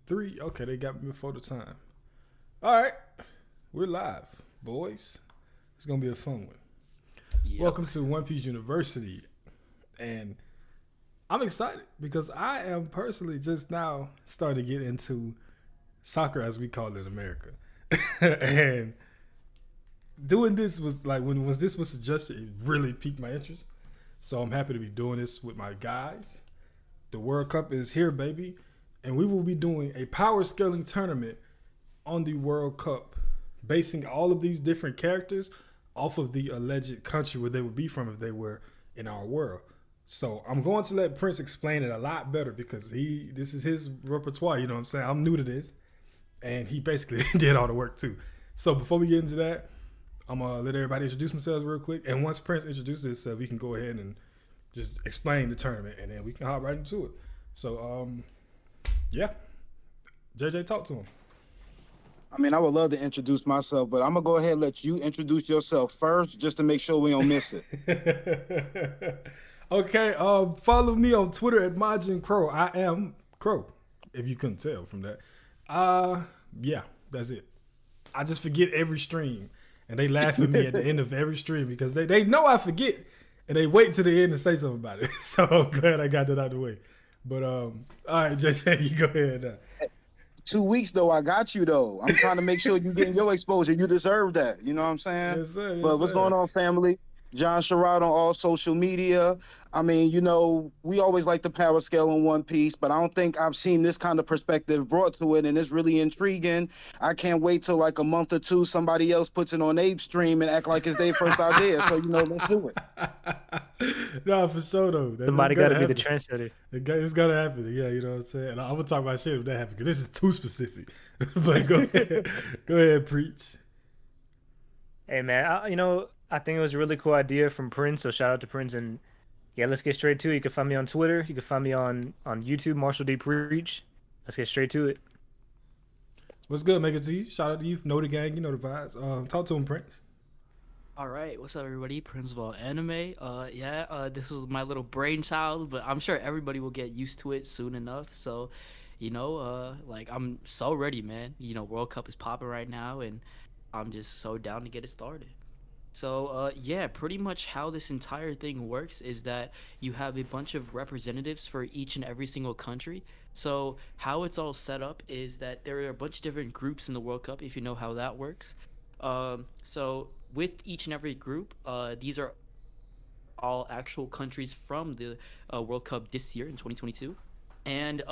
3. Okay, they got me before the time. All right, we're live, boys. It's gonna be a fun one. Yep. Welcome to One Piece University, and I'm excited because I am personally just now starting to get into soccer, as we call it in America, and doing this was like when this was suggested, it really piqued my interest. So I'm happy to be doing this with my guys. The World Cup is here, baby, and we will be doing a power scaling tournament on the World Cup, basing all of these different characters off of the alleged country where they would be from if they were in our world. So I'm going to let Prince explain it a lot better because this is his repertoire. You know what I'm saying? I'm new to this, and he basically did all the work too. So before we get into that, I'm gonna let everybody introduce themselves real quick, and once Prince introduces himself, we can go ahead and just explain the tournament, and then we can hop right into it. So, yeah, JJ, talk to him. I mean, I would love to introduce myself, but I'm gonna go ahead and let you introduce yourself first, just to make sure we don't miss it. Okay, follow me on Twitter at Majin Crow. I am Crow, if you couldn't tell from that. Yeah, that's it. I just forget every stream, and they laugh at me at the end of every stream because they know I forget, and they wait to the end to say something about it. So I'm glad I got that out of the way. But all right, JJ, you go ahead now. 2 weeks though, I got you though. I'm trying to make sure you getting your exposure. You deserve that. You know what I'm saying? Yes, sir. Yes, But what's sir. going on, family? John Sherrod on all social media. I mean, we always like the power scale in One Piece, but I don't think I've seen this kind of perspective brought to it, and it's really intriguing. I can't wait till like a month or two somebody else puts it on Abe's stream and act like it's their first idea. So let's do it. No, for sure though. Somebody got to be the trendsetter. It's gotta happen. Yeah, you know what I'm saying. And I'm gonna talk about shit if that happens because this is too specific. But go ahead, preach. Hey man, I think it was a really cool idea from Prince. So shout out to Prince, and yeah, let's get straight to it. You can find me on Twitter. You can find me on YouTube, Marshall D Preach. Let's get straight to it. What's good, Mega T? Shout out to you. Know the gang. You know the vibes. Talk to him, Prince. All right, what's up, everybody? Principal Anime. This is my little brainchild, but I'm sure everybody will get used to it soon enough. So, I'm so ready, man. World Cup is popping right now, and I'm just so down to get it started. So, pretty much how this entire thing works is that you have a bunch of representatives for each and every single country. So, how it's all set up is that there are a bunch of different groups in the World Cup, if you know how that works. So with each and every group, these are all actual countries from the World Cup this year in 2022. And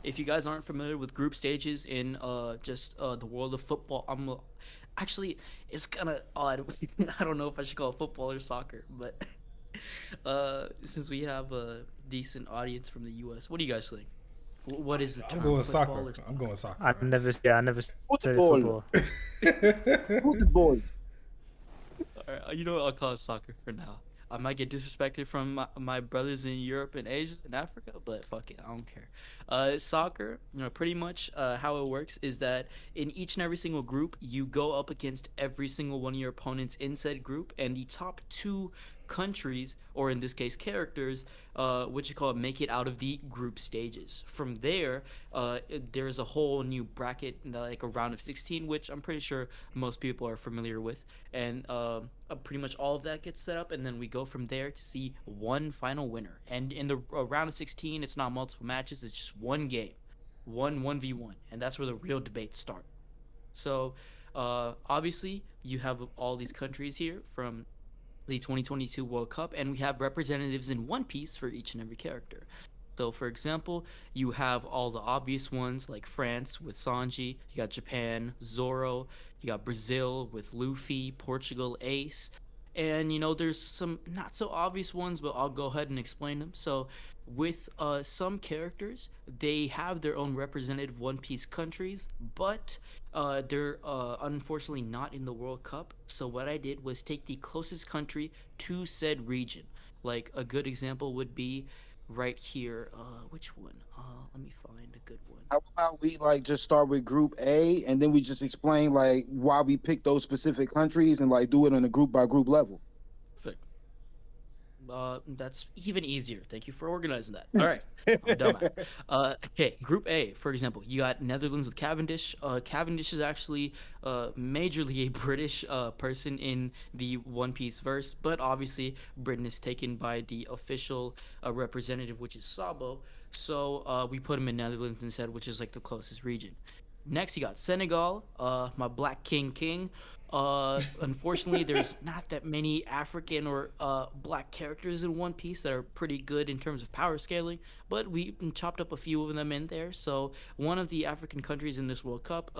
if you guys aren't familiar with group stages in the world of football, actually it's kind of odd. I don't know if I should call it football or soccer, but since we have a decent audience from the U.S., what do you guys think? What is the term? I'm going Football soccer. or I'm going soccer. I never said Football. football. Football. All right, you know what? I'll call it soccer for now. I might get disrespected from my brothers in Europe and Asia and Africa, but fuck it, I don't care. Soccer, pretty much how it works is that in each and every single group, you go up against every single one of your opponents in said group, and the top two countries, or in this case characters, what you call it, make it out of the group stages. From there, there's a whole new bracket, like a round of 16, which I'm pretty sure most people are familiar with, and pretty much all of that gets set up, and then we go from there to see one final winner. And in the round of 16, it's not multiple matches, it's just one game, 1v1, and that's where the real debates start. So obviously you have all these countries here from the 2022 World Cup, and we have representatives in One Piece for each and every character. So, for example, you have all the obvious ones like France with Sanji, you got Japan, Zoro, you got Brazil with Luffy, Portugal, Ace, and there's some not so obvious ones, but I'll go ahead and explain them. So, with some characters, they have their own representative One Piece countries, but they're unfortunately not in the World Cup. So what I did was take the closest country to said region. Like a good example would be right here. Which one? Let me find a good one. How about we like just start with Group A, and then we just explain like why we pick those specific countries, and like do it on a group by group level. Perfect. That's even easier. Thank you for organizing that. All right, I'm a dumbass. Okay, Group A, for example, you got Netherlands with Cavendish. Cavendish is actually majorly a British person in the One Piece verse, but obviously Britain is taken by the official representative, which is Sabo. So we put him in Netherlands instead, which is like the closest region. Next, you got Senegal, my Black King. Unfortunately, there's not that many African or black characters in One Piece that are pretty good in terms of power scaling, but we chopped up a few of them in there. So one of the African countries in this World Cup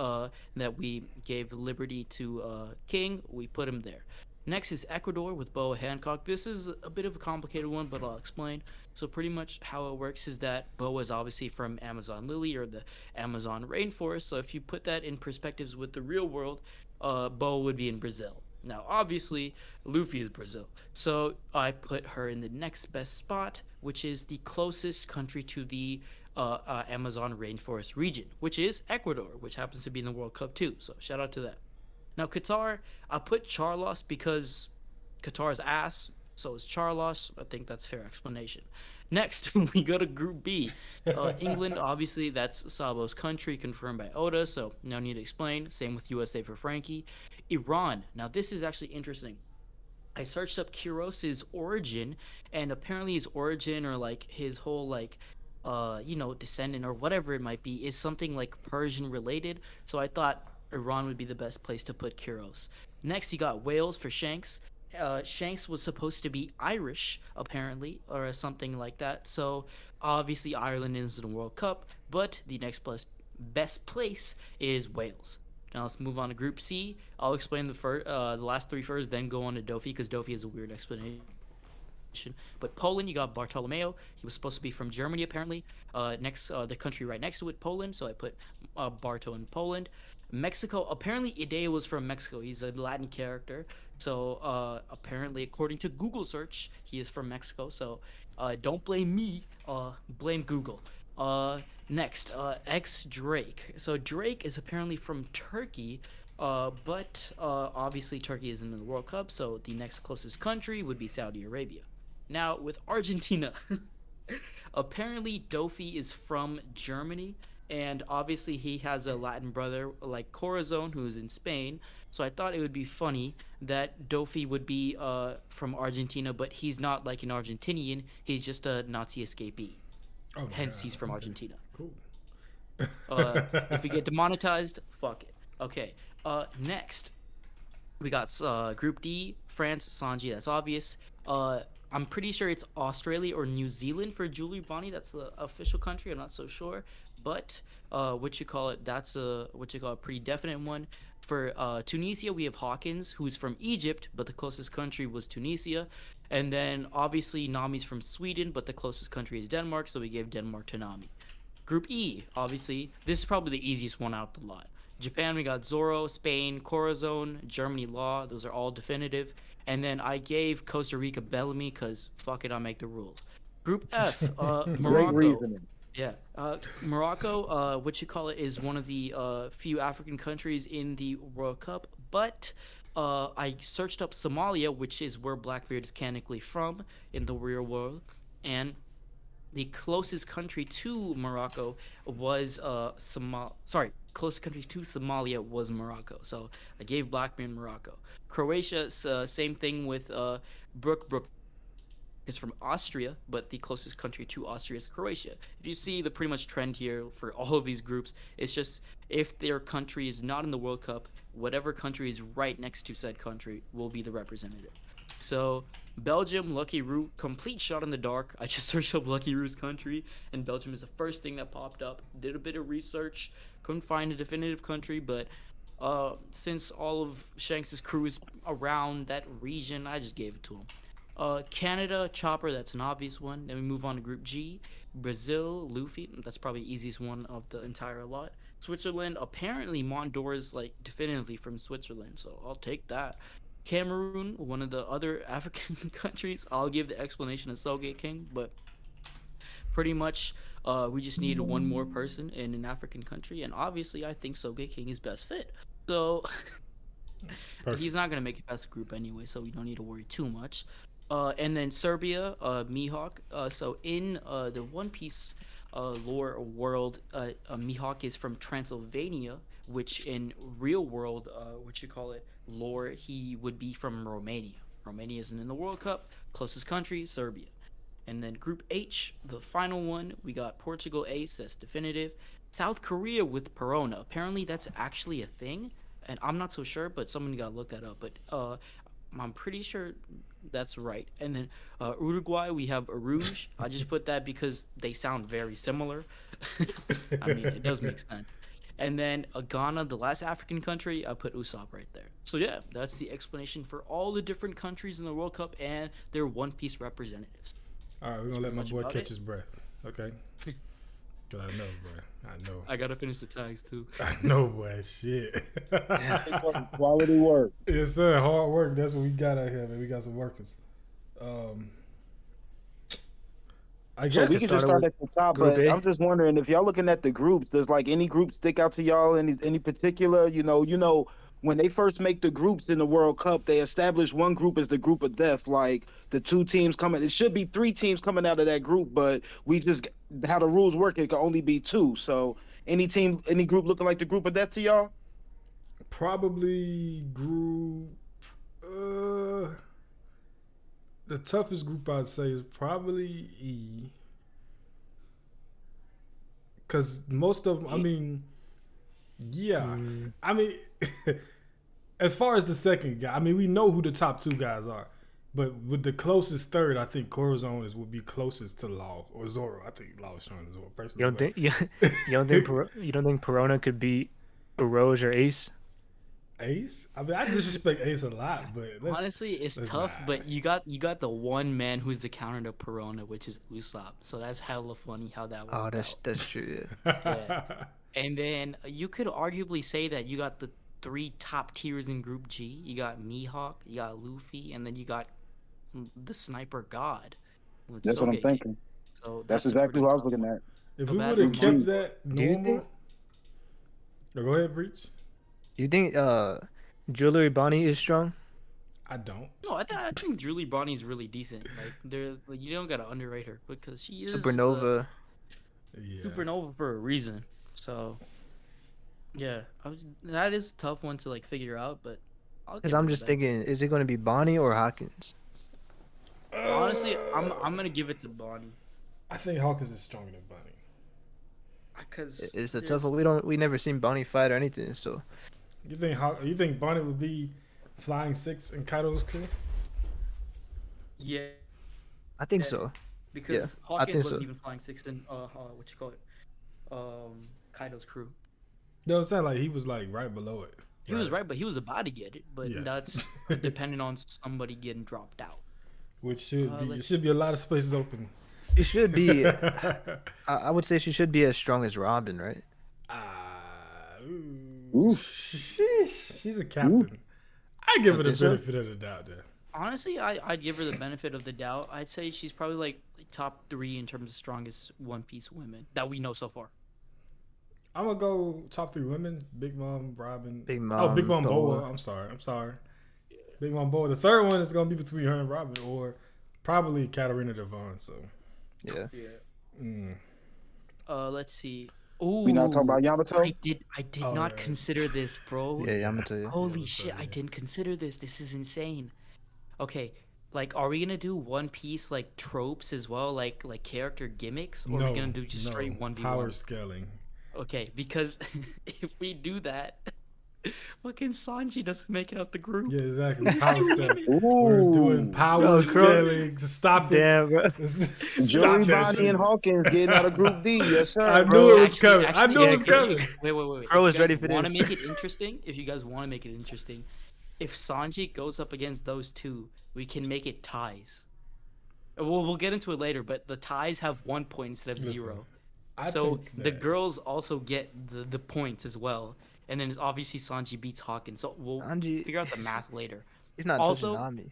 that we gave liberty to King, we put him there. Next is Ecuador with Boa Hancock. This is a bit of a complicated one, but I'll explain. So pretty much how it works is that Boa is obviously from Amazon lily or the Amazon rainforest. So if you put that in perspectives with the real world, Boa would be in Brazil. Now, obviously, Luffy is Brazil. So I put her in the next best spot, which is the closest country to the Amazon rainforest region, which is Ecuador, which happens to be in the World Cup too. So shout out to that. Now, Qatar, I put Charlos because Qatar's ass, so is Charlos. I think that's fair explanation. Next, we go to Group B. England, obviously, that's Sabo's country, confirmed by Oda, so no need to explain. Same with USA for Frankie. Iran. Now, this is actually interesting. I searched up Kuros's origin, and apparently his origin or like his whole like descendant or whatever it might be is something like Persian related. So I thought Iran would be the best place to put Kuros. Next, you got Wales for Shanks. Shanks was supposed to be Irish, apparently, or something like that. So obviously Ireland is in the World Cup, but the next best place is Wales. Now let's move on to Group C. I'll explain the last three first, then go on to Dofi because Dofi has a weird explanation. But Poland, you got Bartolomeo. He was supposed to be from Germany, apparently. Next, the country right next to it, Poland. So I put Barto in Poland. Mexico, apparently Idea was from Mexico. He's a Latin character. So apparently, according to Google search, he is from Mexico. So don't blame me. Blame Google. Next, X Drake. So Drake is apparently from Turkey. But obviously Turkey isn't in the World Cup, so the next closest country would be Saudi Arabia. Now with Argentina, apparently Dofi is from Germany, and obviously he has a Latin brother like Corazon who's in Spain. So I thought it would be funny that Dofi would be from Argentina, but he's not like an Argentinian. He's just a Nazi escapee. Oh, Hence, God. he's from Okay. Argentina. Cool. If we get demonetized, fuck it. Okay. Next, we got Group D, France, Sanji. That's obvious. I'm pretty sure it's Australia or New Zealand for Julie Bonnie. That's the official country. I'm not so sure, but what you call it? That's a pretty definite one. For Tunisia, we have Hawkins, who's from Egypt, but the closest country was Tunisia. And then obviously Nami's from Sweden, but the closest country is Denmark, so we gave Denmark to Nami. Group E, obviously, this is probably the easiest one out the lot. Japan, we got Zoro, Spain, Corazon, Germany, Law. Those are all definitive. And then I gave Costa Rica Bellamy because fuck it, I'll make the rules. Group F, Great Morocco. reasoning. Yeah, Morocco, what you call it, is one of the few African countries in the World Cup. But I searched up Somalia, which is where Blackbeard is canonically from in the real world, and the closest country to Morocco was closest country to Somalia was Morocco. So I gave Blackbeard Morocco. Croatia, same thing with Brook. Brook is from Austria, but the closest country to Austria is Croatia. If you see the pretty much trend here for all of these groups, it's just if their country is not in the World Cup, whatever country is right next to said country will be the representative. So Belgium, Lucky Roux, complete shot in the dark. I just searched up Lucky Roux's country, and Belgium is the first thing that popped up. Did a bit of research, couldn't find a definitive country, but since all of Shanks's crew is around that region, I just gave it to him. Canada, Chopper, that's an obvious one. Then we move on to Group G. Brazil, Luffy, that's probably the easiest one of the entire lot. Switzerland, apparently Mondor is like definitively from Switzerland, so I'll take that. Cameroon, one of the other African countries, I'll give the explanation of Soulgate King, but pretty much we just need one more person in an African country, and obviously I think Soulgate King is best fit. So Perfect. he's not gonna make it past the group anyway, so we don't need to worry too much. And then Serbia, Mihawk. So in the One Piece lore world, Mihawk is from Transylvania, which in real world, what you call it, lore, he would be from Romania. Romania isn't in the World Cup. Closest country, Serbia. And then Group H, the final one, we got Portugal Ace, that's definitive. South Korea with Perona. Apparently, that's actually a thing, and I'm not so sure, but someone got to look that up. But I'm pretty sure that's right. And then Uruguay, we have Arouge. I just put that because they sound very similar. I mean, it does make sense. And then Ghana, the last African country, I put Usopp right there. So yeah, that's the explanation for all the different countries in the World Cup and their One Piece representatives. All right, we're That's gonna let pretty my much boy about catch it. his breath. Okay. Cause I know, boy. I know. I gotta finish the tags too. I know, boy. Shit. Quality work. Yes, sir. Hard work. That's what we got out here, man. We got some workers. I So guess we can just start at the top, Group but A. I'm just wondering if y'all looking at the groups, does like any group stick out to y'all? Any particular? When they first make the groups in the World Cup, they establish one group as the group of death. Like the two teams coming, it should be three teams coming out of that group, but we just how the rules work, it can only be two. So any team, any group looking like the group of death to y'all? probably group. The toughest group I'd say is probably E. Because most of them, I mean, yeah. I mean, as far as the second guy, I mean, we know who the top two guys are. But with the closest third, I think Corazon would be closest to Law or Zoro. I think Law is stronger than Zoro personally. You don't think you don't think Perona could beat Eroge or Ace? Ace? I mean, I disrespect Ace a lot, but Honestly, it's let's tough, not. but you got the one man who's the counter to Perona, which is Usopp. So that's hella funny how that Oh, worked out. that's true. Yeah. And then you could arguably say that you got the three top tiers in Group G. You got Mihawk, you got Luffy, and then you got the Sniper God. With That's what I'm Sogeki. thinking. So That's a exactly pretty what I was tough looking one. at. If No we bad would have for kept Mike. that Do you normal, think- no, go ahead, Breach. Do you think Jewelry Bonnie is strong? I don't. No, I think Julie Bonnie's really decent. You don't gotta underrate her because she is Supernova. Yeah. supernova for a reason. So, yeah, that is a tough one to like figure out, but I'll Because give I'm her the just benefit. thinking, is it going to be Bonnie or Hawkins? Honestly, I'm gonna give it to Bonnie I think Hawkins is stronger than Bunny. because It's a tough one. We never seen Bonnie fight or anything, so You think Bonnie would be flying six in Kaido's crew? yeah, I think Yeah. so. because I Hawkins think wasn't so. even flying six in what you call it, Kaido's crew. No, I'm saying like he was like right below it. He was right, but he was about to get it, but Yeah. that's dependent on somebody getting dropped out. Which should be it let's- should be a lot of spaces open. She should be. I would say she should be as strong as Robin, right? Ooh. Sheesh, she's a captain. I give her the think so? benefit of the doubt there. Honestly, I'd give her the benefit of the doubt. I'd say she's probably like top 3 in terms of strongest One Piece women that we know so far. I'm gonna go top 3 women: Big Mom, Robin. Big Big Mom, Mom Boa. Boa. I'm sorry. Big Mom Boa. The third one is gonna be between her and Robin, or probably Katarina Devon. So, Yeah. mm. Let's see. Ooh, We not talking about Yamato? I did Oh, not yeah. consider this, bro. Yeah, I'm gonna tell you. Holy Yeah, shit, I yeah. didn't consider this. This is insane. Okay, like, are we gonna do One Piece like tropes as well, like character gimmicks, or are we gonna do just straight 1v1? power scaling. Okay, because if we do that, fucking Sanji doesn't make it out the group. Yeah, exactly. Power scaling. We're doing Ooh. power Yo, Crow- scaling to stop it. Damn, bro. Joey Stop that Bonnie shit. and Hawkins getting out of Group D. Yes, sir. I bro. knew it was coming. I knew it was yeah, coming. Wait. Crow If is you ready guys for want to this. make it interesting, if you guys want to make it interesting, if Sanji goes up against those two, we can make it ties. We'll get into it later, but the ties have 1 point instead of Listen, 0. I So think the that- girls also get the points as well. And then obviously Sanji beats Hawkins. So we'll Sanji- figure out the math later. He's not Also- touching Nami.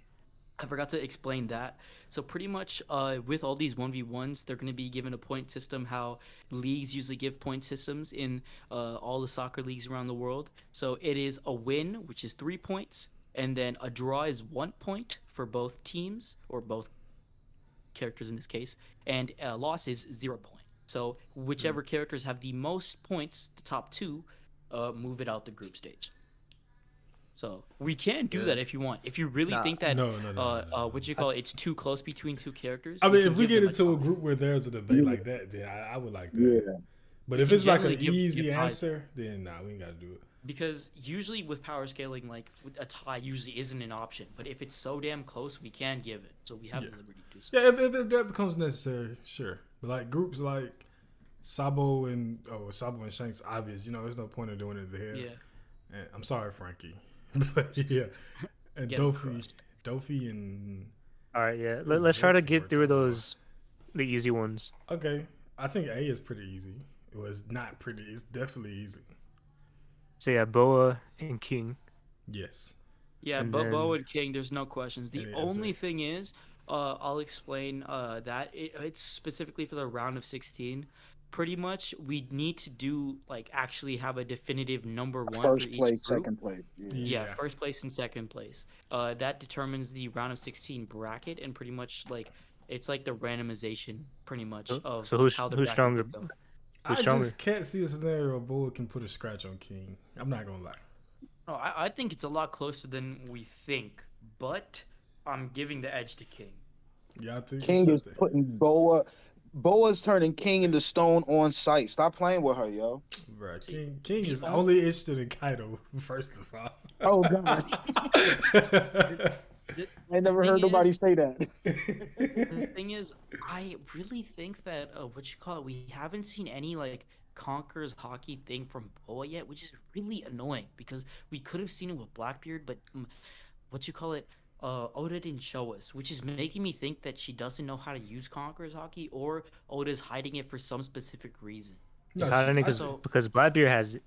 I forgot to explain that. So pretty much with all these 1v1s, they're going to be given a point system how leagues usually give point systems in all the soccer leagues around the world. So it is a win, which is 3 points, and then a draw is 1 point for both teams or both characters in this case, and a loss is 0 point. So whichever characters have the most points, the top two, move it out the group stage. So we can do Yeah. that if you want. If you really Nah. think that No. what you call it, it's too close between two characters, I we mean, can if we give get them a into a tie. group where there's a debate like that, then I would like that. Yeah. But We if can it's like generally an give easy ties answer, then nah, we ain't gotta do it. because usually with power scaling, like a tie usually isn't an option. But if it's so damn close, we can give it. So we have Yeah. the liberty to do so. Yeah, if that becomes necessary, sure. But like groups like Sabo and Shanks, obvious. You know, there's no point in doing it here. Yeah, And I'm sorry, Frankie, but yeah, and Getting Dofi, crushed. Dofi, and All right, yeah. Let's try to Dofi get were through top one. those, the easy ones. Okay, I think A is pretty easy. It was not pretty. It's definitely easy. So yeah, Boa and King. Yes. yeah. And Bobo then- and King, there's no questions. The And only it's thing is, I'll explain that it's specifically for the round of 16. Pretty much, we need to do like actually have a definitive number one for First each place, group. second place. Yeah. Yeah, first place and second place. That determines the round of 16 bracket, and pretty much like it's like the randomization, pretty much of So who's how the who's bracket stronger? would go. Who's I stronger? just can't see a scenario where Boa can put a scratch on King. I'm not gonna lie. Oh, I think it's a lot closer than we think, but I'm giving the edge to King. Yeah, I think King is something. putting Boa. Boa's turning King into stone on sight. Stop playing with her, yo. Right. See, King the is only- only interested in Kaido, first of all. Oh god, I never heard thing nobody is- say that. The thing is, I really think that what you call it, we haven't seen any like Conquerors hockey thing from Boa yet, which is really annoying because we could have seen it with Blackbeard, but what you call it, Oda didn't show us, which is making me think that she doesn't know how to use Conquerors hockey, or Oda's hiding it for some specific reason. No, It's hiding it So- because Blackbeard has it.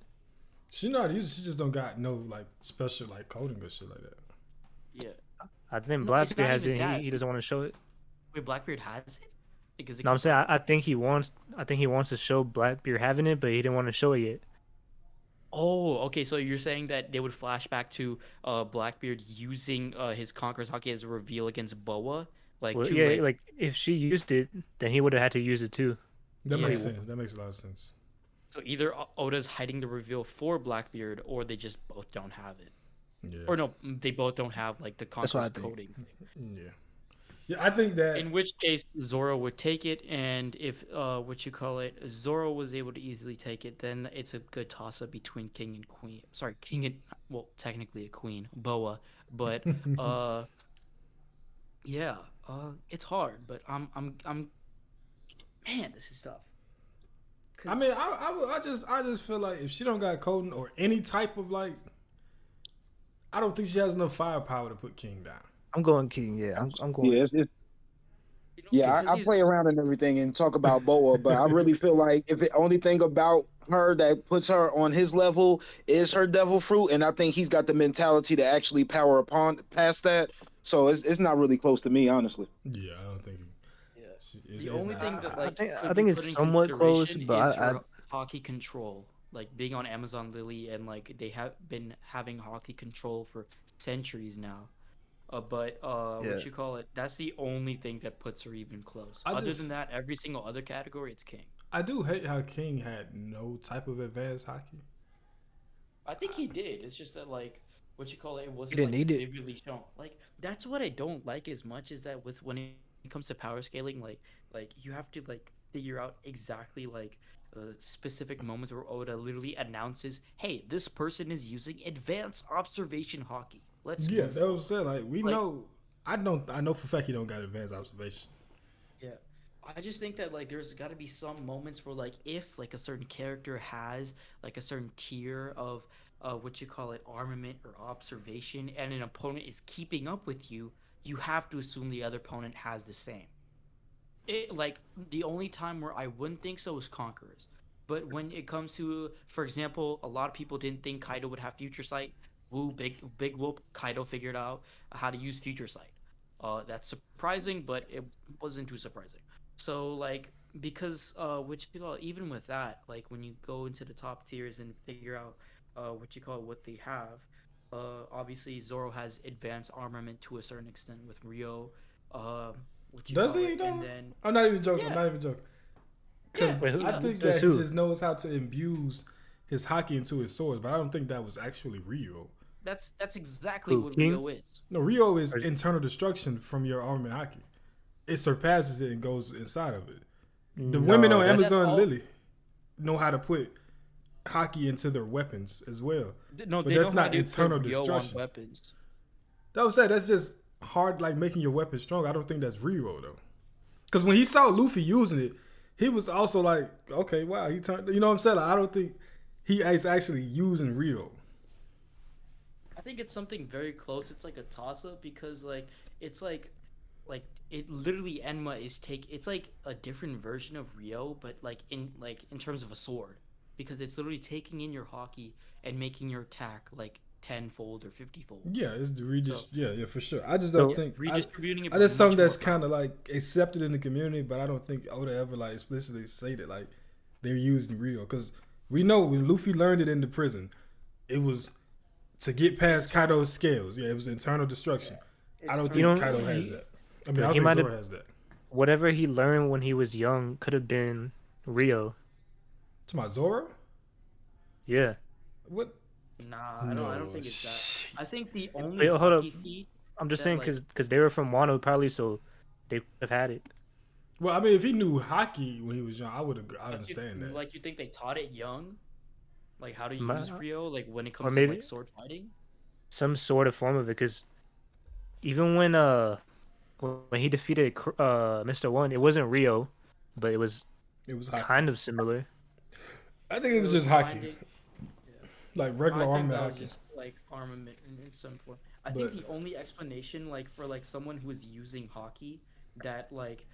she not used. She just don't got no like special like coding or shit like that. Yeah. I think No, it's Blackbeard not has it. even And that. he doesn't want to show it. Wait, Blackbeard has it? Because it No, I'm can- saying I think he wants. I think he wants to show Blackbeard having it, but he didn't want to show it yet. Oh, okay. So you're saying that they would flash back to Blackbeard using his Conqueror's Hockey as a reveal against Boa, like Well, too yeah, late. like if she used it, then he would have had to use it too. That Yeah. makes sense. That makes a lot of sense. So either Oda's hiding the reveal for Blackbeard, or they just both don't have it. Yeah. Or no, they both don't have like the That's what I Conqueror's think. coding. Yeah. Yeah, I think that. In which case Zoro would take it, and if what you call it, Zoro was able to easily take it, then it's a good toss up between King and Queen. Sorry, King and well, technically a Queen, Boa, but yeah, it's hard, but I'm man, this is tough. I mean, I just feel like if she don't got coding or any type of like, I don't think she has enough firepower to put King down. I'm going King. Yeah, I'm going. Yeah, I play around and everything and talk about Boa, but I really feel like if the only thing about her that puts her on his level is her devil fruit, and I think he's got the mentality to actually power upon past that. So it's not really close to me, honestly. Yeah, I don't think. Yeah. It's The only not- thing that like I could think be it's put in somewhat close, consideration but is I- her hockey control, like being on Amazon Lily, and like they have been having hockey control for centuries now. But Yeah. what you call it? That's the only thing that puts her even close. I Other just- than that, every single other category, it's King. I do hate how King had no type of advanced hockey. I think he did. It's just that like what you call it, it wasn't didn't like need it. vividly shown. Like that's what I don't like as much is that with when it comes to power scaling, like you have to like figure out exactly like specific moments where Oda literally announces, "Hey, this person is using advanced observation hockey. Let's Yeah, move that was saying like we Like- know. I know for a fact he don't got advanced observation. Yeah. I just think that like there's got to be some moments where like if like a certain character has like a certain tier of what you call it armament or observation and an opponent is keeping up with you, you have to assume the other opponent has the same. It like the only time where I wouldn't think so is Conquerors. But when it comes to, for example, a lot of people didn't think Kaido would have Future Sight. Woo, big whoop. Kaido figured out how to use Future Sight. That's surprising, but it wasn't too surprising. So like because what you call even with that, like when you go into the top tiers and figure out what you call what they have, Obviously Zoro has advanced armament to a certain extent with Rio. What you Does call he it? And though? then I'm not even joking. I'm yeah, not even joking. yeah, Because Wait, he I does. think says that he who? just knows how to imbue his hockey into his swords, but I don't think that was actually Rio. That's exactly Who, what King? Rio is. No, Rio is Or, internal destruction from your armament hockey. It surpasses it and goes inside of it. The women no, on But that's Amazon all. Lily know how to put hockey into their weapons as well. No, But they know that's how not to put internal Rio on destruction. weapons. That was that. That's just hard, like making your weapon strong. I don't think that's Rio though. Because when he saw Luffy using it, he was also like, okay, wow, he turned. You know what I'm saying? Like, I don't think he is actually using Rio. I think it's something very close. It's like a toss up because it's like it literally Enma is take it's like a different version of Rio, but like in terms of a sword. Because it's literally taking in your hockey and making your attack like tenfold or 50-fold. Yeah, it's the So yeah, for sure. I just don't so think redistributing it I but just something much more that's kind of power. like accepted in the community, but I don't think Oda ever like explicitly say that like they're using Rio because we know when Luffy learned it in the prison, it was to get past Internal. Kaido's scales. Yeah, it was internal destruction. Yeah. I It's don't you think don't. Kaido has He, that. I mean, I like, don't he think might have Zoro has that. whatever he learned when he was young could have been Rio. To my Zoro? Yeah. What? Nah, I don't No think it's that. shit. I think the Wait, only hold up. hockey feat I'm just that saying like because they were from Wano probably, so they could have had it. Well, I mean, if he knew hockey when he was young, I like you, understand that. like you think they taught it young, like how to use My, Rio, like when it or comes to like maybe sword fighting. some sort of form of it. Because even when he defeated Mr. One, it wasn't Rio, but it was It was hockey. kind of similar. I think it It was was just hockey, binding. Yeah. like No, regular I think armament that was hockey. just like armament in some form. I think But the only explanation, like for like someone who is using hockey, that like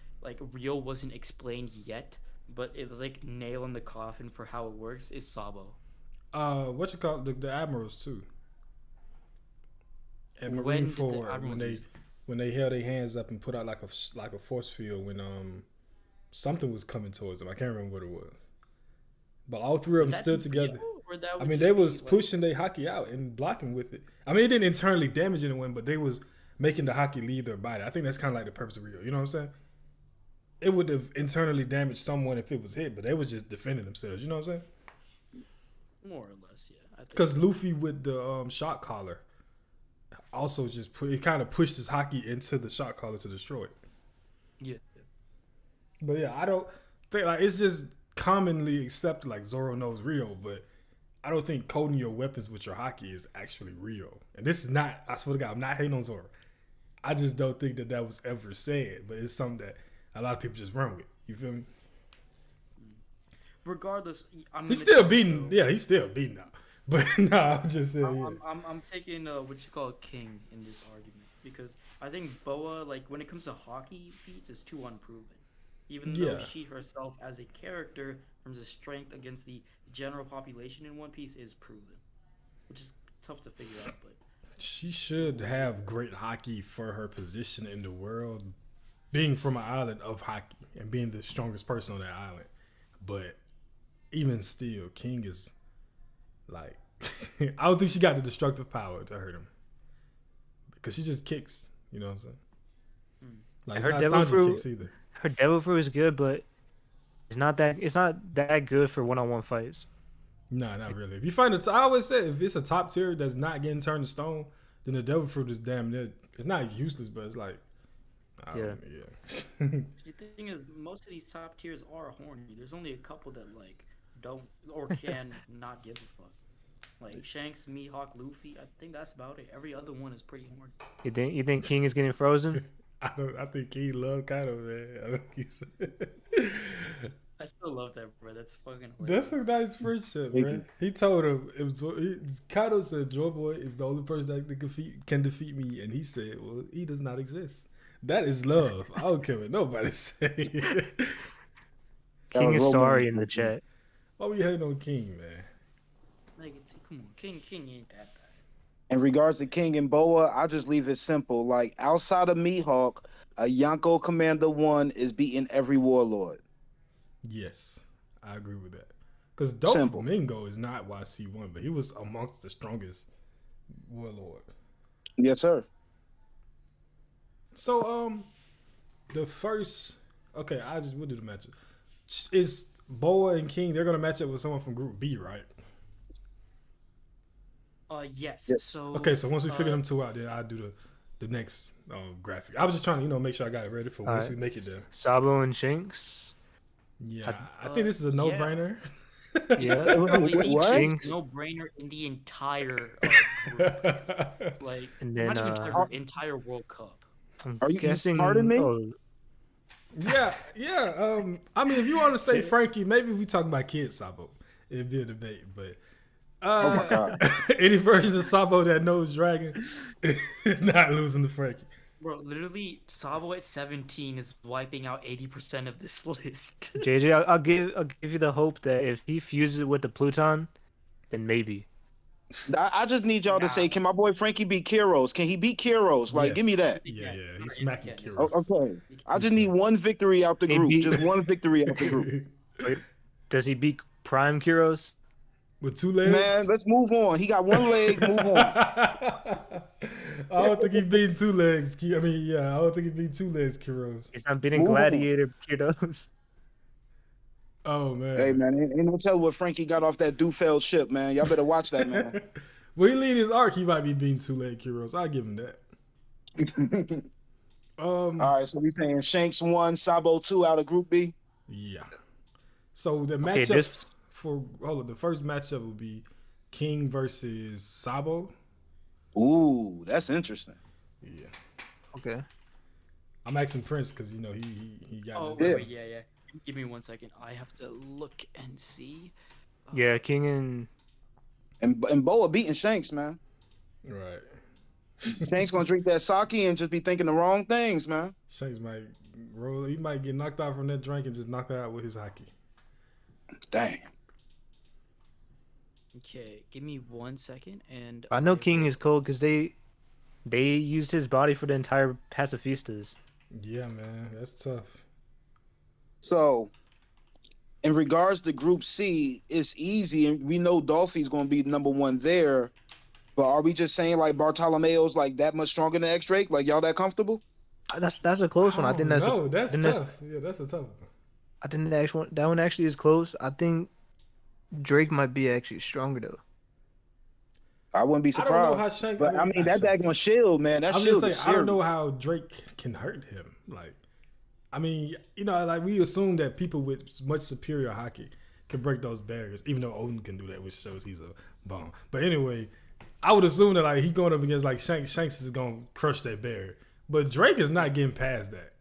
Rio wasn't explained yet, but it was like nail in the coffin for how it works is Sabo. what you call it, the admirals too at Marine When did the Forward admirals use it? when they held their hands up and put out like a force field when something was coming towards them. I can't remember what it was. But all three of Would them that stood be Rio, together. or that I would mean, they just be was like pushing their hockey out and blocking with it. I mean, it didn't internally damage anyone, but they was making the hockey leave their body. I think that's kind of like the purpose of Rio. You know what I'm saying? It would have internally damaged someone if it was hit, but they was just defending themselves. You know what I'm saying? more or less? Yeah, I think Because so. Luffy with the shot collar also just it kind of pushed his hockey into the shot collar to destroy it. Yeah. But yeah, I don't think like it's just commonly accepted like Zoro knows Rio, but I don't think coding your weapons with your hockey is actually real. And this is not, I swear to God, I'm not hating on Zoro. I just don't think that was ever said, but it's something that a lot of people just run with. You feel me? Regardless, I'm He's gonna still take, beating, yeah, he's still beating now. But no, I'm just saying, yeah. I'm taking what you call king in this argument because I think Boa, like when it comes to hockey feats, is too unproven. Even though Yeah. she herself as a character, in terms of strength against the general population in One Piece, is proven, which is tough to figure out. But She should have great hockey for her position in the world, being from an island of hockey and being the strongest person on that island. But even still, King is like, I don't think she got the destructive power to hurt him because she just kicks. You know what I'm saying? Like it's Her not devil Sanji fruit, kicks either. her devil fruit is good, but it's not that good for one-on-one fights. No, not really. If you find it, I always say if it's a top tier that's not getting turned to stone, then the devil fruit is damn near. It's not useless, but it's like, Yeah. yeah. the thing is, most of these top tiers are horny. There's only a couple that like don't or can not give a fuck. Like Shanks, Mihawk, Luffy. I think that's about it. Every other one is pretty horny. You think King is getting frozen? I think he loved Kaido, man. I don't keep saying. I still love that, bro. That's fucking That's hilarious. a nice friendship, man. He told him it was. Kaido said, "Joy Boy is the only person that can defeat me," and he said, "Well, he does not exist." That is love. I don't care what nobody say. King was is real sorry mean. in the chat. Why we hating on King, man? Like, come on, King ain't that bad. In regards to King and Boa, I just leave it simple. Like outside of Mihawk, a Yonko Commander 1 is beating every warlord. Yes, I agree with that. Because Simple. Doflamingo is not YC1, but he was amongst the strongest Warlord. Yes, sir. So the first okay, we'll do the matchup. Is Boa and King, they're gonna match up with someone from Group B, right? Yes. Yeah. So Okay, so once we figure them two out, then I'll do the next graphic. I was just trying to, make sure I got it ready for once we make it there. Sabo and Shanks. Yeah, I think this is a yeah. no-brainer. This Yeah. is probably the What? Shanks. no-brainer in the entire group. Like, And not then even entire group, entire World Cup. I'm Are you guessing. pardon me? Oh, Yeah. I mean, if you want to say Frankie, maybe if we talk about kids Sabo, it'd be a debate. But Oh my God. any version of Sabo that knows Dragon is not losing to Frankie. Bro, literally, Sabo at 17 is wiping out 80% of this list. JJ, I'll give you the hope that if he fuses with the Pluton, then maybe. I just need y'all to say, Nah. can my boy Frankie beat Kiros? Can he beat Kiros? Like, give me Yes. that. Yeah, Yes, he's yes, smacking yes. Kiro. Okay. I just need one victory out the He group. beat- Just one victory out the group. Does he beat Prime Kyros? With 2 legs. Man, let's move on. He got one leg. Move on. I don't think he beat 2 legs. I don't think he beat 2 legs, Kiros. He's not beating Move on. Gladiator Kyros. Oh man. Hey, man, ain't no telling what Frankie got off that Dufeld ship, man. Y'all better watch that, man. When he lead his arc, he might be beating 2 leg Kiros. I'll give him that. All right, so we saying Shanks 1, Sabo 2 out of Group B. Yeah. So the Okay, matchup the first matchup will be King versus Sabo. Ooh, that's interesting. Yeah. Okay. I'm asking Prince because he got Oh, this. wait, yeah. Give me 1 second. I have to look and see. Yeah, King and And Boa beating Shanks, man. Right. Shanks gonna drink that sake and just be thinking the wrong things, man. Shanks might roll. He might get knocked out from that drink and just knock out with his hockey. Dang. Okay, give me 1 second. And I know I King will- is cold because they used his body for the entire pacifistas. Yeah, man, that's tough. So, in regards to Group C, it's easy, and we know Dolphy's gonna be number 1 there. But are we just saying like Bartolomeo's like that much stronger than X Drake? Like y'all that comfortable? That's a close one. I think that's no, that's then tough. that's- Yeah, that's a tough one. I think that one actually is close. I think Drake might be actually stronger though. I wouldn't be I don't know surprised. how Shanks. But I mean that daggone shield, man. That I'm shield just is saying, I don't serious. know how Drake can hurt him. Like, I mean, like we assume that people with much superior hockey can break those barriers, even though Odin can do that, which shows he's a bum. But anyway, I would assume that like he going up against like Shanks. Shanks is gonna crush that barrier, but Drake is not getting past that.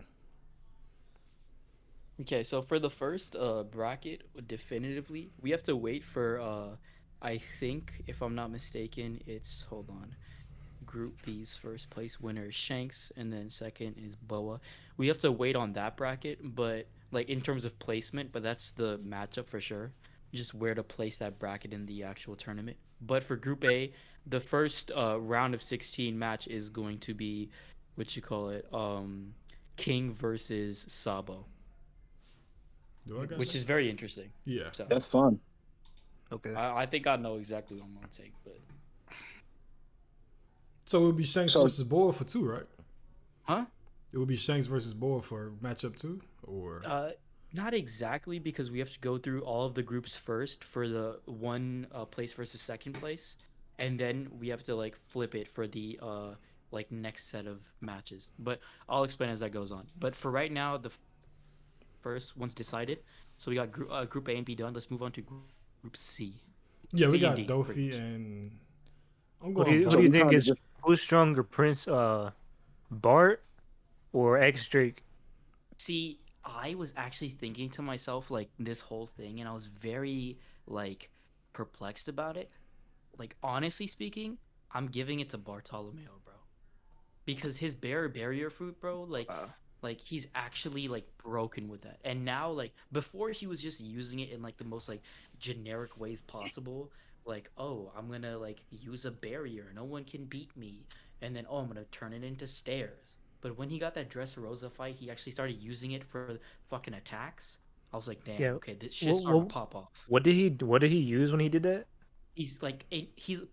Okay, so for the first bracket, definitively, we have to wait for I think, if I'm not mistaken, it's hold on. Group B's first place winner is Shanks, and then second is Boa. We have to wait on that bracket, but like in terms of placement, but that's the matchup for sure. Just where to place that bracket in the actual tournament. But for Group A, the first round of 16 match is going to be what you call it, King versus Sabo, Do I got which that? is very interesting. Yeah. So That's fun. Okay. I think I know exactly what I'm gonna take, but So it would be Shanks So- versus Boa for 2, right? huh? It would be Shanks versus Boa for matchup 2, or Not exactly, because we have to go through all of the groups first for the one place versus second place, and then we have to like flip it for the like next set of matches. But I'll explain as that goes on. But for right now, the first one's decided. So we got group A and B done. Let's move on to group C. yeah, we C got and D, pretty Dofi much. and I'm Who going. do you So think we kinda is just- who's stronger, Prince Bart or X Drake? See, I was actually thinking to myself like this whole thing, and I was very like perplexed about it. Like honestly speaking, I'm giving it to Bartolomeo, bro, because his barrier fruit, bro, like he's actually like broken with that. And now like before he was just using it in like the most like generic ways possible. Like, oh, I'm gonna like use a barrier, no one can beat me, and then oh, I'm gonna turn it into stairs. But when he got that Dressrosa fight, he actually started using it for fucking attacks. I was like, damn, Yeah, okay, this shit started to what- pop off. What did he use when he did that? he's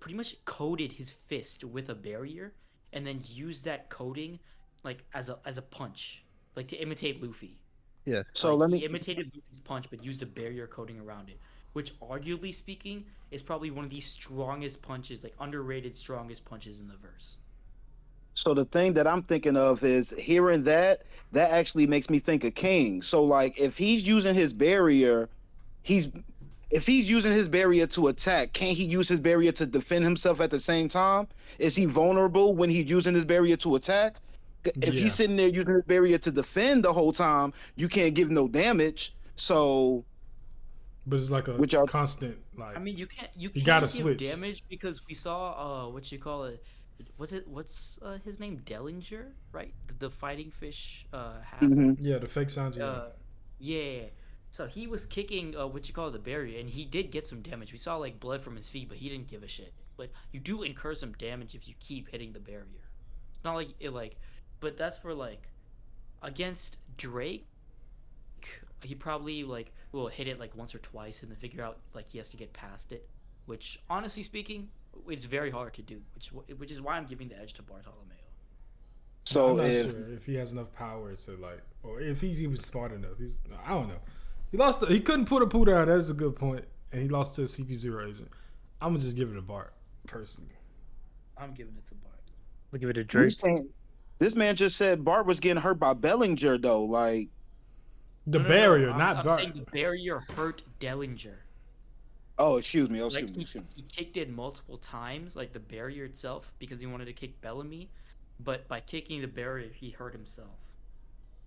pretty much coated his fist with a barrier and then used that coating like as a punch, like to imitate Luffy. Yeah. So Like let he me. imitated Luffy's punch but used a barrier coating around it, which arguably speaking is probably one of the strongest punches, like underrated strongest punches in the verse. So the thing that I'm thinking of is hearing that actually makes me think of King. So like if he's using his barrier, he's if he's using his barrier to attack, can't he use his barrier to defend himself at the same time? Is he vulnerable when he's using his barrier to attack? If he's Yeah, sitting there using his barrier to defend the whole time, you can't give no damage. So but it's like a which are constant I like mean, you you gotta can give switch. damage because we saw what you call it. What's his name? Dellinger, right? The fighting fish half. mhm. Yeah, the fake sounds. Yeah, Uh, yeah. So he was kicking what you call the barrier, and he did get some damage. We saw like blood from his feet, but he didn't give a shit. But you do incur some damage if you keep hitting the barrier. It's not like it like, but that's for like against Drake. He probably like will hit it like once or twice and then figure out like he has to get past it. Which honestly speaking, it's very hard to do. Which is why I'm giving the edge to Bartolomeo. no, I'm So not if sure if he has enough power to like, or if he's even smart enough. I don't know. He lost. He couldn't put a poo down. That's a good point, and he lost to a CP0 agent. I'm gonna just give it a Bart personally. I'm giving it to Bart. We'll give it to we Drake. saying this man just said Bart was getting hurt by Bellinger though, like The No. barrier, I'm, not I'm Bart. saying the barrier hurt Dellinger. oh excuse me, Like excuse me. he kicked it multiple times, like the barrier itself, because he wanted to kick Bellamy, but by kicking the barrier, he hurt himself.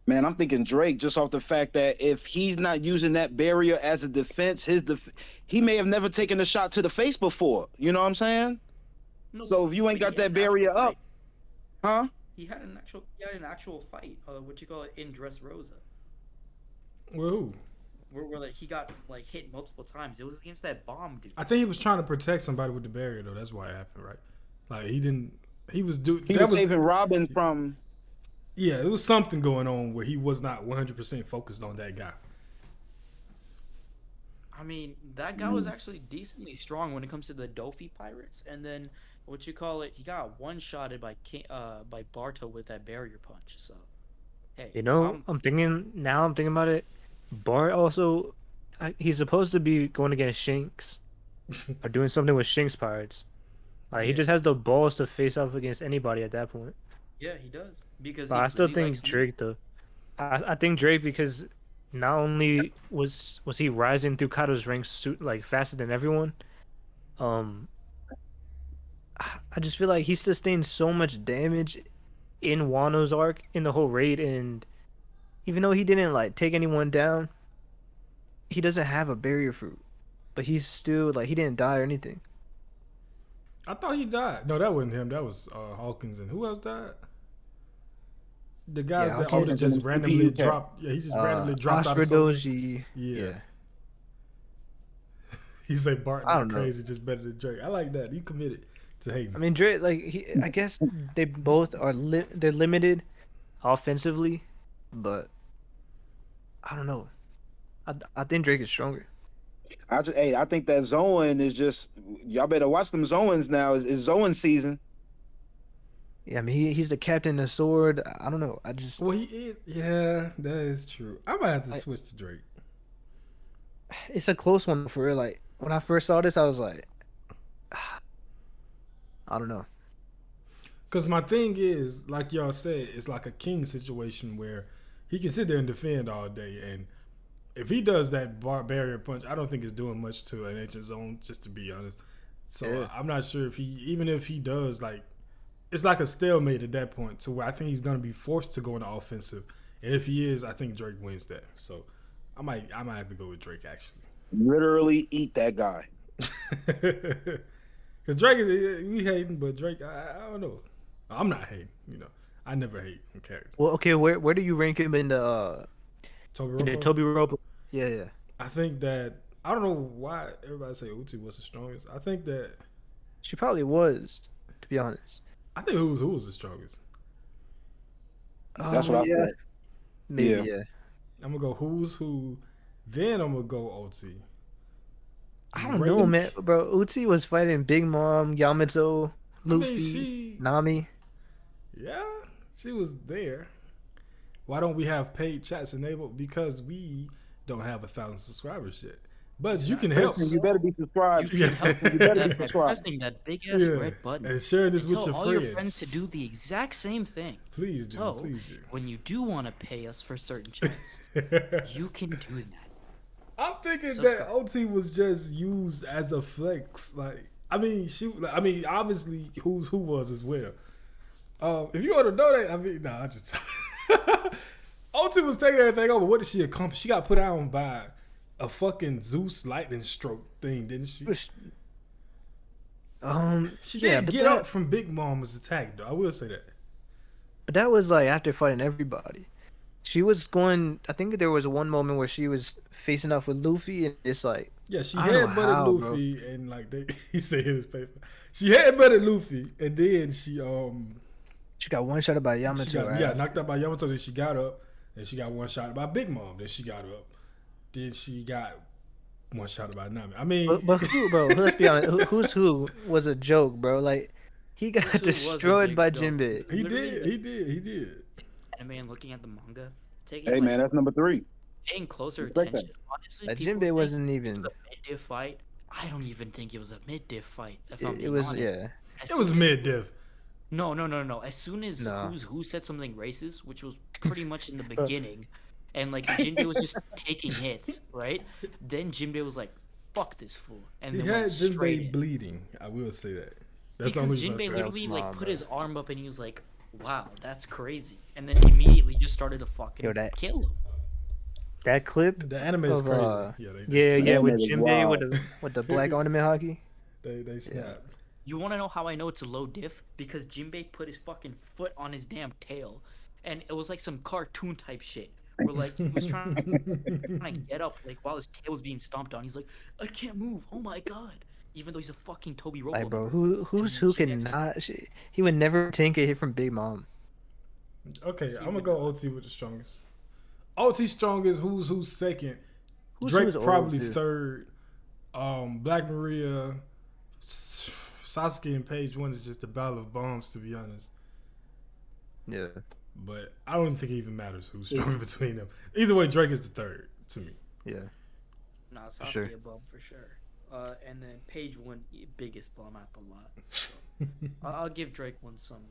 Man, I'm thinking Drake just off the fact that if he's not using that barrier as a defense, he may have never taken a shot to the face before. You know what I'm saying? No, So if you ain't but he got had that an actual barrier up, fight. huh? He had an actual fight. What you call it in Dressrosa, Well, who? where like he got like hit multiple times. It was against that bomb dude. I think he was trying to protect somebody with the barrier though. That's why it happened, right? Like he didn't. He was do. He That was was saving Robin from. yeah. It was something going on where he was not 100% focused on that guy. I mean, that guy was actually decently strong when it comes to the Dofi Pirates, and then what you call it, he got one shotted by Barto with that barrier punch. So, hey, You know, I'm thinking about it. Bart also, he's supposed to be going against Shanks or doing something with Shanks Pirates. Like he Yeah. just has the balls to face off against anybody at that point. yeah, he does because But he I still really think likes Drake though. I think Drake because not only was he rising through Kaido's ranks like faster than everyone, um, I just feel like he sustained so much damage in Wano's arc in the whole raid, and even though he didn't like take anyone down, he doesn't have a barrier fruit, but he's still like he didn't die or anything. I thought he died. No, that wasn't him. That was Hawkins. And who else died? The guys that Hawkins Oda and just then randomly CPU dropped. Yeah, he just randomly dropped out of Ashra something. Doji. Yeah. He say Bart I not don't know. crazy, just better than Drake. I like that. He committed to hating. I mean, Drake, like I guess they both are they're limited offensively, but I don't know. I think Drake is stronger. I think that Zoan is just. Y'all better watch them Zoans now. It's Zoan season. Yeah, I mean he's the captain of Sword. I don't know. I just Well, he is. Yeah, that is true. I might have to I- switch to Drake. it's a close one for real. Like when I first saw this, I was like, I don't know. Because my thing is, like y'all said, it's like a king situation where he can sit there and defend all day. And if he does that barrier punch, I don't think it's doing much to an ancient zone, just to be honest. So Yeah. I'm not sure if even if he does, like, it's like a stalemate at that point to where I think he's going to be forced to go into offensive. And if he is, I think Drake wins that. So I might have to go with Drake, actually. Literally eat that guy. Because Drake is, we hating, but Drake, I don't know. I'm not hating, I never hate on characters. Well, okay, where do you rank him in the Toby Toby Ropo? Yeah. I think that I don't know why everybody say Uchi was the strongest. I think She probably was, to be honest. who was the strongest. That's what I thought. Maybe, Yeah. yeah. I'm gonna go who's who, then I'm gonna go OT, I don't know, Great. man. Bro, Uchi was fighting Big Mom, Yamato, I mean, Luffy, Nami. yeah, she was there. Why don't we have paid chats enabled? Because we don't have 1,000 subscribers yet. But you can help. Listen, you better be subscribed. You can help You You better be that by subscribed. pressing that big ass Yeah, red button. and share this And with tell your all friends. your friends to do the exact same thing. Please do. So, Please do. when you do want to pay us for certain chats, you can do that. I'm thinking Subscribe. that OT was just used as a flex. Like, I mean, obviously, who was as well. If you want to know that, I mean, nah, I just OT was taking everything over. What did she accomplish? She got put out by a fucking Zeus lightning stroke thing, didn't she? She Yeah, didn't but get that, up from Big Mom's attack, though. I will say that. but that was like after fighting everybody. She was going. I think there was one moment where she was facing off with Luffy, and it's like, Yeah, she I don't know headbutted how, bro. Luffy, and like he said in his paper, she headbutted Luffy, and then she got one shot by Yamato. she got right? knocked out by Yamato. Then she got up, and she got one shot by Big Mom. Then she got up. Then she got one shot by Nami. I mean, But who, bro? Let's be honest. Who's who was a joke, bro. Like he got Who's who was a destroyed big by joke. Jinbei. he Literally, did. Anime and looking at the manga, taking Hey like, man, that's number 3. paying closer Respect that. attention. Honestly, That people Jinbei think wasn't it even. was a mid-diff fight. I don't even think it was a mid-diff fight. If I'm It being was honest. yeah. As It was soon as- mid diff. No. As soon as No. who said something racist, which was pretty much in the beginning, and like Jinbei was just taking hits, right? Then Jinbei was like, "Fuck this fool," and He then had went straight Jinbei in. bleeding. I will say that. That's the Because only reason I Jinbei say literally Come like on, put bro. his arm up and he was like, "Wow, that's crazy," and then immediately just started to fucking Yo, that- kill him. That clip the anime is of crazy. yeah, Anime with is Jinbei wild. with the black ornament hockey. They snap. You want to know how I know it's a low diff? Because Jinbei put his fucking foot on his damn tail, and it was like some cartoon type shit. Where like he was trying to get up, like while his tail was being stomped on. He's like, "I can't move. Oh my god!" Even though he's a fucking Toby Robo. Like, bro, who's And who she can next- not? He would never take a hit from Big Mom. Okay, I'm gonna go OT with the strongest. OT strongest. Who's second? Who's Drake who's old, probably dude? third. Black Maria, Sasuke, and Page One is just a battle of bombs, to be honest. Yeah. But I don't think it even matters who's stronger between them. Either way, Drake is the third to me. Yeah. Nah, Sasuke sure. a bum for sure. And then Page one, biggest bum out the lot. So, I'll give Drake one some.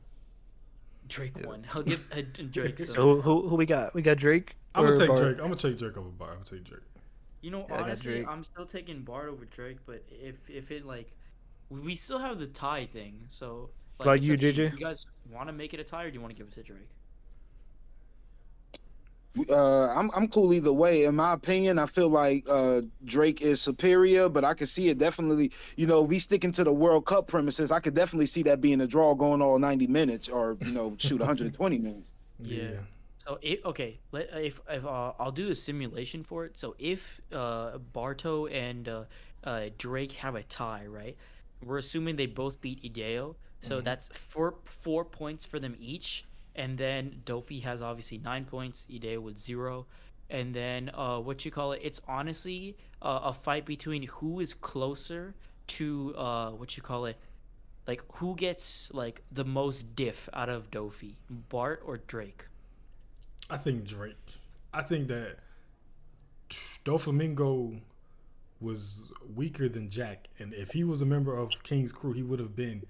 Drake Yeah. one. I'll give Drake some. So who we got? We got Drake. I'm gonna or take Bart? Drake. I'm gonna take Drake over Bar. I'm gonna take Drake. You know, Yeah, I got honestly, Drake. I'm still taking Bard over Drake, but if it like, we still have the tie thing. So like, About it's you, up to JJ? You guys want to make it a tie, or do you want to give it to Drake? I'm cool either way. In my opinion, I feel like Drake is superior, but I could see it definitely. You know, we sticking to the World Cup premises. I could definitely see that being a draw going all 90 minutes, or shoot 120 minutes. Yeah. So if I'll do a simulation for it. So if Barto and Drake have a tie, right? We're assuming they both beat Ideo, so that's four points for them each. And then Dofi has obviously 9 points, Ideo with 0. And then it's honestly a fight between who is closer to like who gets like the most diff out of Dofi, Bart or Drake. I think Drake. I think that Doflamingo was weaker than Jack, and if he was a member of King's crew, he would have been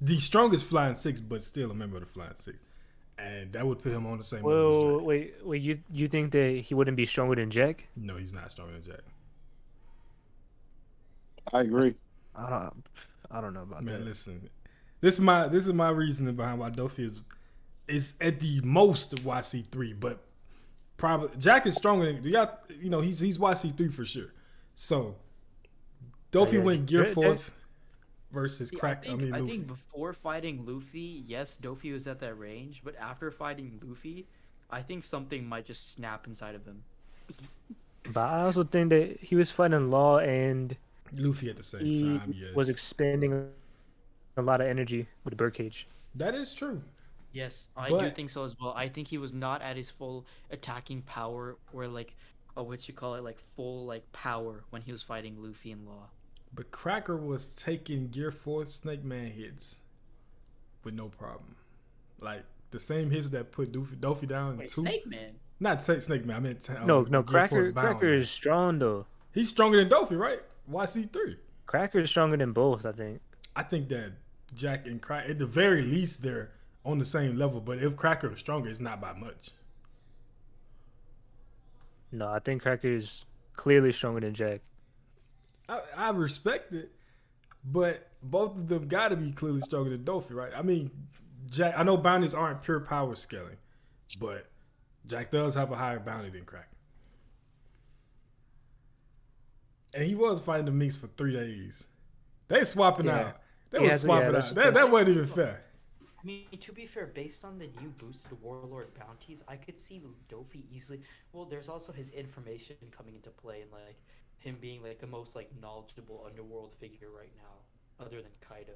the strongest Flying Six, but still a member of the Flying Six, and that would put him on the same level as Well, Drake. wait. You think that he wouldn't be stronger than Jack? No, he's not stronger than Jack. I agree. I don't know about Man, that. listen, this is my reasoning behind why Dofi is at the most YC3, but probably Jack is stronger than he's YC3 for sure. So Dofi yeah, went Gear Jack- Fourth versus See, Crack. I Luffy. think before fighting Luffy, yes, Dofi was at that range, but after fighting Luffy, I think something might just snap inside of him. But I also think that he was fighting Law and Luffy at the same he time. Yes, was expending a lot of energy with the birdcage. that is true. Yes, I do But- think so as well. I think he was not at his full attacking power, where like what you call it, like full like power when he was fighting Luffy and Law. But Cracker was taking Gear 4 Snake Man hits with no problem. Like the same hits that put Doffy down Wait, two. Snake Man. Not Snake Man. I meant No, Gear 4 Cracker Bound. is strong though. He's stronger than Doffy, right? YC3. Cracker is stronger than both, I think. I think that Jack and Cracker, at the very least, they're on the same level. But if Cracker is stronger, it's not by much. No, I think Cracker is clearly stronger than Jack. I respect it, but both of them got to be clearly stronger than Doffy, right? I mean, Jack. I know bounties aren't pure power scaling, but Jack does have a higher bounty than Cracker. And he was fighting the Minks for 3 days. They swapping out. They was swapping out. That wasn't even fair. I mean, to be fair, based on the new boosted Warlord bounties, I could see Doffy easily. Well, there's also his information coming into play, and like him being like the most like knowledgeable underworld figure right now, other than Kaido.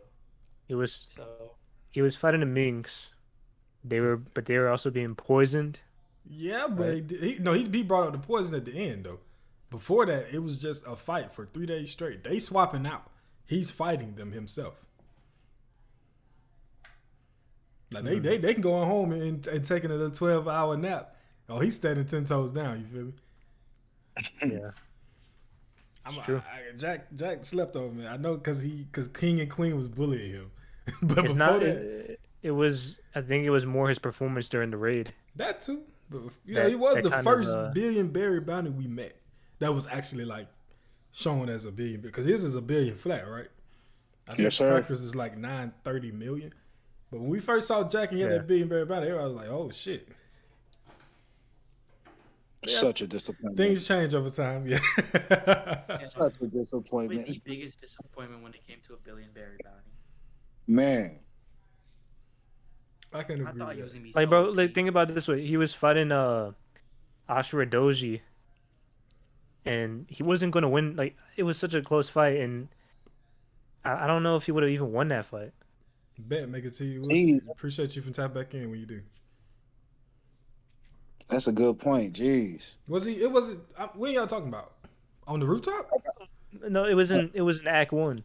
He was So fighting the Minks. They were also being poisoned. Yeah, but Right. he brought up the poison at the end though. Before that, it was just a fight for 3 days straight. They swapping out. He's fighting them himself. Like they can go on home and taking a 12-hour nap. Oh, he's standing 10 toes down. You feel me? Yeah. True. Jack slept over, man. I know because King and Queen was bullying him. But It's before not. that, It was. I think it was more his performance during the raid. that too. But That- he was that the kind first of, billion berry bounty we met. That was actually like shown as a billion because his is a billion flat, right? I think Yes, sir. Crackers is like 930 million. But when we first saw Jack and he had Yeah. that billion berry bounty, everybody was like, "Oh shit!" Such a disappointment. Things change over time. Yeah. Such a probably disappointment. the biggest disappointment when it came to a billion berry bounty. Man. I can I agree. thought he With was that. gonna be Like, so bro, OP. like think about it this way: he was fighting Ashura Doji, and he wasn't gonna win. Like, it was such a close fight, and I don't know if he would have even won that fight. Bet, make it to you. Jeez. Appreciate you for tapping back in when you do. That's a good point. Jeez. Was he? It was. When y'all talking about? On the rooftop? No, it was in Act 1.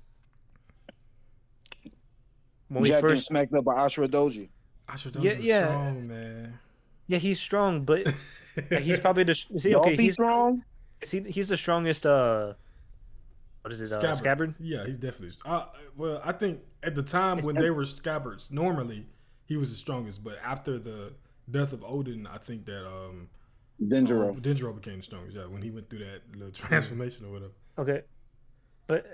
When we Jack getting first, smacked up by Ashura Doji. I should Yeah, yeah. strong, man. yeah, he's strong, but like, he's probably the see, Y'all okay, be strong? he's the strongest. What is it? Scabbard. Yeah, he's definitely. Well, I think at the time when they were scabbards, normally he was the strongest. But after the death of Odin, I think that Denjiro. Dendro became the strongest. Yeah, when he went through that little transformation or whatever. Okay, but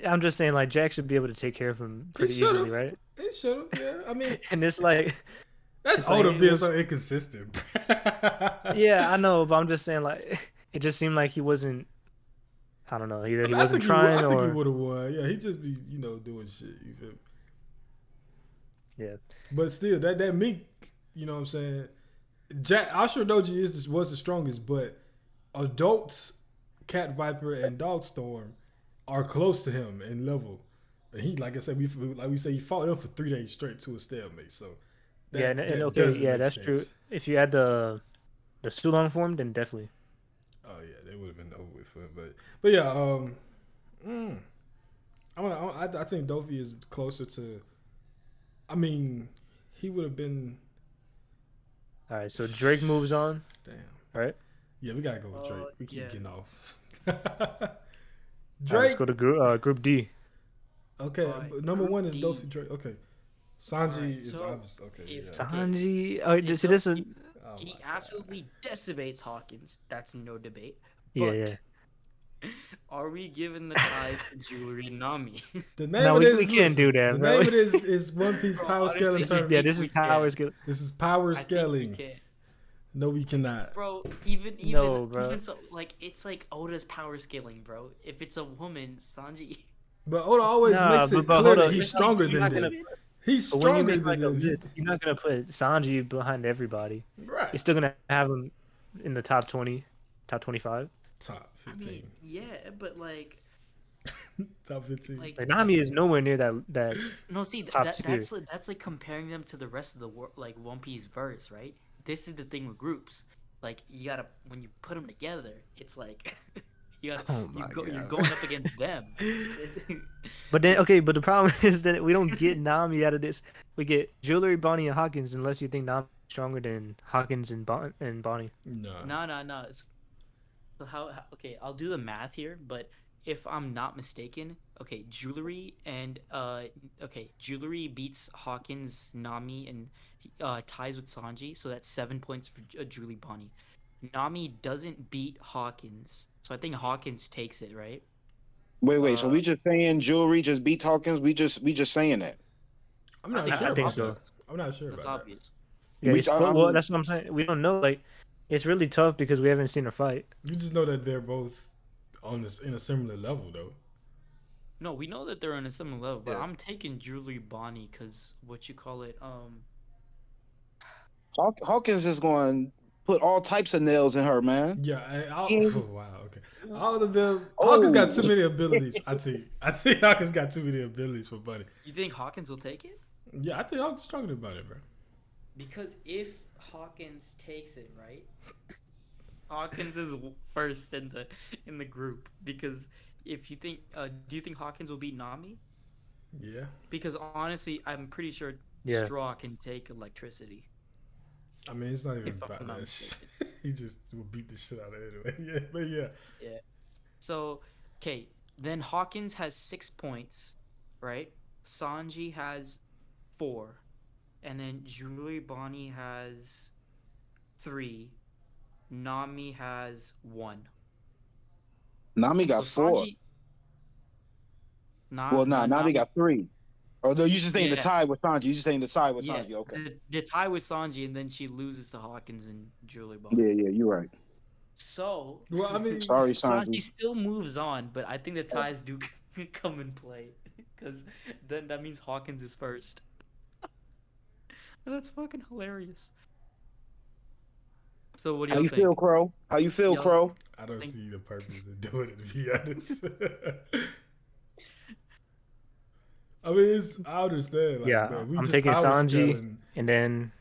I'm just saying, like, Jack should be able to take care of him pretty should've. easily, right? It should have. Yeah, I mean, And it's like, that's it's like Odin it being was- so inconsistent. yeah, I know, but I'm just saying, like, it just seemed like he wasn't. I don't know. Either he I wasn't think trying, I think he or would have won. Yeah, he just be doing shit. You feel me? yeah. But still, that Mink, you know what I'm saying? Ashura Doji was the strongest, but adults, Cat Viper and Dogstorm are close to him in level. And he, like I said, we say he fought them for 3 days straight to a stalemate. So Yeah, and that okay, doesn't yeah, make that's sense. true. If you add the Sulong form, then definitely. Oh yeah, they would have been over with for him. But yeah, I think Dofi is closer to. I mean, he would have been. All right, so Drake moves on, Damn. right? Yeah, we gotta go with Drake. We keep yeah. getting off. All right, Drake. let's go to group D. Okay, Alright, but number Group one is D. Dofi Drake. Okay, Sanji Alright, is so obvious. Okay, if- yeah. Sanji. Oh, Okay, see, this so is Oh He my God. absolutely decimates Hawkins. That's no debate. yeah, But yeah. are we giving the ties to Jewelry and Nami? The name No, of we this can't do that, The bro. name of this is One Piece Bro, Power honestly, Scaling this is- Tournament. Yeah, this is we can. Power Skill. This is Power I think we Scaling. can. No, we cannot. Bro, even No, bro. even so, like it's like Oda's power scaling, bro. If it's a woman, Sanji. But Oda always Nah, makes it but clear hold that up. he's stronger You're than not them. gonna- He's But when you stronger make like a than them. list, you're not gonna put Sanji behind everybody. Right. You're still gonna have him in the top 20, top 25. Top I 15. mean, yeah, but like Top 15. Like Nami is nowhere near that. no, see Top that's like comparing them to the rest of the world, like One Piece verse, right? This is the thing with groups. like you gotta when you put them together, it's like you got Oh my you're god. going up against them. It's But then, it's okay, but the problem is that we don't get Nami out of this. We get Jewelry, Bonnie, and Hawkins, unless you think Nami's stronger than Hawkins and Bonnie. No. no. So okay, I'll do the math here, but if I'm not mistaken, okay, Jewelry beats Hawkins, Nami, and ties with Sanji, so that's 7 points for Julie Bonnie. Nami doesn't beat Hawkins, so I think Hawkins takes it, right? Wait. So Uh, we just saying jewelry just beat Hawkins. We just saying that. I'm I not think sure I that's think about so. that. obvious. I'm not sure That's about that. obvious. Yeah, We it's I, close. I Well, mean, that's what I'm saying. We don't know. Like, it's really tough because we haven't seen her fight. You just know that they're both on this in a similar level, though. No, we know that they're on a similar level, but Yeah. I'm taking Julie Bonnie because what you call it, Hawkins is going to put all types of nails in her, man. Yeah. He- Oh, wow. Okay. All of them. Hawkins got Oh, too many abilities. I think. I think Hawkins got too many abilities for Buddy. You think Hawkins will take it? Yeah, I think Hawkins stronger than Buddy, bro. Because if Hawkins takes it, right? Hawkins is first in the group because if you think do you think Hawkins will beat Nami? Yeah. Because honestly, I'm pretty sure Yeah. Straw can take electricity I mean, it's not even if about I'm not that. mistaken. He just will beat the shit out of it anyway. Yeah, but yeah. Yeah. So, okay, then Hawkins has 6 points, right? Sanji has 4, and then Julie Bonnie has 3. Nami has 1. Nami So got 4. Sanji, not Well, nah, not Nami Nami. got 3. Oh, no, you just saying the Yeah, tie with Sanji. You just saying the tie with yeah. Sanji. Okay. The tie with Sanji, and then she loses to Hawkins and Julie Yeah, Bonnie. yeah, you're right. So Well, I mean, Sorry, Sanji Sanji. still moves on, but I think the ties do come in play because then that means Hawkins is first. That's fucking hilarious. So what do How y'all you feel, think? Crow? How you feel, Y'all Crow? I don't think see the purpose in doing it, to be honest. I mean, I understand. Like, Yeah, man, we I'm just taking power Sanji, scaling. and then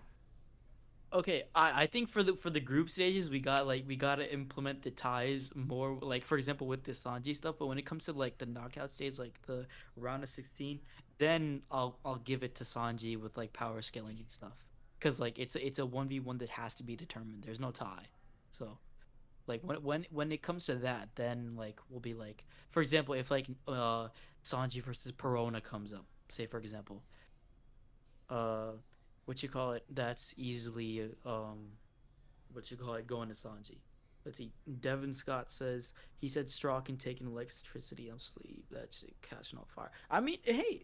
okay, I think for the group stages we gotta implement the ties more like for example with the Sanji stuff, but when it comes to like the knockout stage, like the round of 16, then I'll give it to Sanji with like power scaling and stuff. Cause like it's a 1v1 that has to be determined. There's no tie. So like when it comes to that, then like we'll be like for example, if like Sanji versus Perona comes up, say for example, uh what you call it, that's easily what you call it going to Sanji. Let's see. Devin Scott says he said straw can take an electricity on sleep. That should catch on fire. I mean, hey,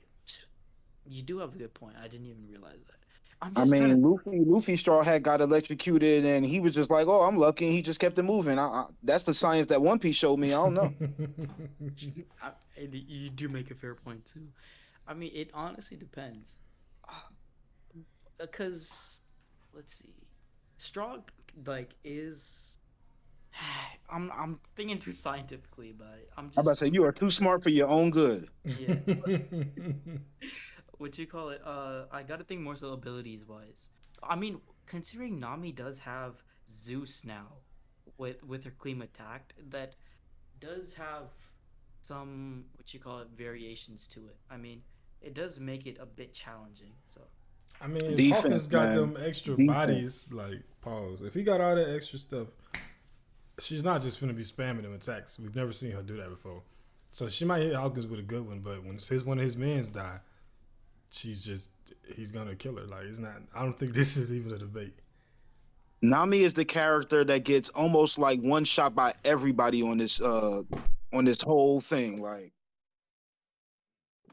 you do have a good point. I didn't even realize that. I'm I just trying to. mean, Luffy Straw Hat got electrocuted, and he was just like, "Oh, I'm lucky." And he just kept it moving. That's the science that One Piece showed me. I don't know. You do make a fair point too. I mean, it honestly depends. Because let's see, straw like is. I'm thinking too scientifically about it. I'm about to say you are too smart for your own good. Yeah. What you call it? I gotta think more so abilities wise. I mean, considering Nami does have Zeus now, with her clean attack, that does have some what you call it variations to it. I mean, it does make it a bit challenging. So I mean, if Defense, Hawkins got man. them extra Defense. bodies, like pause. If he got all that extra stuff, she's not just gonna be spamming them attacks. We've never seen her do that before. So she might hit Hawkins with a good one, but when one of his men's die, he's gonna kill her. Like it's not. I don't think this is even a debate. Nami is the character that gets almost like one shot by everybody on this whole thing. Like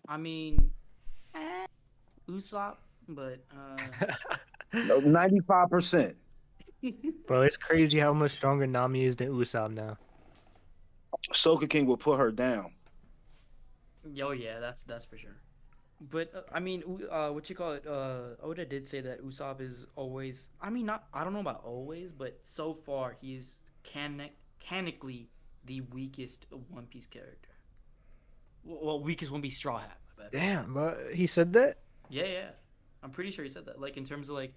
I mean, Usopp, but 95%. bro, it's crazy how much stronger Nami is than Usopp now. Soka King will put her down. oh yeah, that's for sure. But I mean, what you call it? Oda did say that Usopp is always. I mean, not. I don't know about always, but so far he's canonically the weakest One Piece character. Well, weakest One Piece Straw Hat. My bad. Damn, bro, he said that. Yeah. I'm pretty sure he said that. Like in terms of like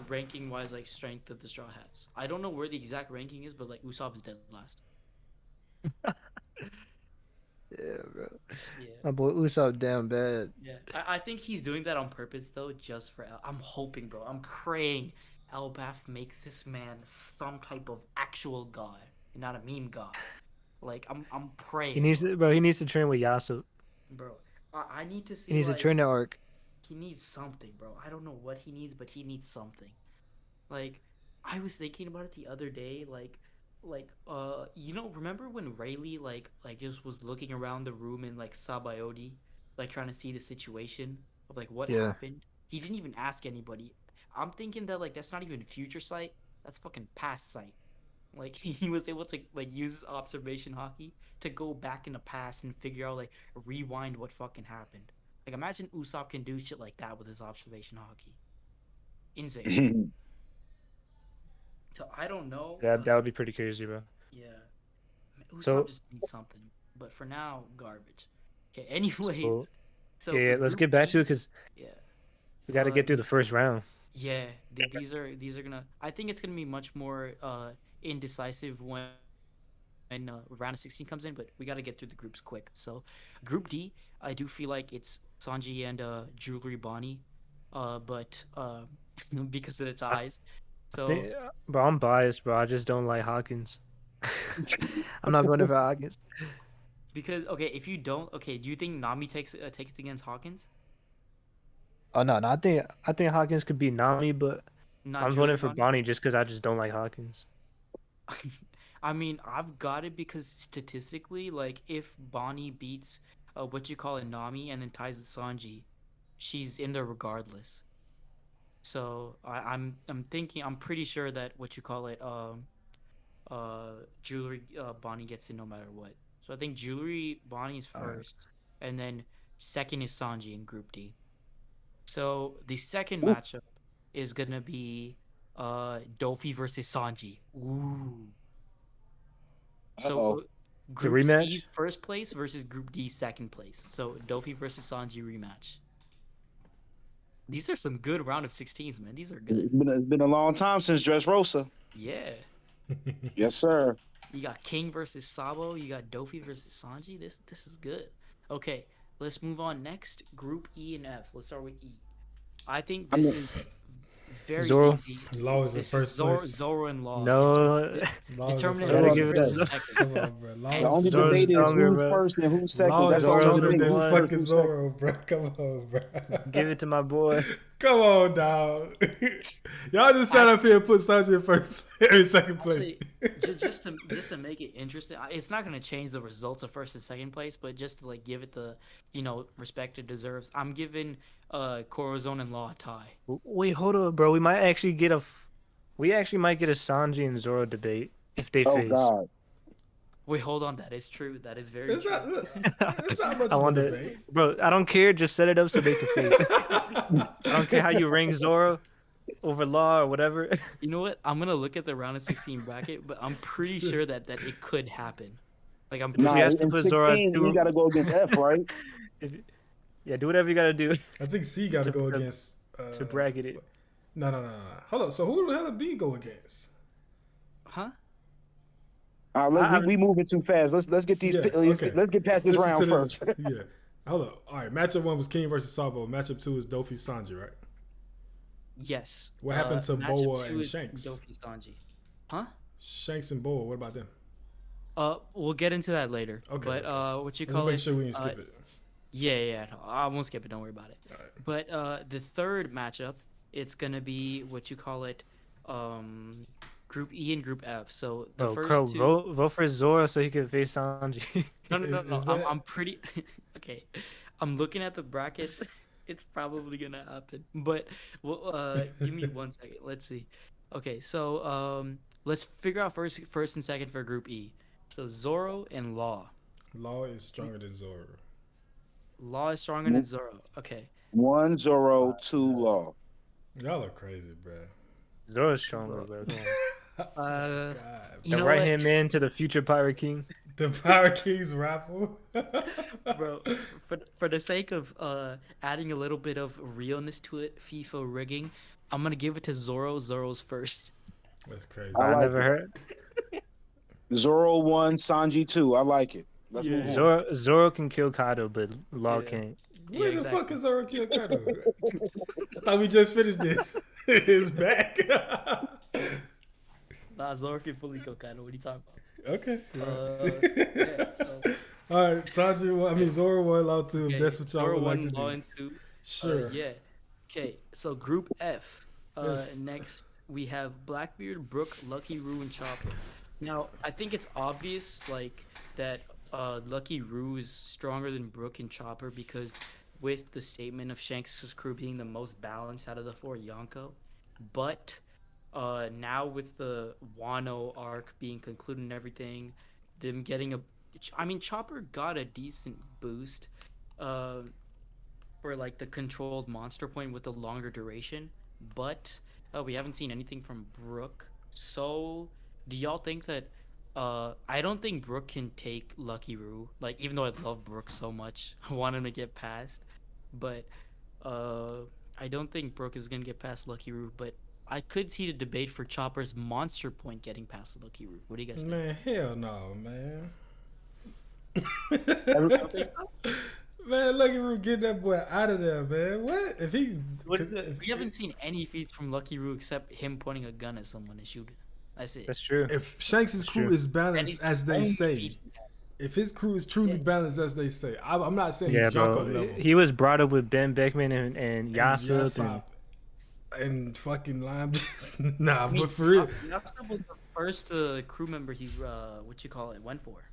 ranking wise, like strength of the Straw Hats. I don't know where the exact ranking is, but like Usopp is dead last. Yeah, bro. Yeah. My boy Usopp down bad. Yeah, I think he's doing that on purpose though, just for I'm hoping, bro. I'm praying Elbaf makes this man some type of actual god, and not a meme god. Like I'm He praying, needs to, bro. He needs to train with Yasuo. bro. I need to He see needs to like train the arc. he needs something, bro. I don't know what he needs, but he needs something. Like I was thinking about it the other day, remember when Rayleigh like just was looking around the room in like Sabayodi, like trying to see the situation of like what Yeah. happened? He didn't even ask anybody. I'm thinking that like that's not even future sight, that's fucking past sight. Like he was able to like use observation hockey to go back in the past and figure out like rewind what fucking happened. Like imagine Usopp can do shit like that with his observation hockey. Insane. So I don't know. That would be pretty crazy, bro. Yeah, Usopp So just needs something. But for now, garbage. Okay. Anyways, so so yeah, for let's Group get back to it D, because yeah, we got to get through the first round. yeah, these are gonna. I think it's gonna be much more indecisive when round of 16 comes in. But we got to get through the groups quick. So, Group D, I do feel like it's Sanji and Jewelry Bonnie, but because of the I ties. So think, bro, I'm biased, bro. I just don't like Hawkins. I'm not voting for Hawkins. because okay, if you don't, okay, do you think Nami takes it against Hawkins? Oh no, no. I think Hawkins could be Nami, but Not I'm Jewelry voting for Bonnie? Bonnie just because I just don't like Hawkins. I mean, I've got it because statistically, like, if Bonnie beats what you call it Nami and then ties with Sanji, she's in there regardless. So I'm thinking I'm pretty sure that what you call it Jewelry Bonnie gets in no matter what. So I think Jewelry Bonnie is All right. first, and then second is Sanji in Group D. So the second Ooh. matchup is gonna be Dofi versus Sanji. Ooh. So Uh-oh. It's a Group rematch. C's first place versus Group D second place. So Dofi versus Sanji rematch. These are some good round of 16s, man. These are good. It's been a long time since Dressrosa. Yeah. Yes, sir. You got King versus Sabo. You got Dofi versus Sanji. This is good. Okay, let's move on. Next, Group E and F. Let's start with E. I think I this mean, is very Zoro. easy. Law is in This is first place. Zoro and Law. No, Law is in Determinant gotta first give it place. to versus Zoro. second. Come on, bro. Law And the only Zoro's debate is stronger, who's bro. first and who's second. Law is That's the only Zoro's stronger debate. than Who's one. first, fucking who's second. Zoro, bro. Come on, bro. Give it to my boy. Come on, dog. Y'all just sat up here and put Sanji in first place, in second place. Actually, just to make it interesting, it's not gonna change the results of first and second place, but just to like give it the respect it deserves. I'm giving Corazon and Law a tie. Wait, hold up, bro. We might actually get we actually might get a Sanji and Zoro debate if they Oh face. God. Wait, hold on. That is true. That is very It's true. not, it's not much I of a want debate. to, bro. I don't care. Just set it up so they can face. I don't care how you rank Zoro over Law or whatever. You know what? I'm gonna look at the round of 16 bracket, but I'm pretty sure that it could happen. Like I'm If we Nah, have to in put Zoro at 16, we 2, got to go against F, right? if, yeah, do whatever you gotta do I think C got to go to, against. to bracket it. No. Hold on. So who the hell did B go against? Huh? We moving too fast. Let's get these. Yeah, okay. Let's get past this Listen round to this. first. Yeah. Hold on. All right. Matchup 1 was King versus Sabo. Matchup 2 is Dofi Sanji, right? Yes. What happened to matchup Boa 2 and is Shanks? Dofi Sanji. Huh? Shanks and Boa. What about them? We'll get into that later. Okay, But okay. what you Let's call make it? sure we didn't skip it. Yeah. No, I won't skip it. Don't worry about it. All right. But the third matchup, it's gonna be what you call it, Group E and Group F. So the Bro, first Crow, two. vote for Zoro so he can face Sanji. No. Is I'm that- I'm pretty okay. I'm looking at the brackets. It's probably gonna happen. But well, give me 1 second. Let's see. Okay, so let's figure out first and second for Group E. So Zoro and Law. Law is stronger than Zoro. Law is stronger than Zoro. Okay. 1 Zoro, 2 Law. Y'all are crazy, bro. Zoro's stronger, bro. Come on. Uh, God. You The know right what? hand man to the future Pirate King. The Power Kings raffle. Bro, for the sake of adding a little bit of realness to it, FIFA rigging, I'm gonna give it to Zoro. Zoro's first. That's crazy. I I like never it. heard. Zoro 1, Sanji 2. I like it. Let's Yeah. move on. Zoro can kill Kaido, but Law Yeah. can't. Where Yeah, the fuck exactly. is Zoro kill Kaido? I thought we just finished this. It's back. Nah, Zoro can fully kill Kaido. What are you talking about? Okay. Yeah, so All right, Sanji. I mean Zoro 1, Law 2. If okay, that's what y'all Zoro would like 1, to Law, do. and 2. Sure. Yeah. Okay, so Group F. Yes. Next we have Blackbeard, Brook, Lucky Roo, and Chopper. Now I think it's obvious like that Lucky Roo is stronger than Brook and Chopper because with the statement of Shanks' crew being the most balanced out of the 4 Yonko, but now with the Wano arc being concluded and everything, them getting I mean Chopper got a decent boost uh, for like the controlled monster point with the longer duration, but we haven't seen anything from Brook. So do y'all think that I don't think Brook can take Lucky Roo, like even though I love Brook so much, I want him to get past, but uh I don't think Brook is gonna get past Lucky Roo, but I could see the debate for Chopper's monster point getting past Lucky Roo. What do you guys think? Man, hell no, man. You don't think so? Man, Lucky Roo, get that boy out of there, man. What? If he. We haven't seen any feats from Lucky Roo except him pointing a gun at someone and shooting. That's it. That's true. If Shanks' crew true. is That balanced is as the they only say, feat he has. if his crew is truly Yeah. balanced as they say, I'm not saying Yeah, he's Yonko bro. level. He was brought up with Ben Beckman and Yasop. Yasop and fucking Lime Juice. Nah, I mean, but for real. Yasuo was the first crew member he what you call it went for.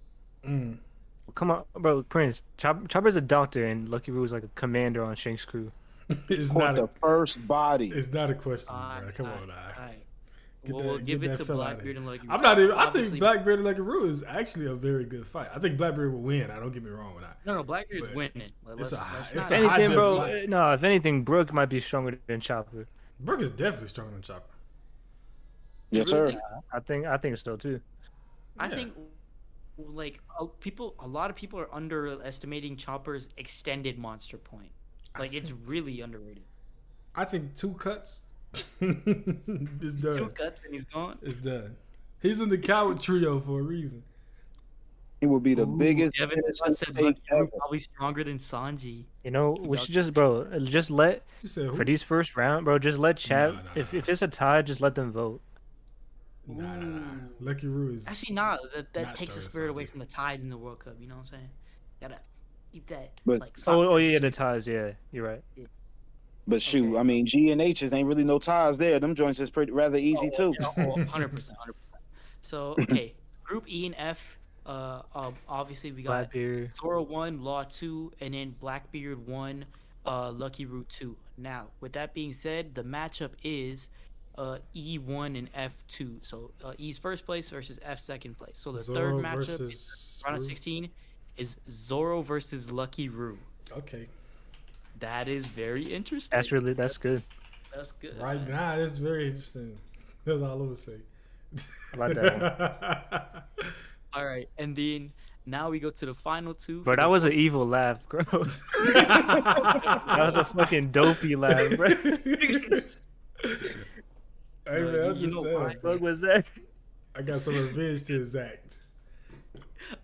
Mm. Come on, bro. Prince. Chopper's a doctor, and Lucky Roo was like a commander on Shanks' crew. It's Caught not the a. first body. It's not a question, bro. Come on, Alright. now. We'll that- give get it that to fella out of Blackbeard here. and Lucky Roo. I'm not even. I think Obviously- Blackbeard and Lucky Roo is actually a very good fight. I think Blackbeard will win. I don't get me wrong with that. No, Blackbeard's but winning. it's a high- let's it's not- a If high anything, depth bro. fight. No, if anything, Brook might be stronger than Chopper. Brooke is definitely stronger than Chopper. You Yes, really sir. think so? I think so too. I Yeah. think like a lot of people are underestimating Chopper's extended monster point. Like it's really underrated. I think 2 cuts. It's done. 2 cuts and he's gone. It's done. He's in the coward trio for a reason. He will be the Ooh, biggest. Devin innocent said snake Lucky Roo ever. probably stronger than Sanji. You know, we Yuck. should just, bro, just let You said who? for these first round, bro. Just let chat. Nah, if nah. it's a tie, just let them vote. Nah. Ooh. Lucky Roo is. Actually, nah. That Not takes the stronger spirit away Sanji. from the ties in the World Cup. You know what I'm saying? Gotta keep that. But- like, Oh yeah, soccer. the ties. Yeah, you're right. But shoot, Okay. I mean, G and H, ain't really no ties there. Them joints is pretty rather easy too. Yeah, 100%. So okay, Group E and F. Obviously we got Blackbeard. Zoro 1, Law 2, and then Blackbeard 1, Lucky Root 2. Now, with that being said, the matchup is E1 and F2. So E's first place versus F second place. So the third Zoro matchup in versus round of Roo. 16 is Zoro versus Lucky Roo. Okay. That is very interesting. That's good. That's good. Right man. now, that's very interesting. That's all I would say. I like that one. All right, and then now we go to the final 2. Bro, that was an evil laugh, bro. That was a fucking dopey laugh, bro. Hey man, I'm you just know saying. why? What was that? I got some revenge to exact.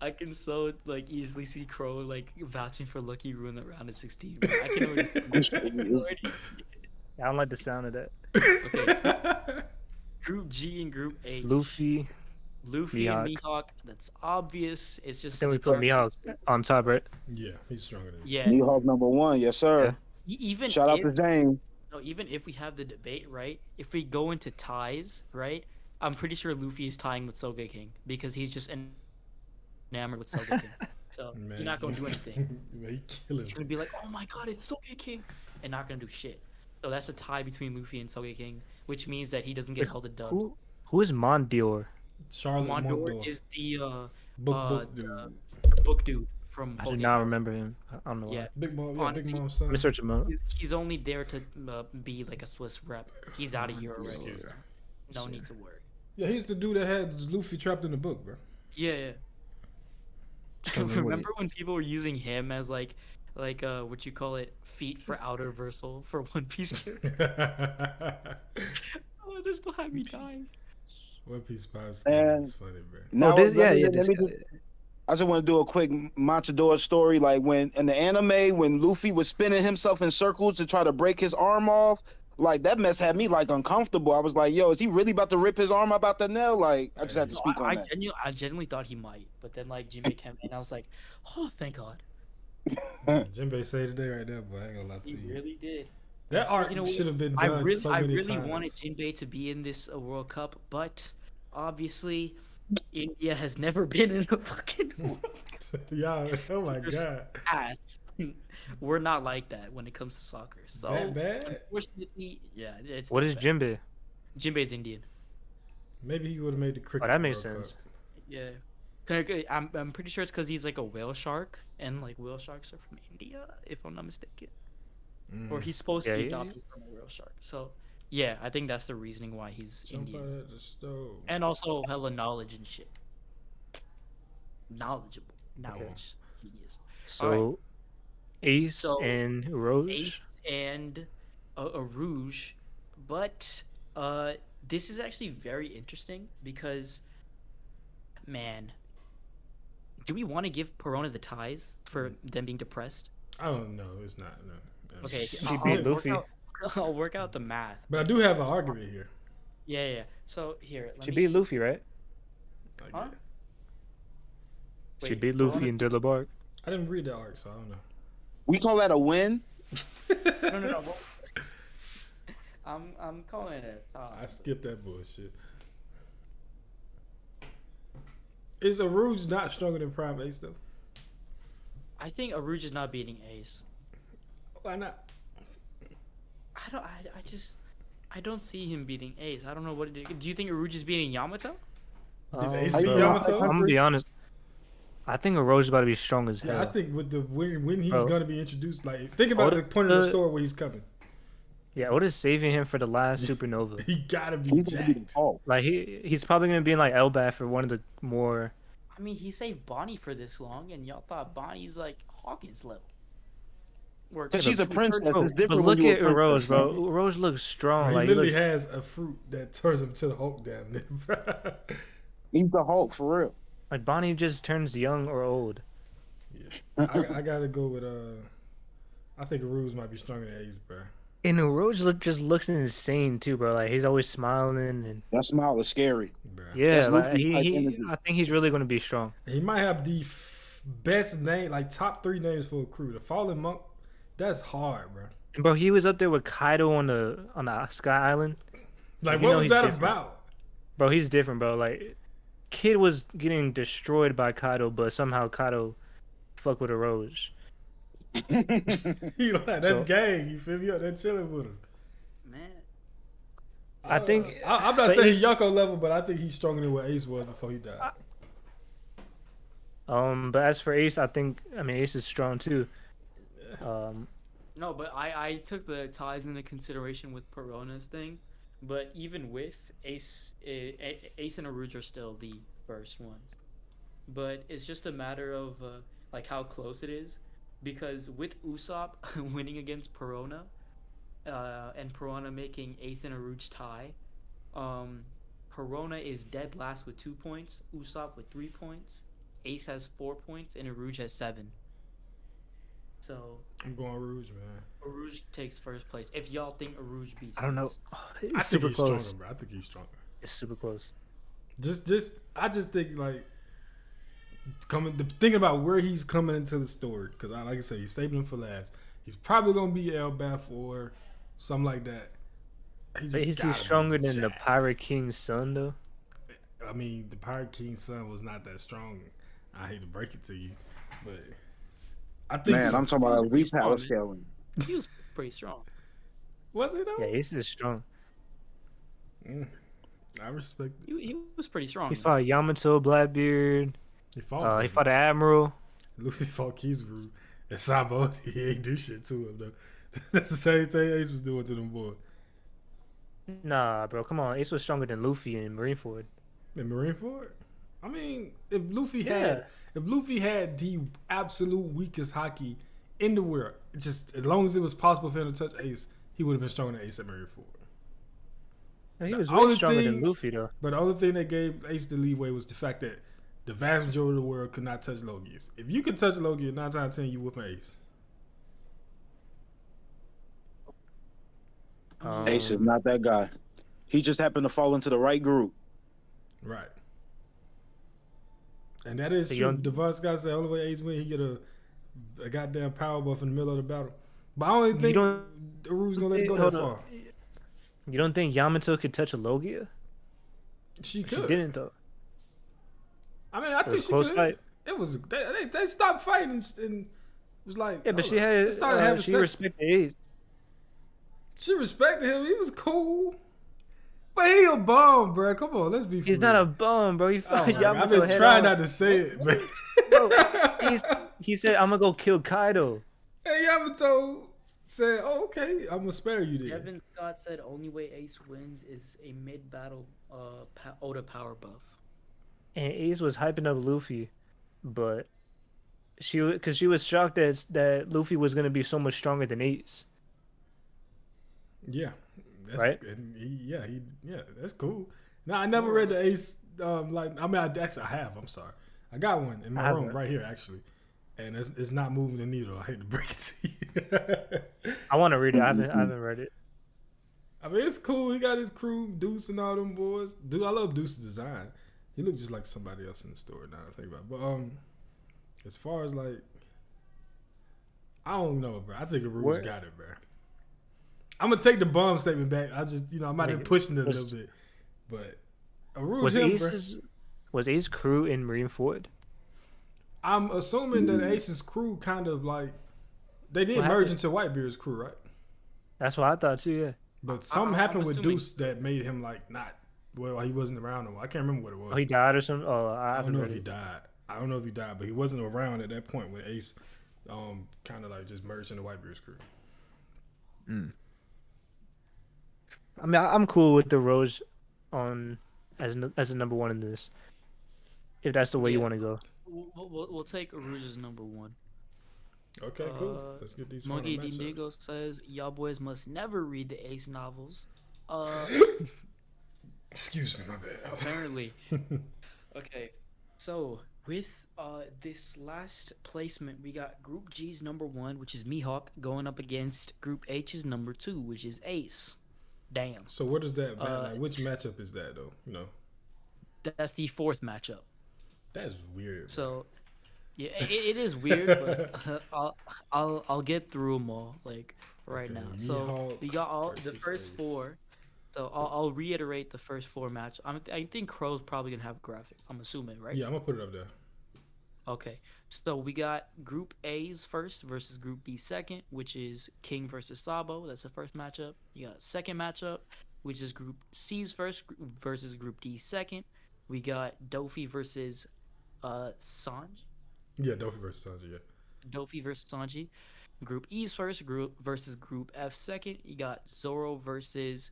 I can so like easily see Crow like vouching for Lucky Roo in the round of 16. Bro. I can already. I can already see it. I don't like the sound of that. Okay. Group G and Group H. Luffy. Luffy and Mihawk. Mihawk. That's obvious. It's just. Then we the put target- Mihawk on top, right? Yeah, he's stronger than Yeah. Mihawk #1, yes sir. Even Shout out if, to James. no, even if we have the debate, right? If we go into ties, right? I'm pretty sure Luffy is tying with Sogeking because he's just enamored with Sogeking. So Man. he's not gonna do anything. Man, he killing. He's gonna be like, "Oh my God, it's Sogeking," and not gonna do shit. So that's a tie between Luffy and Sogeking, which means that he doesn't get Wait, held a dub. Who is Mondior? Charlotte Mondor Mondor. is the Book dude. book dude from I do Pokemon. not remember him. I don't know Yeah. Big Mom, yeah, Honestly, Big Mom's son. why. Let me search him up. He's only there to be like a Swiss rep. He's out of here already. So no need to worry. Yeah, he's the dude that had Luffy trapped in the book, bro. Yeah, yeah. Don't know what Remember when people were using him as like what you call it, feet for outer versal for One Piece character. Oh, this still had me dying. One Piece Powerscaling And is funny, bro. now this, let yeah, me yeah, let this me guy. just I just want to do a quick Matador story. Like when in the anime, when Luffy was spinning himself in circles to try to break his arm off, like that mess had me like uncomfortable. I was like, yo, is he really about to rip his arm about the nail? Like, I just had to Hey. No, speak on I that. genuinely thought he might, but then like Jinbei came in, I was like, oh, thank God, Jinbei saved the day right there, boy. I ain't gonna lie to he you. really did. That arc Speaking of should have been I done really, so I many really times. wanted Jinbei to be in this World Cup, but obviously, India has never been in the fucking World Y'all, oh my They're god. ass. We're not like that when it comes to soccer. So That bad? unfortunately, yeah, it's What that is bad. Jinbei? Jinbei's Indian. Maybe he would have made the Oh, cricket. that makes World sense. Cup. Yeah. I'm pretty sure it's because he's like a whale shark, and like whale sharks are from India, if I'm not mistaken. Or he's supposed to Yeah, be he- adopted from a whale shark. So yeah, I think that's the reasoning why he's Jump Indian. out of the stove. And also hella knowledge and shit. Knowledgeable. Knowledge. Genius. So, Ace So, and Roche. Ace and a Rouge, but this is actually very interesting because, man, do we want to give Perona the ties for them being depressed? I don't know. It's not. No. Okay, She I'll beat work Luffy. out- I'll work out the math. But I do have an argument here. Yeah, yeah. So here, let She me. beat Luffy, right? Like, Huh? She Wait, beat Luffy Perona- in Dilla Bark. I didn't read the arc, so I don't know. We call that a win. No. Well, I'm calling it a tie. I skipped that bullshit. Is Aruj not stronger than Prime Ace though? I think Aruj is not beating Ace. Why not? I don't see him beating Ace. I don't know what. Do you think Aruj is beating Yamato? Did Ace Are beat you Yamato? not- I'm gonna be honest. I think Orochi's about to be strong as hell. Yeah, I think with the when he's Bro. gonna be introduced, like think about Oda- the point of the story where he's coming. Yeah, Oda's saving him for the last supernova. He gotta be He's gonna be the jacked. Hulk. Like he's probably gonna be in like Elbaf or one of the more. I mean, he saved Bonnie for this long, and y'all thought Bonnie's like Hawkins level. Or- Because she's a princess. Bro, It's but different look when you're at a princess, Orochi, bro. man. Orochi looks strong. He Like he literally looks, has a fruit that turns him to the Hulk down there, bro. He's the Hulk for real. like Bonnie just turns young or old. I gotta go with I think Aruj might be stronger than Ace, bro. And Orochi just looks insane too, bro. Like he's always smiling and That smile is scary. Bro. yeah, That's like, Luffy type he energy. I think he's really gonna be strong. He might have the best name, like top 3 names for a crew. The Fallen Monk, that's hard, bro. And bro, he was up there with Kaido on the Sky Island. Like, You what know was he's that different. about? Bro, he's different, bro. Like Kid was getting destroyed by Kaido, but somehow Kaido fuck with Orochi. He like, that's So- gang. You feel me? Up there chilling with him. Man, I think I'm not but saying Ace- Yako level, but I think he's stronger than what Ace was before he died. But as for Ace, I mean Ace is strong too. no, but I took the ties into consideration with Perona's thing, but even with Ace, Ace and Aruj are still the first ones. But it's just a matter of like how close it is, because with Usopp winning against Perona, and Perona making Ace and Aruj tie, Perona is dead last with 2 points, Usopp with 3 points, Ace has 4 points, and Aruj has 7. So I'm going Aruj, man. Aruj takes first place. If y'all think Aruj beats, I don't know. Ace. It's I think super he's close. stronger, bro. I think he's stronger. It's super close. I just think like thinking about where he's coming into the story, because like I said, he's saving him for last. He's probably gonna be Elbaf or something like that. But he's gotta be stronger than the jacked. Pirate King's son, though. I mean, the Pirate King's son was not that strong. I hate to break it to you, but I think Man, so. I'm talking about He's power strong, scaling. He was pretty strong. Was he though? Yeah, Ace is strong. I respect it. He was pretty strong. He fought Yamato, Blackbeard. He fought. He fought the Admiral. Luffy fought Kizaru. And Sabo, he ain't do shit to him though. That's the same thing Ace was doing to them boys. Nah, bro, come on. Ace was stronger than Luffy in Marineford. In Marineford? I mean, if Luffy Yeah. had the absolute weakest hockey in the world, just as long as it was possible for him to touch Ace, he would have been stronger than Ace at Marineford. He The was way only stronger thing- than Luffy though. But the only thing that gave Ace the leeway was the fact that the vast majority of the world could not touch Logia. If you could touch Logia, 9 times out of 10, you whoop an Ace. Ace is not that guy. He just happened to fall into the right group. Right. And that is So true. you don't- Devon Scott said the only way Ace win, he get a goddamn power buff in the middle of the battle. But I don't even think Aru's gonna let it go that Hold far. on. You don't think Yamato could touch a Logia? She She could. didn't though. I mean, I It think was she a close could. fight. It was they stopped fighting and was like, Yeah, but hold she up. had They started having she sex. respected Ace. She respected him. He was cool. But he a bum, bro. Come on, let's be. He's for real. not a bum, bro. He Oh, fought my God. I've Yamato been head trying on. not to say it, but Bro, he said, "I'm gonna go kill Kaido." hey, Yamato said, "Oh, okay, I'm gonna spare you then." Devin Scott said only way Ace wins is a mid battle Oda power buff. And Ace was hyping up Luffy, but she was shocked that Luffy was gonna be so much stronger than Ace. Yeah, that's, Right? And yeah, that's cool. Now I never read the Ace. Like I mean, I have. I'm sorry, I got one in my room right here actually, and it's not moving the needle. I hate to break it to you. I want to read it. I haven't read it. I mean, it's cool. He got his crew, Deuce and all them boys. Dude, I love Deuce's design. He looks just like somebody else in the story. Now I think about it. But as far as like, I don't know, bro. I think Aru's got it, bro. I'm gonna take the bum statement back. I just, I might have been pushing it a little bit, but Aru's him, bro. Was Ace crew in Marineford? I'm assuming that Ace's crew kind of like they did merge into Whitebeard's crew, right? That's what I thought too. Yeah. But something happened with assuming- Deuce that made him like not. Well, he wasn't around no more. I can't remember what it was. Oh, he died or something. Oh, I I don't haven't know read if he it. died. I don't know if he died, but he wasn't around at that point when Ace, kind of like just merged into Whitebeard's crew. I mean, I'm cool with the Rose on as a number one in this. If that's the way you Yeah. want to go. We'll take Aruja's number one. Okay, cool. Let's get these. Monkey final D matchups. Nigo says y'all boys must never read the Ace novels. Excuse me, my bad. Apparently. Okay, so with this last placement, we got Group G's number 1, which is Mihawk, going up against Group H's number 2, which is Ace. Damn. So what is that? Like, which matchup is that though? That's the 4th matchup. That's weird. So, yeah, it is weird, but I'll get through them all like right Okay, now. So Mihawk we got all the versus first Ace. 4. So I'll reiterate the first 4 match. I think Crow's probably gonna have a graphic. I'm assuming, right? Yeah, I'm gonna put it up there. Okay, so we got Group A's first versus Group B second, which is King versus Sabo. That's the first matchup. You got second matchup, which is Group C's first versus Group D second. We got Dofi versus Sanji. Yeah, Dofi versus Sanji. Yeah. Dofi versus Sanji. Group E's first group versus Group F second. You got Zoro versus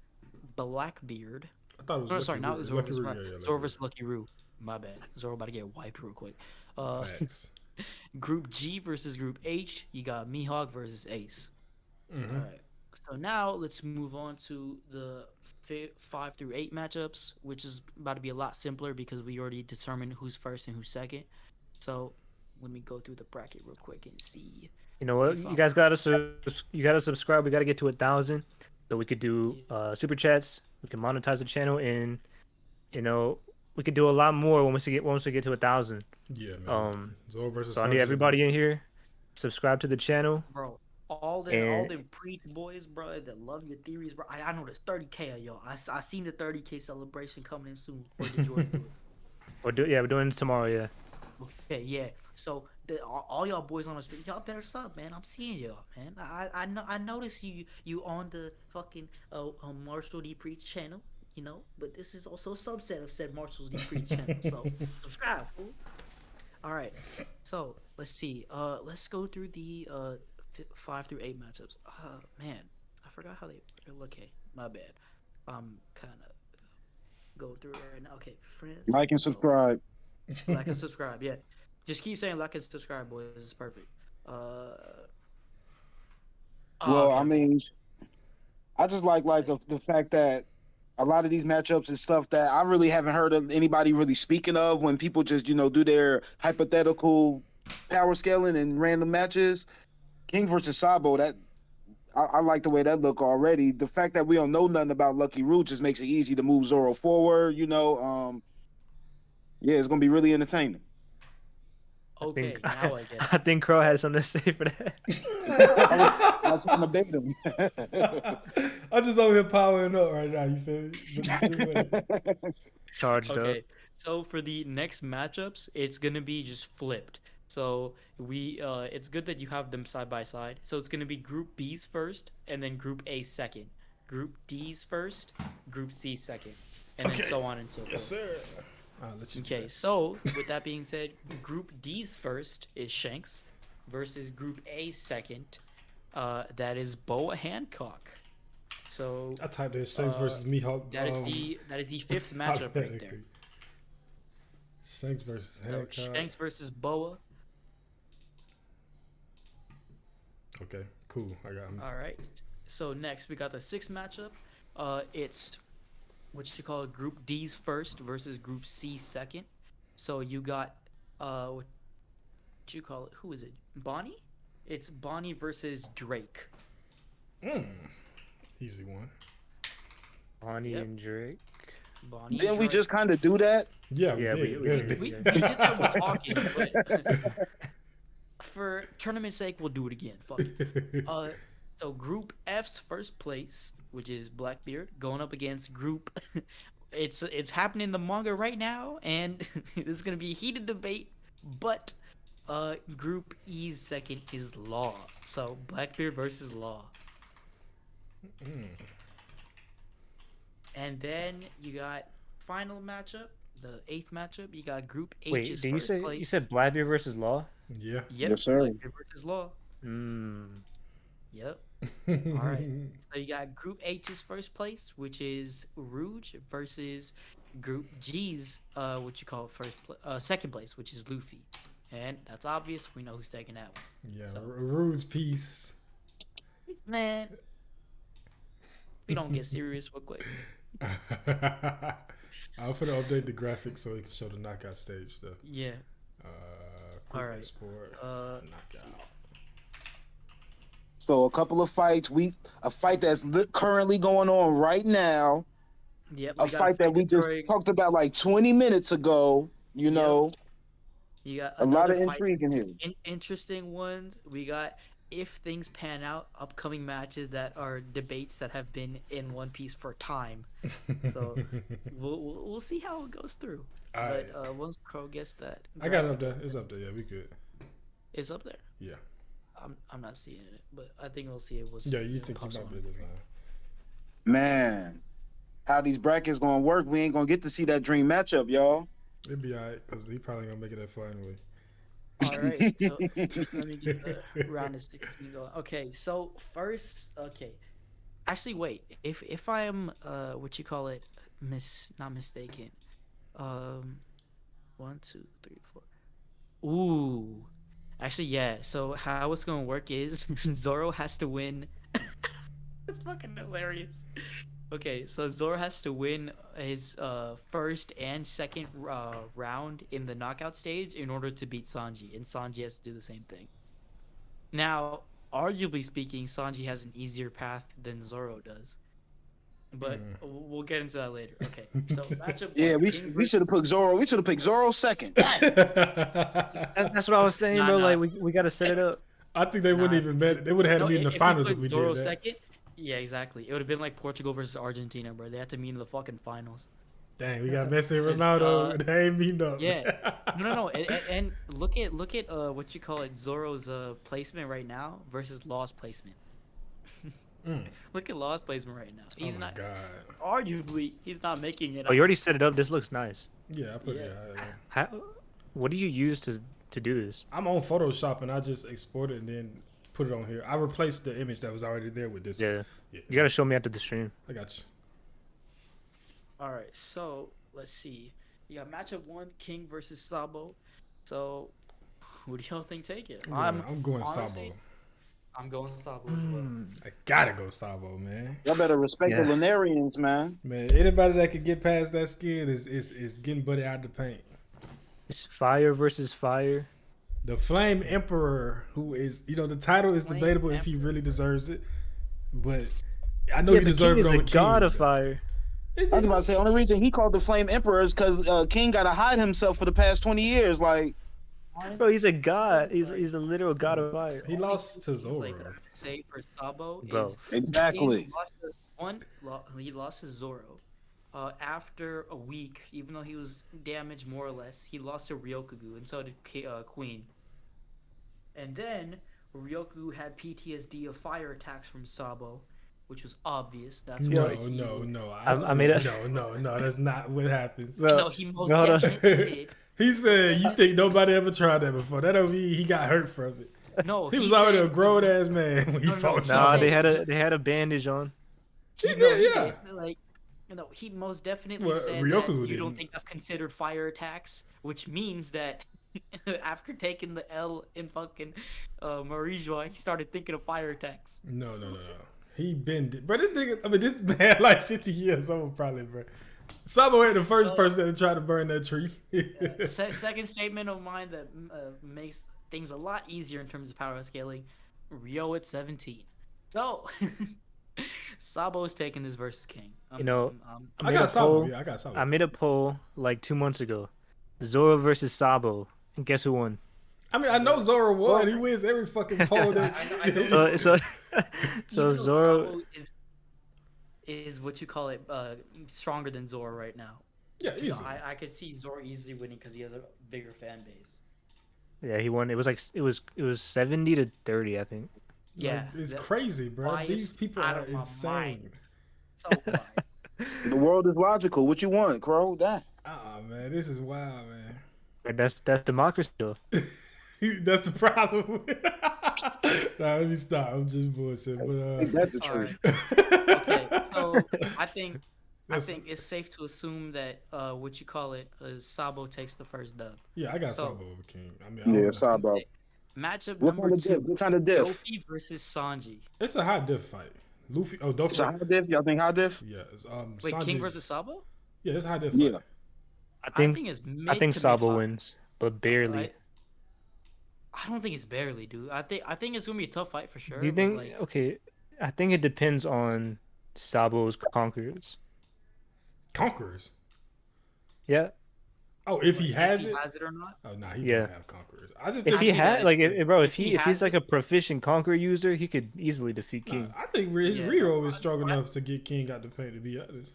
Blackbeard. I thought it was. No, Lucky sorry, not Roo. Zoro Lucky versus Roo, Black- yeah, Zoro Lucky versus Lucky Roo. My bad. Zoro about to get wiped real quick. Roo. Facts. Group G versus Group H. You got Mihawk versus Ace. Mhm. All right. So now let's move on to the 5 through 8 matchups, which is about to be a lot simpler because we already determined who's first and who's second. So let me go through the bracket real quick and see. You know what? If You I'm guys gotta subscribe. We gotta get to 1,000, so we could do super chats. We can monetize the channel, and we could do a lot more once we get to 1,000. Yeah, man. Zoro versus. So I need Sanji. everybody in here. Subscribe to the channel. Bro, all them preach boys, bro, that love your theories, bro. I know there's 30K of y'all. I seen the 30K celebration coming in soon. Or did Jordan do it? We're doing this tomorrow. Yeah. Okay, yeah. So all y'all boys on the street, y'all better sub, man. I'm seeing y'all, man. I noticed you on the fucking Marshall D Preach channel, but this is also a subset of said Marshall D Preach channel. So subscribe, fool. All right. So let's see. Let's go through the 5 through 8 matchups. Man, I forgot how they. Okay, my bad. I'm kind of going through it right now. Okay, friends. Like and subscribe. Like and subscribe, yeah. Just keep saying like and subscribe, boys. It's perfect. Oh, Well, okay, I okay. mean, I just like the fact that a lot of these matchups and stuff that I really haven't heard of anybody really speaking of when people just do their hypothetical power scaling and random matches. King versus Sabo, that I like the way that look already. The fact that we don't know nothing about Lucky Root just makes it easy to move Zoro forward. Yeah, it's gonna be really entertaining. I think Okay, now I get it. I think Crow has something to say for that. I was trying to bait him. I'm just over here powering up right now. You feel me? But just get with it. Charged up. Okay, so for the next matchups, it's gonna be just flipped. So it's good that you have them side by side. So it's gonna be Group B's first, and then Group A second. Group D's first, Group C second, and then Okay. so on and so Yes, forth. sir. I'll let you do Okay, that. so with that being said, Group D's first is Shanks versus Group A second. That is Boa Hancock. So I typed in Shanks versus Mihawk. that is the fifth matchup right there. Shanks versus So Hancock. Shanks versus Boa. Okay, cool. I got him. All right. So next we got the sixth matchup. It's what you call Group D's first versus Group C second. So you got what you call it? Who is it? Bonnie? It's Bonnie versus Drake. Easy one. Bonnie Yep. and Drake. Bonnie. Didn't we Drake. just kind of do that? Yeah, Yeah, we we did. did. We did that with Hawkins, but for tournament's sake, we'll do it again. Fuck it. So Group F's first place, which is Blackbeard, going up against Group. It's happening in the manga right now, and this is gonna be a heated debate. But Group E's second is Law. So Blackbeard versus Law. And then you got final matchup, the eighth matchup. You got Group H's Wait, did you first say place. you said Blackbeard versus Law? Yeah. Yep, Yes, sir. Blackbeard versus Law. Mm. Yep. All right. So you got Group H's first place, which is Rouge, versus Group G's, what you call second place, which is Luffy. And that's obvious. We know who's taking that one. Yeah, So- Rude's piece. Man, we don't get serious real quick. I'm gonna update the graphics so it can show the knockout stage stuff. Yeah. Quick All right. export, knockout. So a couple of fights. A fight that's currently going on right now. Yep. A we got fight that we just destroying- talked about like 20 minutes ago. You know, You got a lot of another fight. intrigue in here. Interesting ones. We got, if things pan out, upcoming matches that are debates that have been in One Piece for time. So we'll see how it goes through. Alright. But once Crow gets that, I got it up there. It's up there. Yeah, we good. it's up there. Yeah. I'm not seeing it, but I think we'll see it. Was Yeah, you think you might be able to. Man, how these brackets gonna work? We ain't gonna get to see that dream matchup, y'all. It'd be alright because he probably gonna make it that far anyway. All right, so let me get the round of 16 going. Okay, so first, actually, wait. If I am what you call it, not mistaken, 1, 2, 3, 4. Ooh, actually, yeah. So how it's gonna work is Zoro has to win. It's fucking hilarious. Okay, so Zoro has to win his first and second round in the knockout stage in order to beat Sanji, and Sanji has to do the same thing. Now, arguably speaking, Sanji has an easier path than Zoro does, but we'll get into that later. Okay, so matchup. Yeah, one, we King we should have put Zoro. We should have picked Zoro second. That's what I was saying, Nah, bro. nah. Like we gotta set it up. I think they wouldn't Nah, even met. They would have had to meet in the if we finals put if we Zoro did that. second. Yeah, exactly. It would have been like Portugal versus Argentina, bro. They had to meet in the fucking finals. Dang, we got Messi and Because, Ronaldo. They ain't meeting up. Yeah. No. And look at what you call it, Zoro's placement right now versus Law's placement. Look at Law's placement right now. He's Oh my not. god. Arguably, he's not making it. Oh, you already set it up. This looks nice. Yeah, I put Yeah. How, what do you use to do this? I'm on Photoshop and I just export it and then put it on here. I replaced the image that was already there with this. Yeah, Yeah. you gotta show me after the stream. I got you. All right, so let's see. You got matchup 1, King versus Sabo. So, who do y'all think take it? I'm going honestly, Sabo. I'm going Sabo as well. I gotta go Sabo, man. Y'all better respect the Yeah. Lunarians, man. Man, anybody that can get past that skin is getting Buddy out the paint. It's fire versus fire. The Flame Emperor, who is, the title is Flame debatable if he Emperor. really deserves it, but I know Yeah, he but deserves King it is over a god King. of fire. Is I was he? about to say, only reason he called the Flame Emperor is because King got to hide himself for the past 20 years. Like, Bro, he's a god. Also, like, He's a literal god of fire. He only lost two to things, like, that Zoro. I could say for Sabo Bro. is exactly. King lost he lost his Zoro. After a week, even though he was damaged more or less, he lost to Ryokugu, and so did Queen. And then Ryokugu had PTSD of fire attacks from Sabo, which was obvious. That's No, why he was. no. I made a- No. That's not what happened. Bro, No, he most hold on. definitely did. He said, "You think nobody ever tried that before? That don't mean he got hurt from it. No, He was already a said- grown ass man when he No, no, fought he Nah, Sabo. said- they had a bandage on. He No, did, he yeah. did. Like, he most definitely Well, said Ryokugu that you didn't. don't think I've considered fire attacks, which means that after taking the L in fucking Marijua, he started thinking of fire attacks. No. He been, bro. This nigga, I mean, this man like 50 years old probably, bro. Sabo ain't the first person that tried to burn that tree. Second statement of mine that makes things a lot easier in terms of power scaling. Ryo at 17. So, Sabo is taking this versus King. You know, I made got a Sabo. poll. Yeah, I got Sabo. I made a poll like 2 months ago. Zoro versus Sabo. And guess who won? I mean, I know Zoro won. He wins every fucking poll. That I know. So Even though Zoro. Sabo is what you call it stronger than Zoro right now. yeah, You know, easy. I could see Zoro easily winning because he has a bigger fan base. Yeah, he won. It was like it was 70-30, I think. Yeah, it's that- crazy, bro. bias These people out are of my insane. mind. So biased. The world is logical. What you want, Crow? That. Man, this is wild, man. But that's democracy though. That's the problem. Nah, let me stop. I'm just bullshit. But That's the All truth. right. Okay, so I think That's- it's safe to assume that what you call it Sabo takes the first dub. yeah, I got So- Sabo over King. I mean, I don't Yeah, know. Sabo. Matchup What number kind of diff? 2: What kind of diff? Luffy versus Sanji. It's a high diff fight. Luffy. Oh, don't It's a high forget. diff. Y'all think high diff? Yeah, it's, Wait, King Sanji's- versus Sabo? Yeah, it's a high diff. Yeah. Fight. I I think think it's mid I think to Sabo mid-high. wins, but barely. Right? I don't think it's barely, dude. I think it's gonna be a tough fight for sure. Do you but, think? like, Okay, I think it depends on Sabo's conquerors. Conquerors. Yeah, Oh, if he has it. has it or not? Oh, nah, he Yeah. don't have conquerors. I just if think he Actually, that had is like, true. bro, If he if he's has like it- a proficient conqueror user, he could easily defeat Nah, King. I think his Yeah, Rio no, is strong I- enough to get King out the paint. To be honest.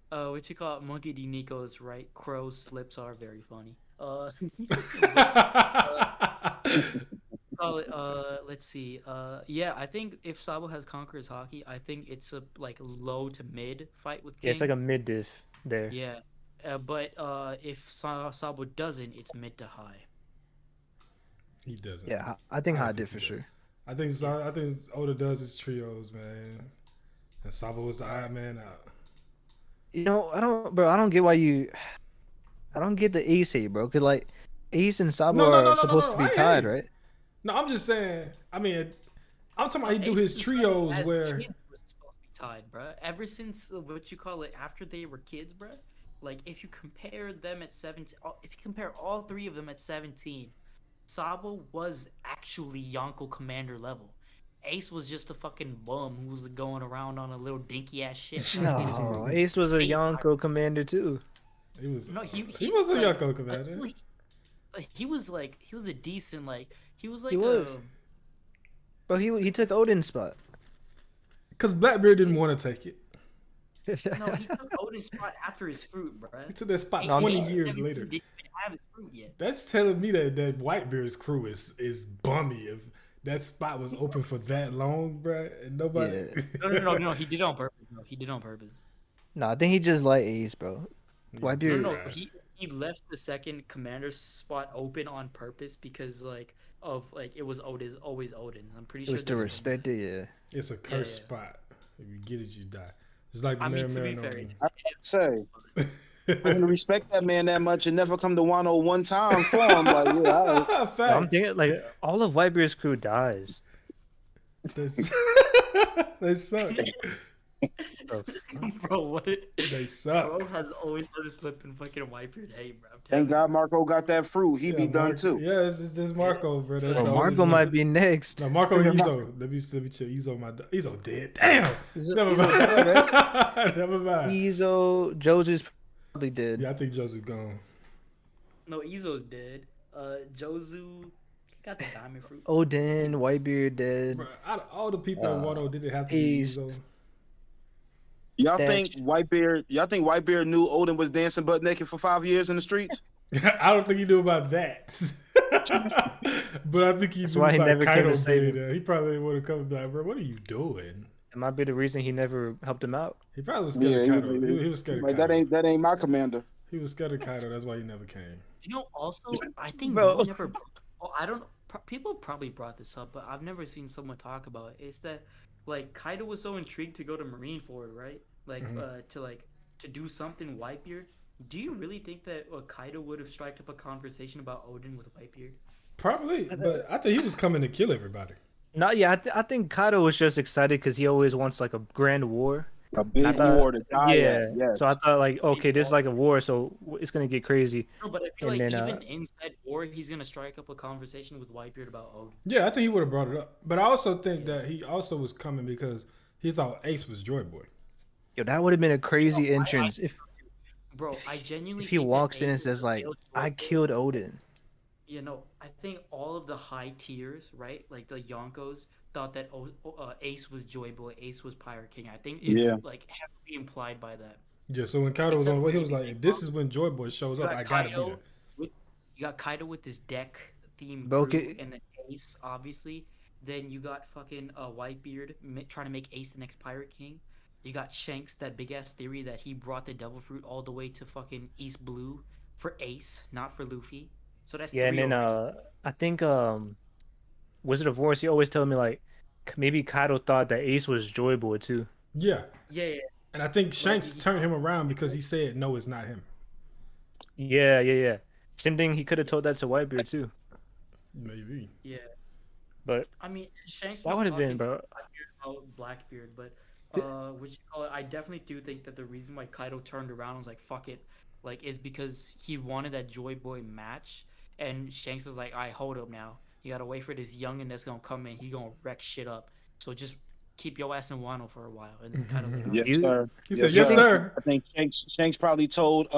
What you call it? Monkey D. Nico is right. Crow's slips are very funny. Call it, let's see. Yeah, I think if Sabo has Conqueror's Hockey, I think it's a like low to mid fight with King. Yeah, it's like a mid diff there. Yeah, but if Sabo doesn't, it's mid to high. He doesn't. Yeah, I think I high think did he for does. sure. I think Oda does his trios, man. And Sabo was the odd man out. You know, I don't get why you. I don't get the Ace hate, bro. Cause like Ace and Sabo are supposed to be I ain't tied, hating. right? No, I'm just saying. I mean, I'm talking about he do Ace his and Sabo trios as where. kids were supposed to be tied, bruh. Ever since what you call it, after they were kids, bruh. Like if you compare them at 17, if you compare all three of them at 17, Sabo was actually Yonko commander level. Ace was just a fucking bum who was going around on a little dinky ass shit. No, Ace was a Ace- Yonko commander too. He was. No, he was a like, Yonko commander. he was a decent he was like He was. Bro, he took Odin's spot. Because Blackbeard didn't want to take it. no, he took Odin's spot after his fruit, bruh. He took that spot Ace 20 Ace years 17 later. Didn't even have his fruit yet. That's telling me that Whitebeard's crew is bummy if that spot was open for that long, bruh, and nobody. Yeah. No, he did it on purpose. No, he did it on purpose. No, I think he just like Ace, bro. Whitebeard. No, Yeah. he left the second commander spot open on purpose because it was always Odin's. I'm pretty It sure. was to there's- respect it, yeah. It's a cursed yeah. spot. If you get it, you die. It's like the I mean, Mary to be Mary fair, Normie. I say I'm gonna respect that man that much and never come to Wano one time for him. Like, yeah, all right. Bro, I'm Fact. thinking like all of Whitebeard's crew dies. That's- they suck. Bro, Bro, what? They suck. Bro has always let it slip and fucking wipe your day, bro. I'm Thank telling God Marco got that fruit. He Yeah, be done too. Yeah, it's just Marco, bro. That's bro, the only Marco one. might be next. No, Marco Yeah, Izzo. Let me chill. Izzo dead. Damn. Never Izzo mind. dead, right? Never mind. Izzo, Josu's probably dead. Yeah, I think Joseph gone. you. No, Izzo's dead. Jozu got the diamond fruit. Odin, Whitebeard dead. Bro, out of all the people in Wano, did it have to be Ace. Izzo? Y'all That think Whitebeard knew Odin was dancing butt naked for 5 years in the streets? I don't think he knew about that. But I think he That's knew why he about never came Kaido to save being him. there. He probably would have come and be like, bro, what are you doing? It might be the reason he never helped him out. He probably was scared Yeah, of Kaido. He was scared of like Kaido. that ain't my commander. He was scared of Kaido. That's why he never came. You know, also, I think Bro. no one ever. Oh, I don't. People probably brought this up, but I've never seen someone talk about it. Is that like Kaido was so intrigued to go to Marineford, right? Like to do something Whitebeard. Do you really think that Kaido would have struck up a conversation about Odin with Whitebeard? Probably, but I think he was coming to kill everybody. No, yeah, I think Kaido was just excited because he always wants like a grand war. A big I thought- war to die Yeah, at. Yes. so I thought like, okay, this is like a war, so it's gonna get crazy. No, but I feel And like then, even inside war, he's gonna strike up a conversation with Whitebeard about Odin. Yeah, I think he would have brought it up. But I also think that he also was coming because he thought Ace was Joy Boy. Yo, that would have been a crazy entrance Bro, I genuinely if he think that walks in and Ace says is like, real Joy I Boy. killed Odin. You know, I think all of the high tiers, right, like the Yonkos, thought that Ace was Joy Boy, Ace was Pirate King. I think it's Yeah. like heavily implied by that. Yeah, so when Kaido was Except on the way, he for was maybe like, Big this Mom. is when Joy Boy shows You up. got I gotta be Kaido there. with you got Kaido with his deck theme Bro, crew, okay. and then Ace, obviously. Then you got fucking Whitebeard trying to make Ace the next Pirate King. You got Shanks, that big ass theory that he brought the Devil Fruit all the way to fucking East Blue for Ace, not for Luffy. So that's Yeah, and three then already. I think Wizard of Wars, he always told me like maybe Kaido thought that Ace was Joy Boy too. Yeah. Yeah. And I think Shanks turned him around because he said, no, it's not him. Yeah. Same thing. He could have told that to Whitebeard too. Maybe. Yeah. But I mean, Shanks that was would have talking been, to bro. Blackbeard about Blackbeard, but what you call it? I definitely do think that the reason why Kaido turned around and was like, "Fuck it," like, is because he wanted that Joy Boy match, and Shanks was like, "I hold up now. You gotta wait for this youngin that's gonna come in. He gonna wreck shit up. So just keep your ass in Wano for a while." And then Kaido's like, Yes, You- sir. He said, yes, sir. sir. I think Shanks probably told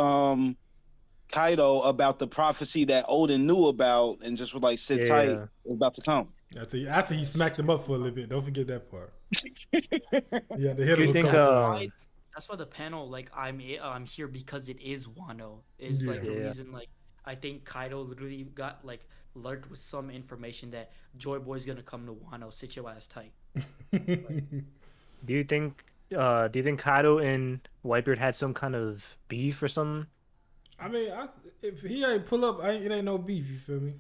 Kaido about the prophecy that Odin knew about and just was like, sit tight, Yeah. it's about to come. After he smacked him up for a little bit. Don't forget that part. Yeah, the hit Do him you with think couple. that's why the panel, like, I'm here because it is Wano, is like the Yeah. reason. Like, I think Kaido literally got like lurked with some information that Joy Boy's gonna come to Wano. Sit your ass tight. Do you think Kaido and Whitebeard had some kind of beef or something? I mean, if he ain't pull up, it ain't no beef. You feel me?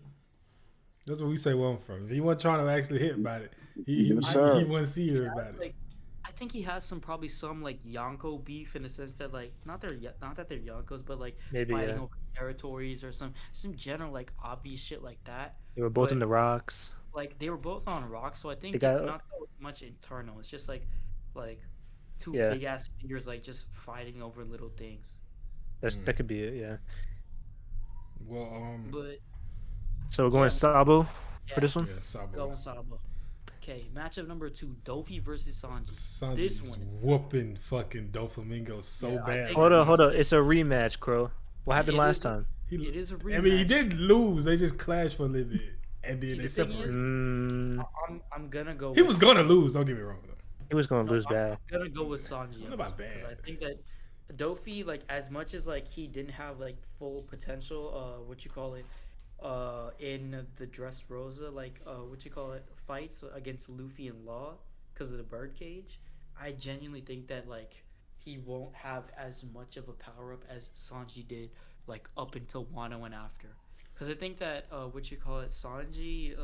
That's what we say where I'm from. If he wasn't trying to actually hit about it, he Yes, sir. wouldn't see her about it. Like, I think he has probably some like Yonko beef in the sense that like not that they're Yonkos, but like Maybe, fighting yeah. over territories or some general like obvious shit like that. They were both in But- the rocks. Like they were both on rock, so I think They got- it's not so much internal. It's just like two Yeah. big ass fingers like just fighting over little things. That could be it. Yeah. Well, But So we're going Yeah. Sabo yeah, for this one. yeah, Sabo. going Sabo. Okay, matchup number 2, Dofi versus Sanji. Sanji's This one is- whooping fucking Doflamingo so Yeah, I bad. think- Hold on. It's a rematch, Crow. What happened It last is a- time? It is a rematch. I mean, he did lose. They just clashed for a little bit, and See, then they the thing separated. is- Mm, I'm gonna go. He with- was gonna lose. Don't get me wrong. Though. he was going to No, lose I'm bad. gonna go with Sanji. What on about this one, 'cause I bad? think that Dofi, like, as much as like he didn't have like full potential, in the Dressrosa, like, fights against Luffy and Law because of the birdcage. I genuinely think that like he won't have as much of a power up as Sanji did, like up until Wano and after. Because I think that Sanji,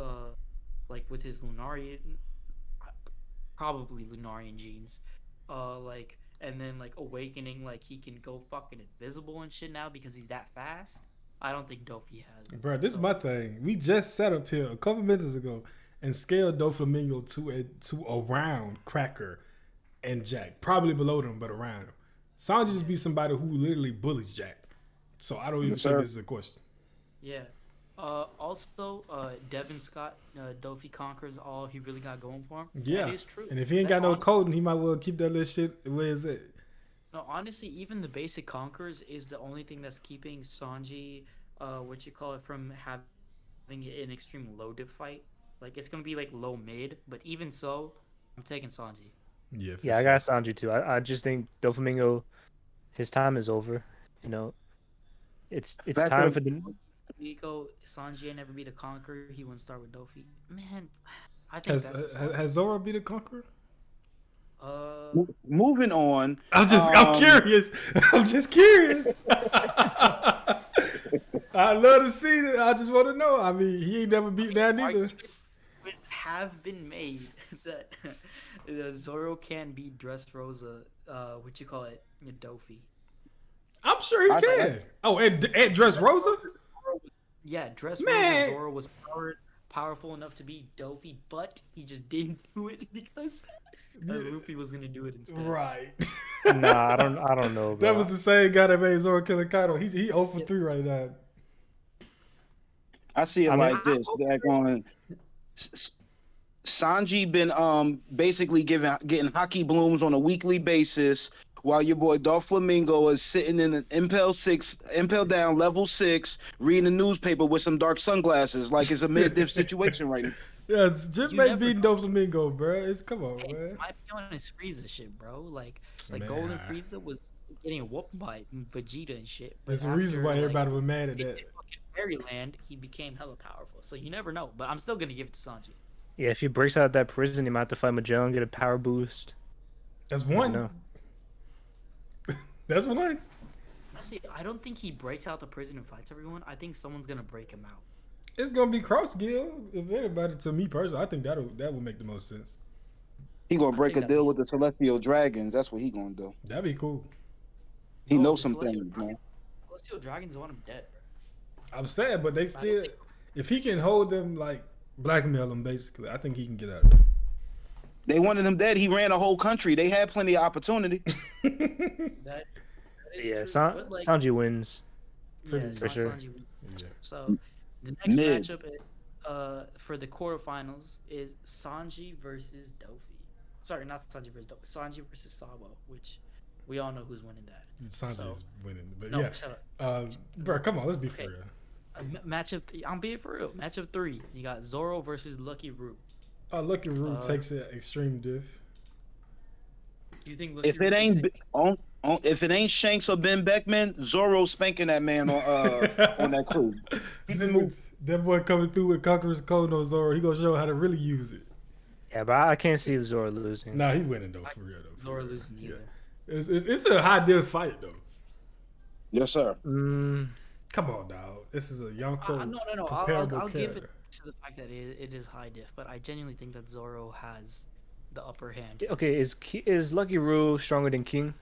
like with his Lunarian, probably Lunarian genes, like and then like awakening like he can go fucking invisible and shit now because he's that fast. I don't think Dofi has it. Bro, this is my thing. We just set up here a couple minutes ago and scaled Doflamingo to around Cracker and Jack. Probably below them, but around them. Sanji just be somebody who literally bullies Jack. So I don't even think this is a question. Yeah. Also, Devin Scott, Dofi conquers all he really got going for him. Yeah. That is true. And if he ain't got no coding, he might well keep that little shit where is it? No, honestly, even the basic conquers is the only thing that's keeping Sanji, from having an extreme low diff fight. Like, it's gonna be like low mid, but even so, I'm taking Sanji. Yeah, Yeah, I got Sanji too. I just think Doflamingo, his time is over. You know, it's time for the. Nico, Sanji ain't never beat a conqueror. He wouldn't start with Dofi. Man, I think has Zoro beat a conqueror? Moving on. I'm curious. I'm just curious. I love to see it. I just want to know. I mean, he ain't never beat that neither. It have been made that Zoro can beat Dressrosa. Dofi. I'm sure he can. Oh, at Dressrosa? Yeah, Dressrosa Zoro was powerful enough to beat Dofi, but he just didn't do it because Luffy was gonna do it instead. Right. Nah, I don't know. Bro. That was the same guy that made Zoro kill a Kaido. He 0 for 3 right now. I see it like this. They're going. Sanji been basically getting hockey blooms on a weekly basis, while your boy Doflamingo is sitting in an Impel down level 6, reading the newspaper with some dark sunglasses, like it's a mid-diff situation right now. Yeah, Jim ain't beating Doflamingo, bro. Come on, man. My on his Frieza shit, bro. Like Man. Golden Frieza was getting whooped by Vegeta and shit. There's a reason why everybody was mad at that. In fucking Fairyland, he became hella powerful. So you never know. But I'm still gonna give it to Sanji. Yeah, if he breaks out of that prison, he might have to fight Magellan, get a power boost. That's one. That's one. Honestly, I don't think he breaks out the prison and fights everyone. I think someone's gonna break him out. It's gonna be Cross Guild. If anybody, to me personally, I think that would make the most sense. He gonna break a deal with the Celestial Dragons. That's what he gonna do. That'd be cool. He knows some things, man. Celestial Dragons want him dead, bro. I'm sad, but they still, if he can hold them, like blackmail them, basically, I think he can get out of it. They wanted him dead. He ran a whole country. They had plenty of opportunity. that Yeah, Sanji wins. For sure. Sanji wins. Yeah. So the next matchup for the quarterfinals is Sanji versus Dofi. Sorry, not Sanji versus Dofi. Sanji versus Sabo, which we all know who's winning that. Sanji's winning, but no, yeah. Shut up. Bro, come on, let's be for real. Matchup. I'm being for real. Matchup 3. You got Zoro versus Lucky Roux. Lucky Roux takes an extreme diff. You think Lucky If it ain't Shanks or Ben Beckman, Zoro spanking that man on that crew. That boy coming through with Conqueror's Code no Zoro. He gonna show how to really use it. Yeah, but I can't see Zoro losing. Nah, he winning though, for real though. Zoro losing either. It's a high diff fight though. Yes, sir. Come on, dog. This is a Yonko. No. Comparable I'll give character. it to the fact that it is high diff, but I genuinely think that Zoro has the upper hand. Okay, is Lucky Roux stronger than King?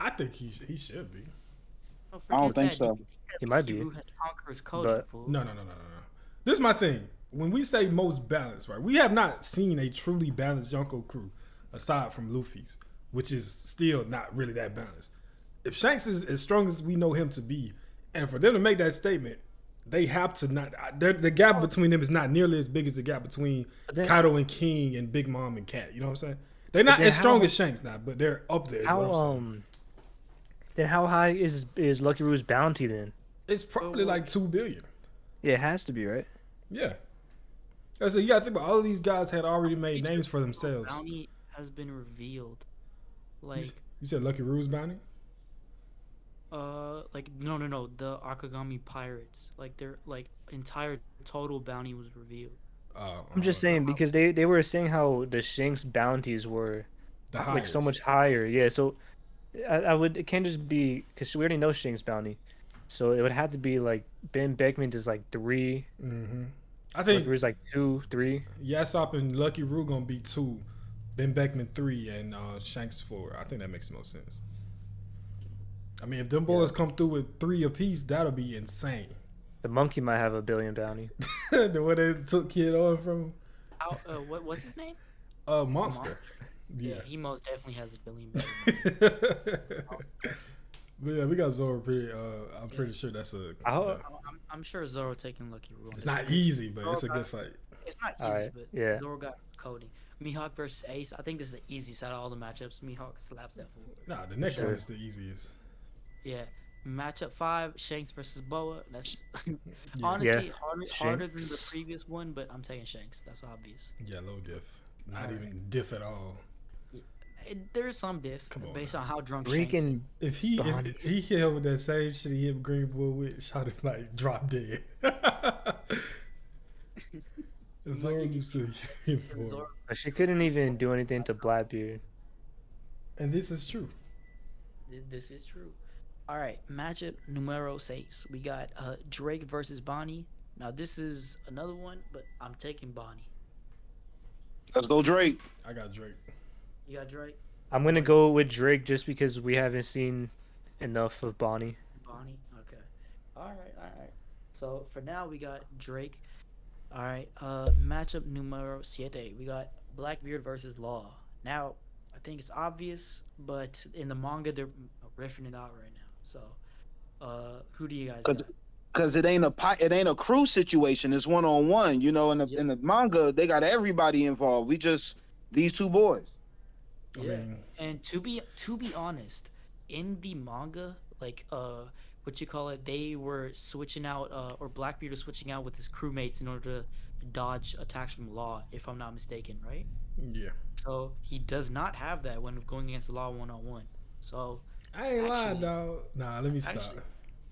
I think he should be. I don't think so. He might be. Lucky Roux has Conqueror's Code. But- No. This is my thing. When we say most balanced, right? We have not seen a truly balanced Yonko crew aside from Luffy's, which is still not really that balanced. If Shanks is as strong as we know him to be, and for them to make that statement, they have to not. The gap between them is not nearly as big as the gap between Kaido and King and Big Mom and Cat. You know what I'm saying? They're not as strong as Shanks now, but they're up there. Then how high is Lucky Roux's bounty then? It's probably like 2 billion. Yeah, it has to be, right? Yeah. I said, yeah, I think about all of these guys had already made names for themselves. Bounty has been revealed. Like you said Lucky Roux's bounty? No. The Akagami pirates, like their entire total bounty was revealed. I'm just saying because they were saying how the Shanks bounties were like so much higher. Yeah, so it can't just be because we already know Shanks bounty, so it would have to be like Ben Beckman is like 3. I think it was like 2, 3. Yasop and Lucky Roux gonna be 2. Ben Beckman 3 and Shanks 4. I think that makes the most sense. I mean, if them boys come through with 3 apiece, that'll be insane. The monkey might have a billion bounty. The way they took Kid on from What's his name? Monster. Yeah, he most definitely has a billion better. But yeah, we got Zoro pretty. I'm pretty sure that's a. I'm sure Zoro taking Lucky Rule. It's not easy, but it's a good fight. It's not easy, but Zoro got Cody. Mihawk versus Ace. I think this is the easiest out of all the matchups. Mihawk slaps that fool. Nah, the next one is the easiest. Yeah. Matchup 5, Shanks versus Boa. That's honestly harder than the previous one, but I'm taking Shanks. That's obvious. Yeah, low diff. Not even diff at all. There is some diff based on how drunk Freaking If he hit him with that same shit he hit Green Bull with, shot him like drop dead. Zoro used to hit him. She couldn't even do anything to Blackbeard. And this is true. This is true. All right, matchup numero 6. We got Drake versus Bonnie. Now this is another one, but I'm taking Bonnie. Let's go, Drake. I got Drake. You got Drake? I'm gonna go with Drake just because we haven't seen enough of Bonnie. Bonnie? Okay. All right. So for now we got Drake. All right. Matchup numero 7. We got Blackbeard versus Law. Now I think it's obvious, but in the manga they're riffing it out right now. So, who do you guys got? Because it ain't a crew situation. It's 1-on-1. You know, in the manga they got everybody involved. We just these 2 boys. Yeah, and to be honest, in the manga, like they were switching out, or Blackbeard was switching out with his crewmates in order to dodge attacks from Law, if I'm not mistaken, right? Yeah. So he does not have that when going against Law 1-on-1. So I ain't lying, dog. Nah, let me stop. Actually,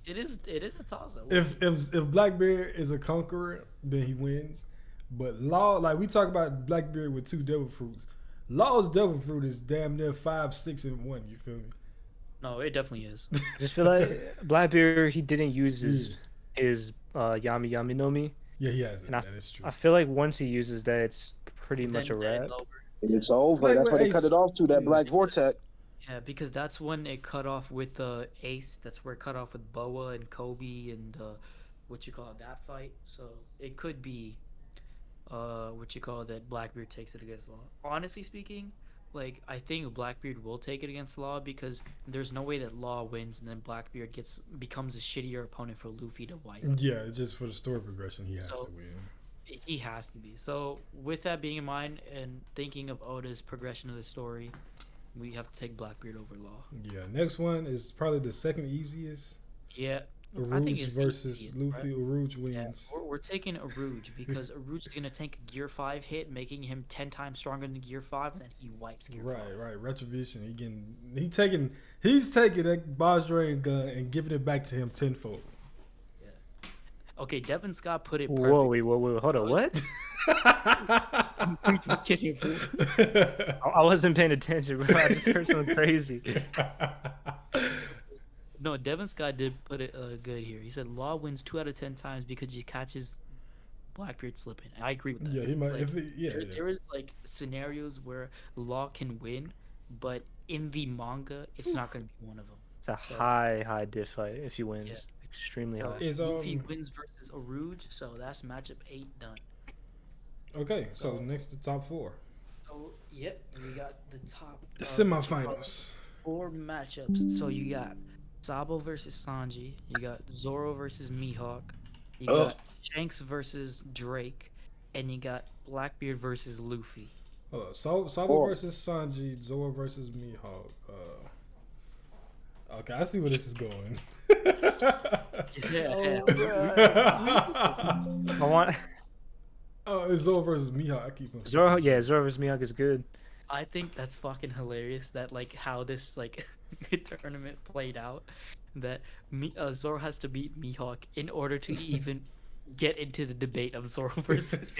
it is a toss-up. If Blackbeard is a conqueror, then he wins. But Law, like we talk about Blackbeard with 2 devil fruits. Law's devil fruit is damn near 5, 6, and 1. You feel me? No, it definitely is. I just feel like Blackbeard, he didn't use his Yami Yami no Mi. Yeah, he has it. And that is true. I feel like once he uses that, it's pretty much a wrap. It's over. That's why they cut it off to that Black Vortex. Yeah, because that's when it cut off with Ace. That's where it cut off with Boa and Kobe and that fight. So it could be that Blackbeard takes it against Law. Honestly speaking, like I think Blackbeard will take it against Law because there's no way that Law wins and then Blackbeard becomes a shittier opponent for Luffy to wipe. Yeah, just for the story progression, he has to win. He has to be. So with that being in mind and thinking of Oda's progression of the story, we have to take Blackbeard over Law. Yeah, next one is probably the second easiest. Yeah. I think it's versus easiest, Luffy. Right? Aruj wins. Yeah, we're taking Aruj because Aruj is going to tank a Gear 5 hit, making him 10 times stronger than Gear 5, and then he wipes Gear 5. Right. Retribution. He's taking that Bajrain gun and giving it back to him tenfold. Yeah. Okay, Devin Scott put it perfect. Whoa, hold on, what? I'm kidding. I wasn't paying attention, bro. I just heard something crazy. No, Devin Scott did put it good here. He said Law wins 2 out of 10 times because he catches Blackbeard slipping. I agree with that. Yeah, he might. Like, there is like scenarios where Law can win, but in the manga, it's not going to be one of them. It's a high diff fight if he wins. Yeah. Extremely high. Luffy wins versus Aruj, so that's matchup 8 done. Okay, so next to top 4. So yep, we got the top. The semifinals. 4 matchups. So you got Sabo versus Sanji. You got Zoro versus Mihawk. You got Shanks versus Drake, and you got Blackbeard versus Luffy. Sabo versus Sanji, Zoro versus Mihawk. Okay, I see where this is going. Yeah. I want. Oh, it's Zoro versus Mihawk. I keep on. Zoro versus Mihawk is good. I think that's fucking hilarious. That like how this like tournament played out. That Zoro has to beat Mihawk in order to even get into the debate of Zoro versus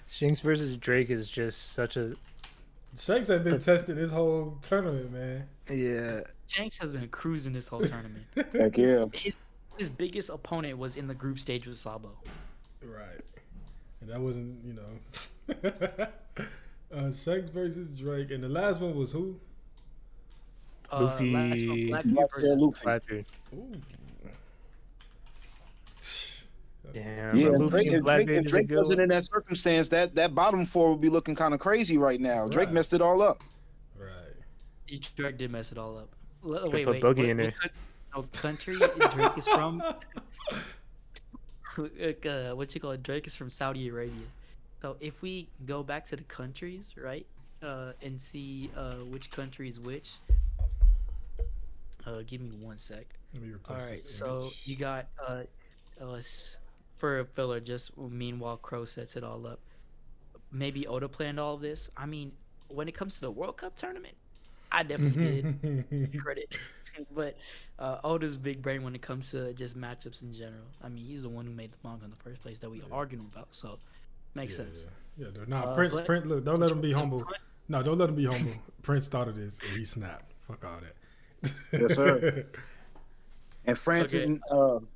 Shanks versus Drake is just such a. Shanks has been tested this whole tournament, man. Yeah. Shanks has been cruising this whole tournament. Heck yeah. His biggest opponent was in the group stage with Sabo. Right. And that wasn't, Shanks versus Drake, and the last one was who? Last one, Luffy. Blackbeard Blackbeard versus Luffy. Blackbeard. Ooh. Damn, Yeah, bro. if Luffy Drake, and if Drake, Blackbeard if is a Drake good wasn't one. in that circumstance, that bottom four would be looking kind of crazy right now. Drake Right. messed it all up. Right. Drake did mess it all up. Wait, put Boogie in there. What country Drake is from? What you call it? Drake is from Saudi Arabia. So if we go back to the countries, right, and see which country is which. Give me 1 sec. Let me replace All right, this so image. you got for a filler. Just meanwhile, Crow sets it all up. Maybe Oda planned all of this. I mean, when it comes to the World Cup tournament, I definitely did credit. But Oda's big brain when it comes to just matchups in general. I mean, he's the one who made the manga in the first place that we arguing about. So makes sense. Yeah, nah, Prince, but look, don't let him be in terms of humble. Prince- No, don't let him be humble. Prince started this and he snapped. Fuck all that. Yes, sir. And France Okay. isn't. I'm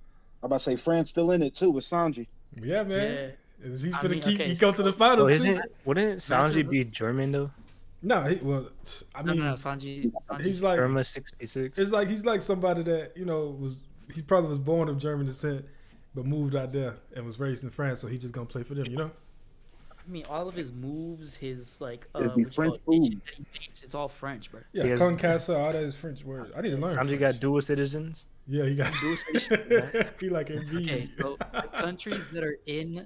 about to say France still in it too with Sanji. Yeah, man. Yeah. He's I gonna mean, keep. okay, He go to the Oh, finals isn't too. wouldn't Sanji be German though? No, I No, mean, no, Sanji. he's like Burma 66. it's like he's like somebody that he probably was born of German descent, but moved out there and was raised in France, so he's just gonna play for them, you know? I mean, all of his moves, his like, It'd be what you French call it, food. that he makes, it's all French, bro. Yeah, He has- concassar, all that is French words. I need to learn. Sanji French. got dual citizens. Yeah, he got Dual citizenship, he like a V. Okay, so the countries that are in,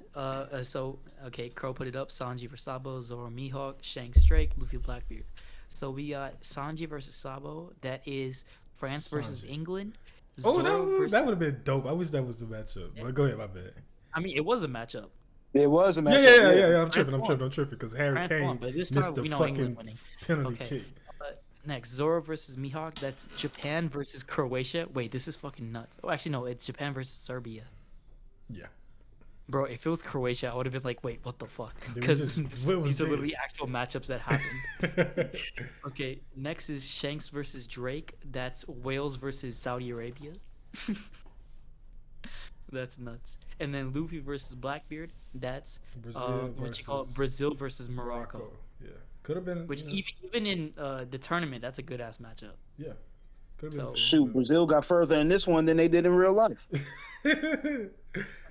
Crow put it up: Sanji versus Sabo, Zoro Mihawk, Shanks Drake, Luffy Blackbeard. So we got Sanji versus Sabo. That is France versus Sanji. England. Oh, Zoro versus, that would have been dope. I wish that was the matchup. But go ahead, my bad. I mean, it was a matchup. It was a Yeah, matchup. yeah. I'm tripping won. because Harry France Kane won, but this missed time the we know fucking England winning. penalty Okay. kick. Next, Zoro versus Mihawk. That's Japan versus Croatia. Wait, this is fucking nuts. Oh, actually, no, it's Japan versus Serbia. Yeah. Bro, if it was Croatia, I would have been like, wait, what the fuck? Dude, Because what was these are literally this? actual matchups that happened. Okay, next is Shanks versus Drake. That's Wales versus Saudi Arabia. That's nuts. And then Luffy versus Blackbeard. That's what you call it, Brazil versus Morocco. Yeah, could have been. Which even in the tournament, that's a good ass matchup. Yeah, could have So- been. Shoot, Brazil got further in this one than they did in real life. All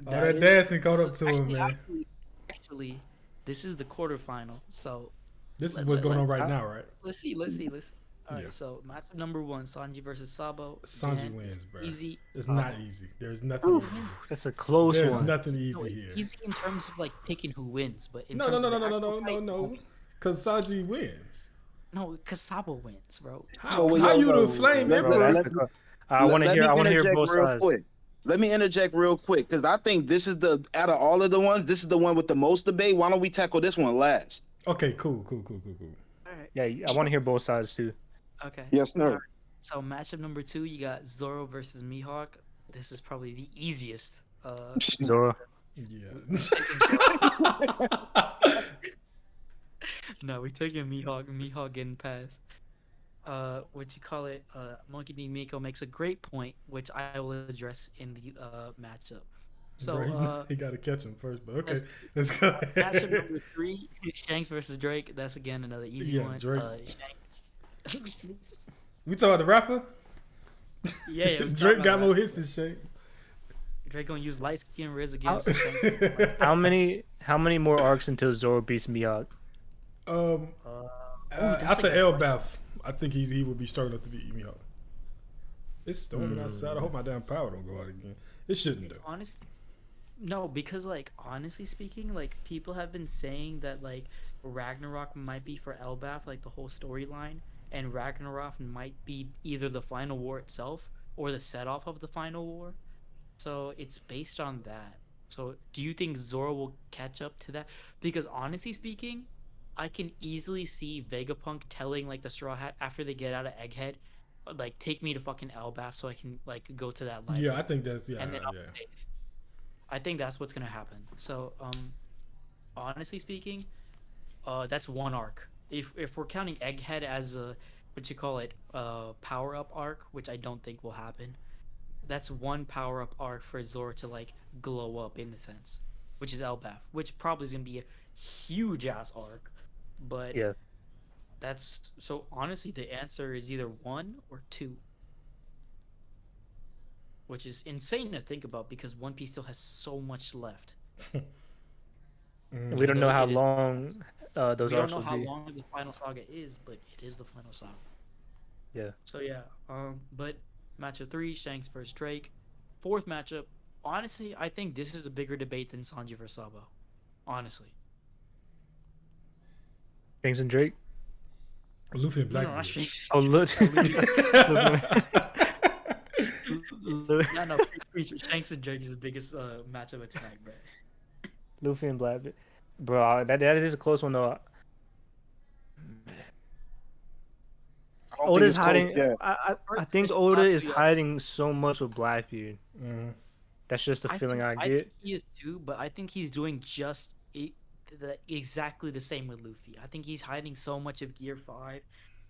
that is- dancing caught up to him, actually, man. Actually, this is the quarterfinal. So This is let- what's let- going on let's- right now, right? let's see. All right, Yeah. so matchup number 1, Sanji versus Sabo. Sanji Again, wins, bro. Easy. It's Sabo. not easy. There's nothing. Easy. That's a close There's one. nothing No, easy it's here. easy in terms of like picking who wins, but in No, terms no, of no, the no, actual fight, no. Because Sanji wins. No, because Sabo wins, bro. How, well, how yo, you yo, the flame let- Bro, emperor? that's let- the cl- I want to Let hear. me I want to hear interject both real sides. quick. Let me interject real quick because I think this is out of all of the ones, this is the one with the most debate. Why don't we tackle this one last? Okay, cool. All right. Yeah, I want to hear both sides too. Okay. Yes, sir. Alright. So matchup number 2, you got Zoro versus Mihawk. This is probably the easiest. Zoro. Yeah. No, we taking Mihawk. Mihawk getting past. What you call it? Monkey D. Miko makes a great point, which I will address in the matchup. So Bro, he got to catch him first, but okay, yes. let's go. matchup number 3, Shanks versus Drake. That's again another easy Yeah, one. Drake. Shanks. We talking about the rapper? Yeah, we talking Drake about got the more rapper. hits than Shake. Drake gonna use light skin Riz How- against Shanks. How many more arcs until Zoro beats Mihawk? Um, that's after a good Elbath, I think he would be strong enough to beat Mihawk. It's storming outside. I hope my damn power don't go out again. It shouldn't It's though. honest. No, because like honestly speaking, like people have been saying that like Ragnarok might be for Elbath, like the whole storyline, and Ragnarok might be either the final war itself or the set off of the final war. So it's based on that. So do you think Zoro will catch up to that? Because honestly speaking, I can easily see Vegapunk telling like the Straw Hat after they get out of Egghead, like take me to fucking Elbath so I can like go to that library. Yeah, I think that's And then I'm yeah. safe. I think that's what's gonna happen. So, honestly speaking, that's one arc. If we're counting Egghead as a what you call it, power up arc, which I don't think will happen, that's one power up arc for Zoro to like glow up in a sense, which is Elbath, which probably is gonna be a huge ass arc But Yeah. that's so honestly, the answer is either 1 or 2, which is insane to think about because One Piece still has so much left. And we Mm. don't Even know though how it is, long those we don't arcs know will how be. long the final saga is, but it is the final saga. Yeah. So yeah, but matchup 3, Shanks versus Drake. Fourth matchup, honestly, I think this is a bigger debate than Sanji versus Sabo. Honestly, Shanks and Drake. Luffy and no, not Blackbeard. Shanks. Oh, look. Luffy. Lu- No, no, Shanks and Drake is the biggest matchup of tonight, bro. Luffy and Blackbeard. Bro, that is a close one though. I don't think Oda's it's close hiding. yet. I First think official Oda is Katsuya, hiding so much with Blackbeard. Mm. That's just the feeling I I think get. he is too, but I think he's doing exactly the same with Luffy. I think he's hiding so much of Gear 5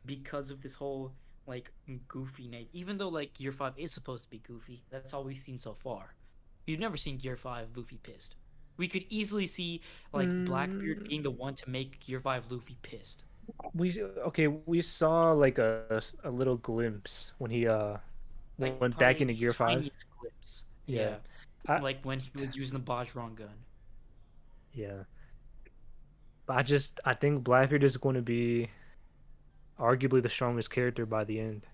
because of this whole like goofy Nate. Even though like Gear 5 is supposed to be goofy, that's all we've seen so far. You've never seen Gear 5 Luffy pissed. We could easily see like Blackbeard Mm, being the one to make Gear 5 Luffy pissed. we saw like a little glimpse when he Like went back into tiny, Gear 5. tiniest clips. Yeah. Yeah. I Like when he was using the Bajron gun. yeah. But I think Blackbeard is going to be arguably the strongest character by the end.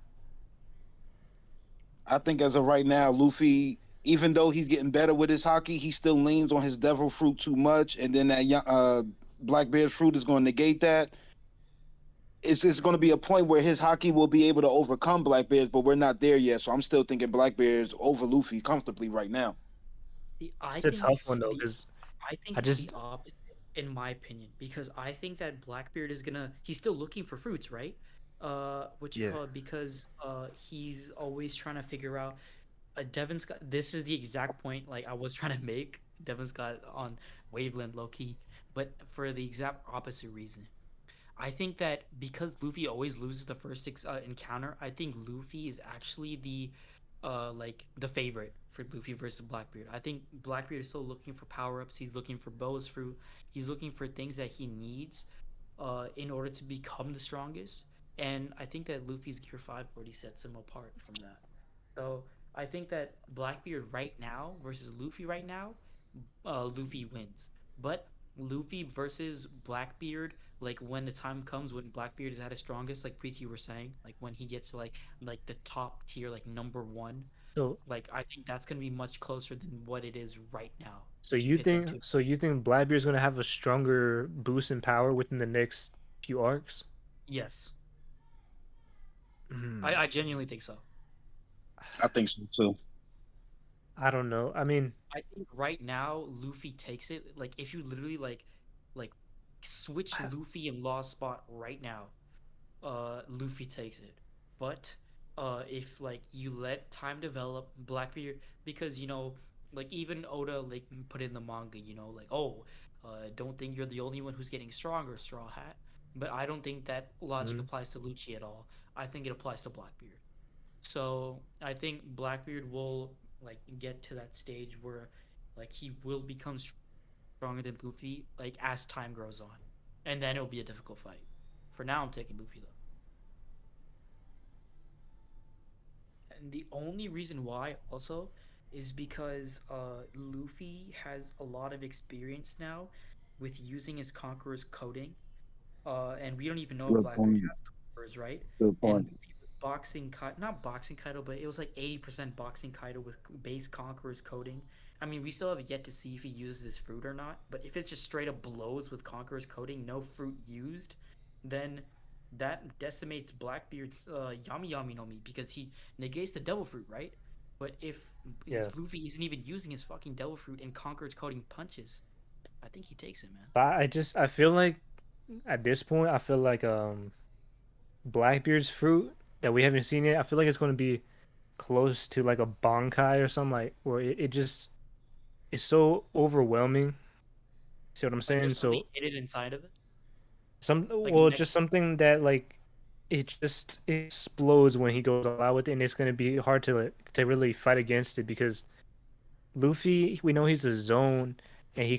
I think as of right now, Luffy, even though he's getting better with his hockey, he still leans on his devil fruit too much, and then that Blackbeard's fruit is going to negate that. It's going to be a point where his hockey will be able to overcome Blackbeard's, but we're not there yet. So I'm still thinking Blackbeard's over Luffy comfortably right now. I It's a think tough it's one though, the because I think I it's the just opposite, in my opinion, because I think that Blackbeard is gonna he's still looking for fruits, right? What you Yeah. call it? Because he's always trying to figure out. Devin Scott. This is the exact point like I was trying to make. Devin Scott on wavelength low key, but for the exact opposite reason. I think that because Luffy always loses the first six encounter, I think Luffy is actually the like the favorite for Luffy versus Blackbeard. I think Blackbeard is still looking for power ups. He's looking for Boa's fruit. He's looking for things that he needs in order to become the strongest. And I think that Luffy's Gear 5 already sets him apart from that. So I think that Blackbeard right now versus Luffy right now, Luffy wins. But Luffy versus Blackbeard, like when the time comes when Blackbeard is at his strongest, like Preeti were saying, like when he gets to like the top tier, like number 1, so like I think that's gonna be much closer than what it is right now. so If you you pit them think two, so you think Blackbeard's gonna have a stronger boost in power within the next few arcs? yes, Hmm. I genuinely think so. I think so too. I don't know. I mean, I think right now Luffy takes it. Like if you literally like switch I- Luffy and Law's spot right now, Luffy takes it. But if like you let time develop, Blackbeard, because like even Oda like put in the manga, like don't think you're the only one who's getting stronger, Straw Hat. But I don't think that logic mhm. applies to Lucci at all. I think it applies to Blackbeard. So I think Blackbeard will like get to that stage where like he will become stronger than Luffy like as time grows on, and then it'll be a difficult fight. For now, I'm taking Luffy though. And the only reason why also is because Luffy has a lot of experience now with using his Conqueror's coding. And we don't even know if Good Blackbeard point. has Conquerors, right? Good And point. Luffy was boxing, not boxing Kaido, but it was like 80% boxing Kaido with base Conqueror's coding. I mean, we still have yet to see if he uses his fruit or not, but if it's just straight up blows with Conqueror's coding, no fruit used, then that decimates Blackbeard's Yami Yami no Mi because he negates the devil fruit, right? But if Yeah. Luffy isn't even using his fucking devil fruit and Conqueror's coding punches, I think he takes it, man. But I feel like at this point I feel like Blackbeard's fruit that we haven't seen yet. I feel like it's going to be close to like a Bankai or something like where it just is so overwhelming. See what I'm Like saying? there's something So hidden inside of it. Like well, next just something that like it just explodes when he goes all out with it, and it's going to be hard to really fight against it because Luffy, we know he's a zone, and he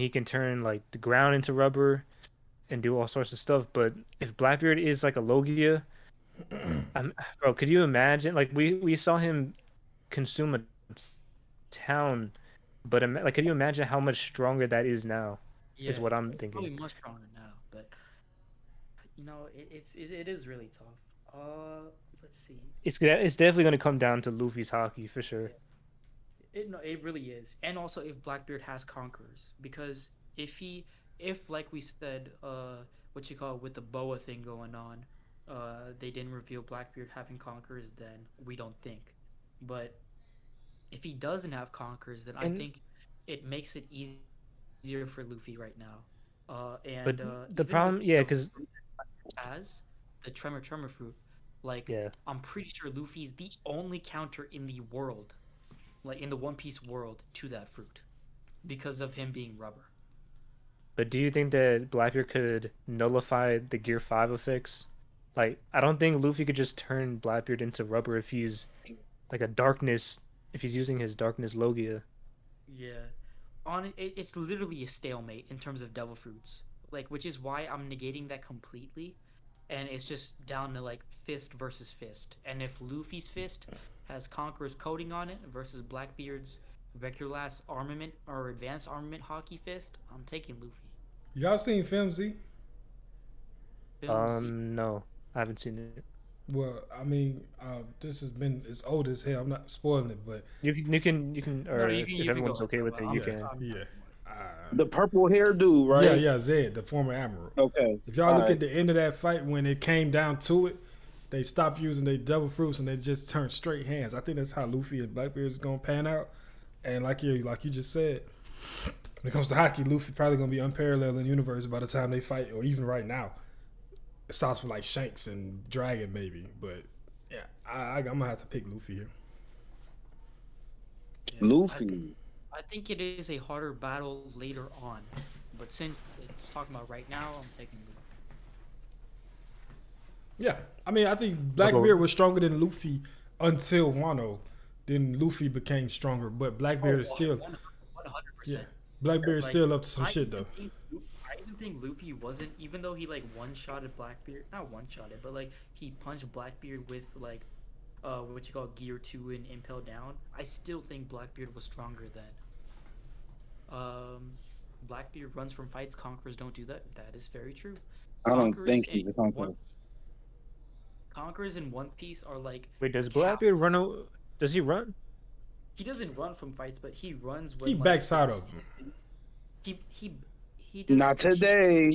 can turn like the ground into rubber, and do all sorts of stuff. But if Blackbeard is like a Logia, bro, could you imagine? Like we saw him consume a town, but like, could you imagine how much stronger that is now? Yeah, Is what I'm it's probably thinking. much stronger now, but it is really tough. Let's see. It's definitely gonna come down to Luffy's hockey for sure. Yeah. It really is, and also if Blackbeard has conquerors, because if like we said, what you call it, with the boa thing going on, they didn't reveal Blackbeard having conquerors, then we don't think. But if he doesn't have conquerors, then I And think it makes it easier for Luffy right now. but Even with the the problem, yeah, fruit because has the tremor fruit, like yeah, I'm pretty sure Luffy's the only counter in the world, like in the One Piece world, to that fruit, because of him being rubber. but do you think that Blackbeard could nullify the Gear 5 effects? Like, I don't think Luffy could just turn Blackbeard into rubber if he's like a darkness, if he's using his darkness Logia. Yeah, it's literally a stalemate in terms of devil fruits, like, which is why I'm negating that completely, and it's just down to like fist versus fist. And if Luffy's fist has Conqueror's coating on it versus Blackbeard's regular last armament or advanced armament hockey fist, I'm taking Luffy. Y'all seen Film Z? No, I haven't seen it. Well, I mean, this has been it's old as hell. I'm not spoiling it, but You can, No, or you if, can if you can everyone's go. okay with it, you yeah, can. yeah. The purple hair dude, right? Yeah, yeah, Zed, the former admiral. Okay. If y'all All look right. at the end of that fight, when it came down to it, they stopped using their devil fruits and they just turned straight hands. I think that's how Luffy and Blackbeard is gonna pan out. And like you just said, when it comes to hockey, Luffy probably gonna be unparalleled in the universe by the time they fight, or even right now. It starts with like Shanks and Dragon maybe, but yeah, I'm gonna have to pick Luffy here. Yeah, Luffy. I think it is a harder battle later on, but since it's talking about right now, I'm taking Luffy. Yeah, I mean, I think Blackbeard was stronger than Luffy until Wano. Then Luffy became stronger, but Blackbeard is still 100%. yeah. Blackbeard's Like, still up to some I shit even though. think I even think Luffy wasn't, even though he like one-shotted Blackbeard, not one-shotted, but like he punched Blackbeard with like what you call Gear 2 and Impel Down. I still think Blackbeard was stronger then. Blackbeard runs from fights, Conquerors don't do that. That is very true. I don't Conquerors think in he's a conqueror. One Conquerors in One Piece are like Wait, does cow- Blackbeard run? Does he run? He doesn't run from fights, but he runs when He like, backs out it's- of them. He does Not today.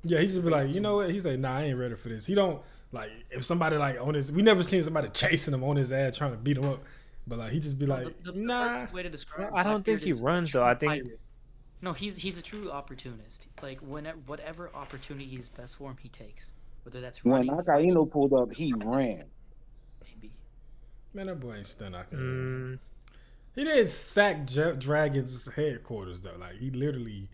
Yeah, he just be like, you know what? He's like, nah, I ain't ready for this. He don't like if somebody like on his. We never seen somebody chasing him on his ass trying to beat him up, but like he just be No, like, the nah. perfect way to describe I don't think Blackbeard he is a runs though. true I think pirate. No, he's a true opportunist. Like whatever opportunity is best for him, he takes. Whether that's When running, Akainu pulled up, he ran. maybe. Man, that boy ain't stunned. mm, He didn't sack Dragon's headquarters though. Like he literally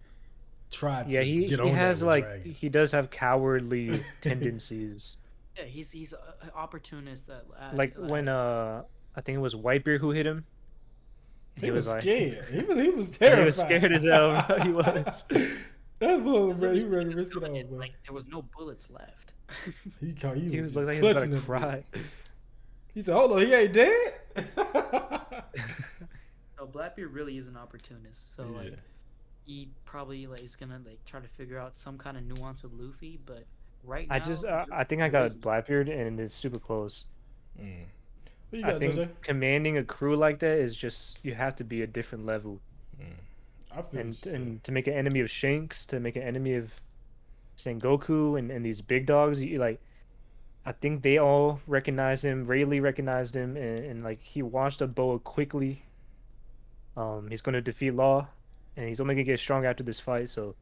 tried yeah, to he get on has that with like Dragon. he does have cowardly tendencies. Yeah, he's an opportunist that Like when I think it was Whitebeard who hit him. He was like, scared. He was he terrified. was scared as hell. Bro. He was. That boy, Because bro, it he was ready to in the risk it all, building, bro. like there was no bullets left. He He was just like he was about clutching to it. cry. He said, "Hold on, he ain't dead." No, Blackbeard really is an opportunist. So Yeah. like he probably like is gonna like try to figure out some kind of nuance with Luffy, but right now I think I got Blackbeard and it's super close. Mm. What you I got, think JJ? commanding a crew like that is just you have to be a different level. I feel And to make an enemy of Shanks, to make an enemy of Sengoku and these big dogs, you like I think they all recognized him. Rayleigh recognized him, and like he washed up Boa quickly. He's gonna defeat Law, and he's only gonna get strong after this fight. So,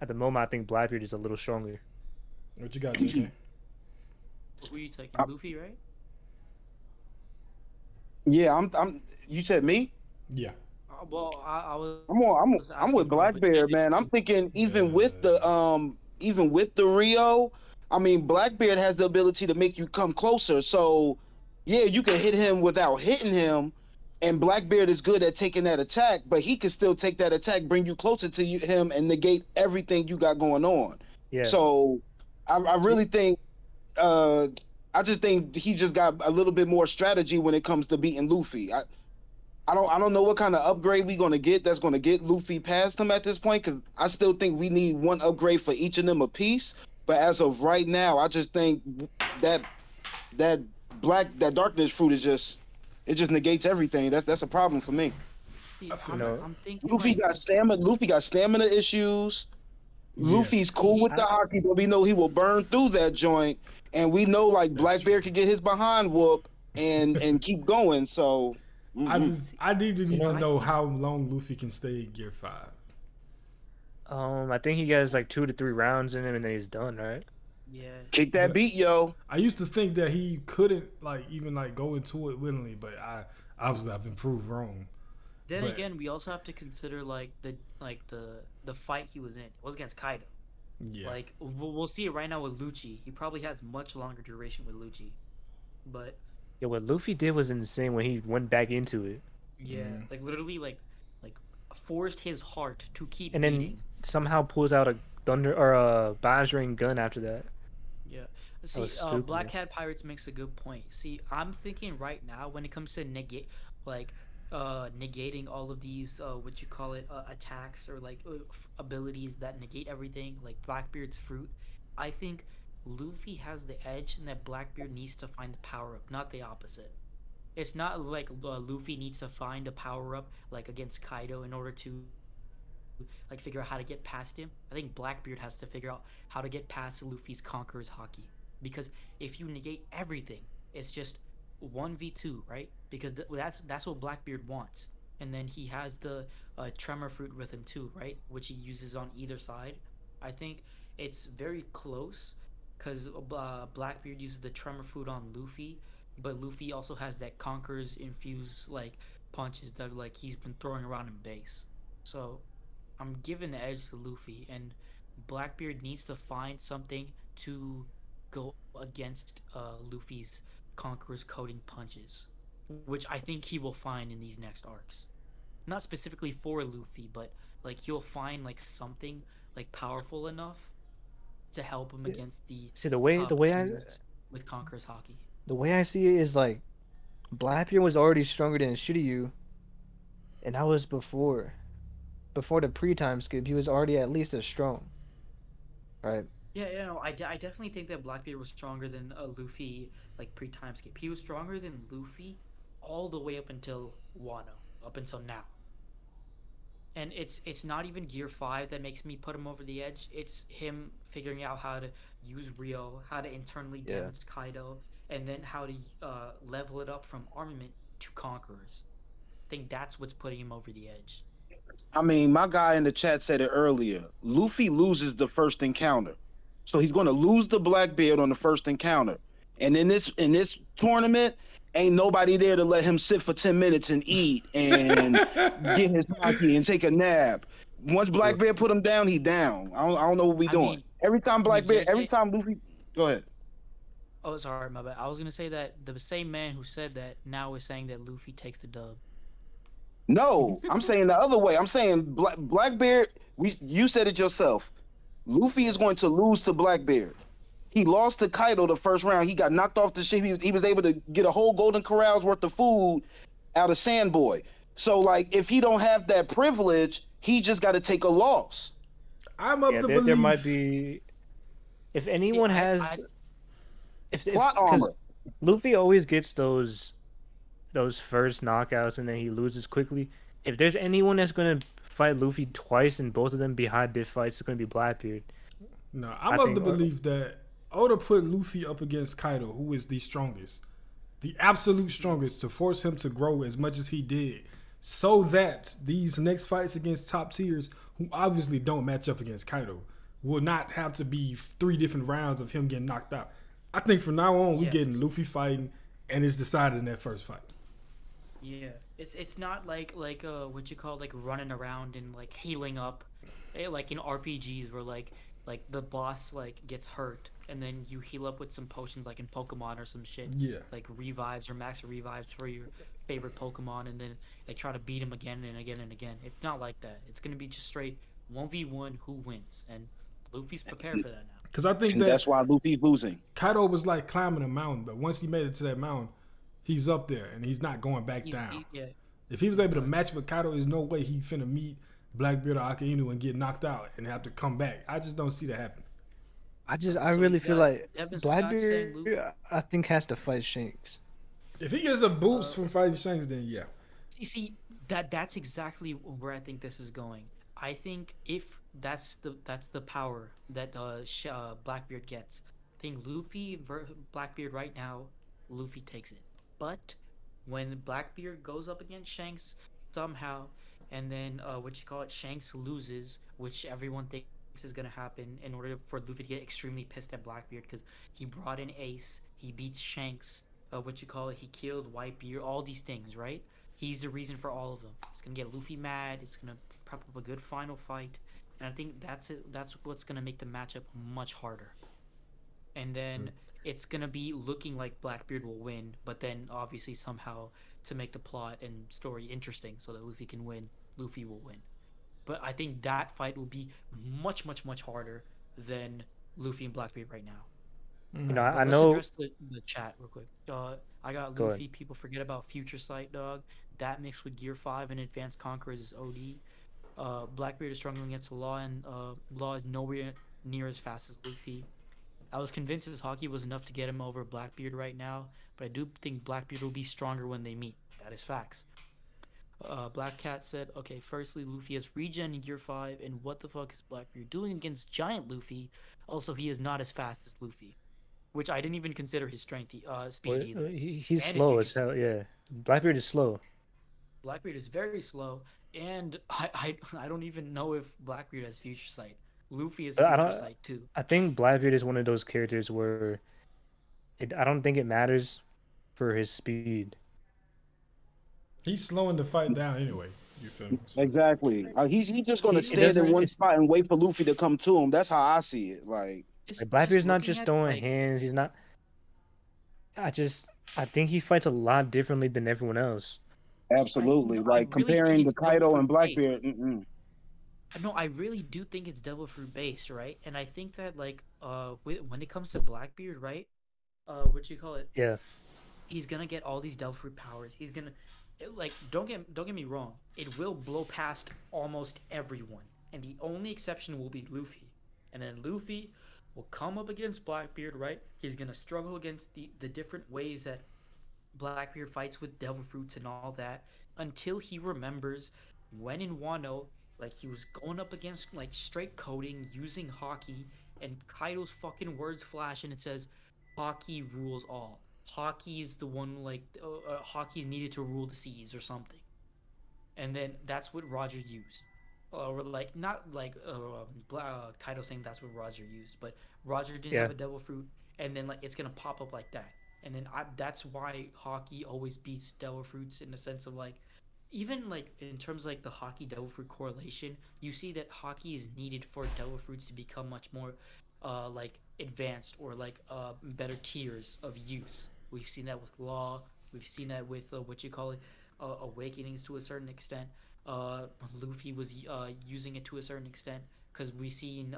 at the moment, I think Blackbeard is a little stronger. What you got, JJ? who are you taking? Luffy, right? Yeah, I'm. You said me? Yeah. Well, I was. I'm was I'm with asking Carl, but yeah, Blackbeard, man. I'm thinking even with the Rio, I mean Blackbeard has the ability to make you come closer. So yeah, you can hit him without hitting him, And Blackbeard is good at taking that attack, but he can still take that attack, bring you closer to him, and negate everything you got going on. Yeah. So I really think uh I just think he just got a little bit more strategy when it comes to beating Luffy. I don't know what kind of upgrade we're gonna get that's gonna get Luffy past him at this point, because I still think we need one upgrade for each of them a piece. But as of right now, I just think that that that darkness fruit is just, it just negates everything. That's a problem for me. See, I feel know, I'm thinking Luffy like got stamina. Luffy got stamina issues. Yeah. Luffy's cool with the hockey, but we know he will burn through that joint, and we know like That's true. Blackbeard could get his behind whoop and keep going. So I need You to know, know how long Luffy can stay in Gear 5. I think he has like 2 to 3 rounds in him, and then he's done, right? yeah. kick that But- beat, yo. I used to think that he couldn't like even like go into it willingly, but I've been proved wrong. Then But- again, we also have to consider like the fight he was in. It was against Kaido. Yeah. Like we'll see it right now with Lucci. He probably has much longer duration with Lucci, but Yeah, what Luffy did was insane when he went back into it, yeah, Mhm. like literally like forced his heart to keep and then beating. somehow pulls out a thunder or a Bajring gun after that. Yeah. See, was stupid. Black Hat Pirates makes a good point. See, I'm thinking right now when it comes to negating all of these what you call it attacks or like abilities that negate everything, like Blackbeard's fruit. I think Luffy has the edge, and that Blackbeard needs to find the power up, not the opposite. It's not like Luffy needs to find a power up like against Kaido in order to like figure out how to get past him. I think Blackbeard has to figure out how to get past Luffy's Conqueror's Haki. Because if you negate everything, it's just 1v2, right? Because that's what Blackbeard wants. And then he has the tremor fruit with him too, right? Which he uses on either side. I think it's very close because Blackbeard uses the tremor fruit on Luffy, but Luffy also has that Conqueror's infused like punches that like he's been throwing around in base. So I'm giving the edge to Luffy, and Blackbeard needs to find something to go against Luffy's Conqueror's coding punches, which I think he will find in these next arcs. Not specifically for Luffy, but like he'll find like something like powerful enough to help him against the See, the way top I tiers with Conqueror's Haki. the way I see it is like Blackbeard was already stronger than Shiryu, and that was before the pre-time skip. He was already at least as strong, right? Yeah, no, I definitely think that Blackbeard was stronger than Luffy, like pre-time skip. He was stronger than Luffy all the way up until Wano, up until now. And it's not even Gear 5 that makes me put him over the edge. It's him figuring out how to use Rio, how to internally Yeah. damage Kaido, and then how to level it up from armament to conquerors. I think that's what's putting him over the edge. I mean, my guy in the chat said it earlier. Luffy loses the first encounter, so he's going to lose the Blackbeard on the first encounter. And in this tournament, ain't nobody there to let him sit for 10 minutes and eat and get his hockey and take a nap. Once Blackbeard put him down, he down. I don't know what we I doing. mean, Every time Blackbeard, every JJ time Luffy, go ahead. Oh, sorry, my bad. I was gonna say that the same man who said that now is saying that Luffy takes the dub. No, I'm saying the other way. I'm saying Blackbeard. You said it yourself. Luffy is going to lose to Blackbeard. He lost to Kaido the first round. He got knocked off the ship. He was able to get a whole Golden Corral's worth of food out of Sandboy. So, like, if he don't have that privilege, he just got to take a loss. I'm of Yeah, the there belief. might be. If anyone has, if Plot 'cause armor. Luffy always gets those first knockouts and then he loses quickly. If there's anyone that's gonna fight Luffy twice and both of them be high diff fights, it's gonna be Blackbeard. No, I'm I of the think- belief that Oda put Luffy up against Kaido, who is the strongest, the absolute strongest, to force him to grow as much as he did, so that these next fights against top tiers, who obviously don't match up against Kaido, will not have to be 3 different rounds of him getting knocked out. I think from now on, we Yes. getting Luffy fighting, and it's decided in that first fight. Yeah, it's not like what you call like running around and like healing up, like in RPGs where like the boss like gets hurt and then you heal up with some potions like in Pokemon or some shit. Yeah. Like revives or max revives for your favorite Pokemon and then like try to beat him again and again and again. It's not like that. It's gonna be just straight 1v1 who wins, and Luffy's prepared for that now. Because I think And that that's why Luffy's losing. Kaido was like climbing a mountain, but once he made it to that mountain, he's up there and he's not going back down. Yeah. If he was able to match with Kaido, there's no way he finna meet Blackbeard or Akainu and get knocked out and have to come back. I just don't see that happen. I So really you feel got like Devin Scott saying Blackbeard, I think, has to fight Shanks. If he gets a boost from fighting Shanks, then yeah. See that's exactly where I think this is going. I think if that's the power that Blackbeard gets. I think Blackbeard right now, Luffy takes it. But when Blackbeard goes up against Shanks somehow, and then Shanks loses, which everyone thinks is gonna happen in order for Luffy to get extremely pissed at Blackbeard because he brought in Ace, he beats Shanks, he killed Whitebeard, all these things, right? He's the reason for all of them. It's gonna get Luffy mad. It's gonna prop up a good final fight, and I think that's it. That's what's gonna make the matchup much harder. And then it's gonna be looking like Blackbeard will win, but then obviously somehow to make the plot and story interesting so that Luffy can win, Luffy will win. But I think that fight will be much, much, much harder than Luffy and Blackbeard right now. You know, I Let's know. address the chat real quick. I got Go Luffy. ahead. People forget about Future Sight, dog. That mixed with Gear 5 and Advanced Conquerors is OD. Blackbeard is struggling against Law, and Law is nowhere near as fast as Luffy. I was convinced his hockey was enough to get him over Blackbeard right now, but I do think Blackbeard will be stronger when they meet. That is facts. Black Cat said, okay, firstly, Luffy has regen in Gear 5, and what the fuck is Blackbeard doing against Giant Luffy? Also, he is not as fast as Luffy, which I didn't even consider his speed either. He's And his slow future as hell. sight. Yeah, Blackbeard is slow. Blackbeard is very slow, and I don't even know if Blackbeard has Future Sight. Luffy has But I Future don't. Sight too. I think Blackbeard is one of those characters where I don't think it matters for his speed. He's slowing the fight down anyway. You feel me? So, Exactly. He's just gonna It stand in doesn't. one It's spot and wait for Luffy to come to him. That's how I see it. Like, like Blackbeard's not looking just at it, throwing like, hands. He's not. I think he fights a lot differently than everyone else. absolutely. I Like really think comparing the it's Devil Kaido Fruit and based. Blackbeard. Mm-mm. No, I really do think it's Devil Fruit based, right? And I think that when it comes to Blackbeard, right? Yeah. He's gonna get all these Devil Fruit powers. He's gonna don't get me wrong. It will blow past almost everyone, and the only exception will be Luffy. And then Luffy will come up against Blackbeard, right? He's gonna struggle against the different ways that Blackbeard fights with Devil Fruits and all that until he remembers when in Wano, like he was going up against like straight coding using hockey, and Kaido's fucking words flash and it says, "Hockey rules all." Hockey is the one hockey's needed to rule the seas or something, and then that's what Roger used. Or like not like Kaido saying that's what Roger used, but Roger didn't Yeah. have a devil fruit, and then like it's gonna pop up like that, and then that's why hockey always beats devil fruits in the sense of like, even like in terms of like the hockey devil fruit correlation, you see that hockey is needed for devil fruits to become much more, like advanced or like better tiers of use. We've seen that with Law. We've seen that with awakenings to a certain extent. Luffy was using it to a certain extent because we've seen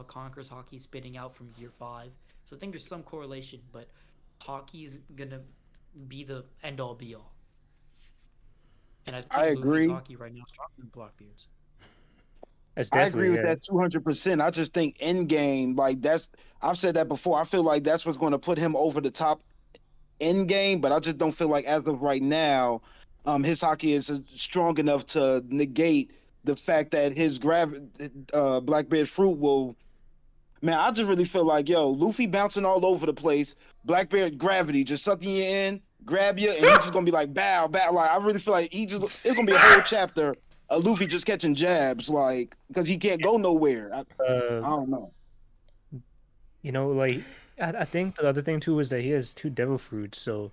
Conqueror's hockey spitting out from Gear 5. So I think there's some correlation, but hockey is gonna be the end all be all. And I think I Luffy's agree. hockey right now is stronger than Blackbeard's. That's I agree definitely with that 200%. I just think end game, like I've said that before. I feel like that's what's going to put him over the top end game, but I just don't feel like as of right now, his hockey is strong enough to negate the fact that his Blackbeard fruit will. Man, I just really feel like Luffy bouncing all over the place. Blackbeard gravity just sucking you in, grab you, and he's just gonna be like bow, bow. Like I really feel like it's gonna be a whole chapter of Luffy just catching jabs, like because he can't go nowhere. I don't know. like I think the other thing too is that he has two devil fruits. So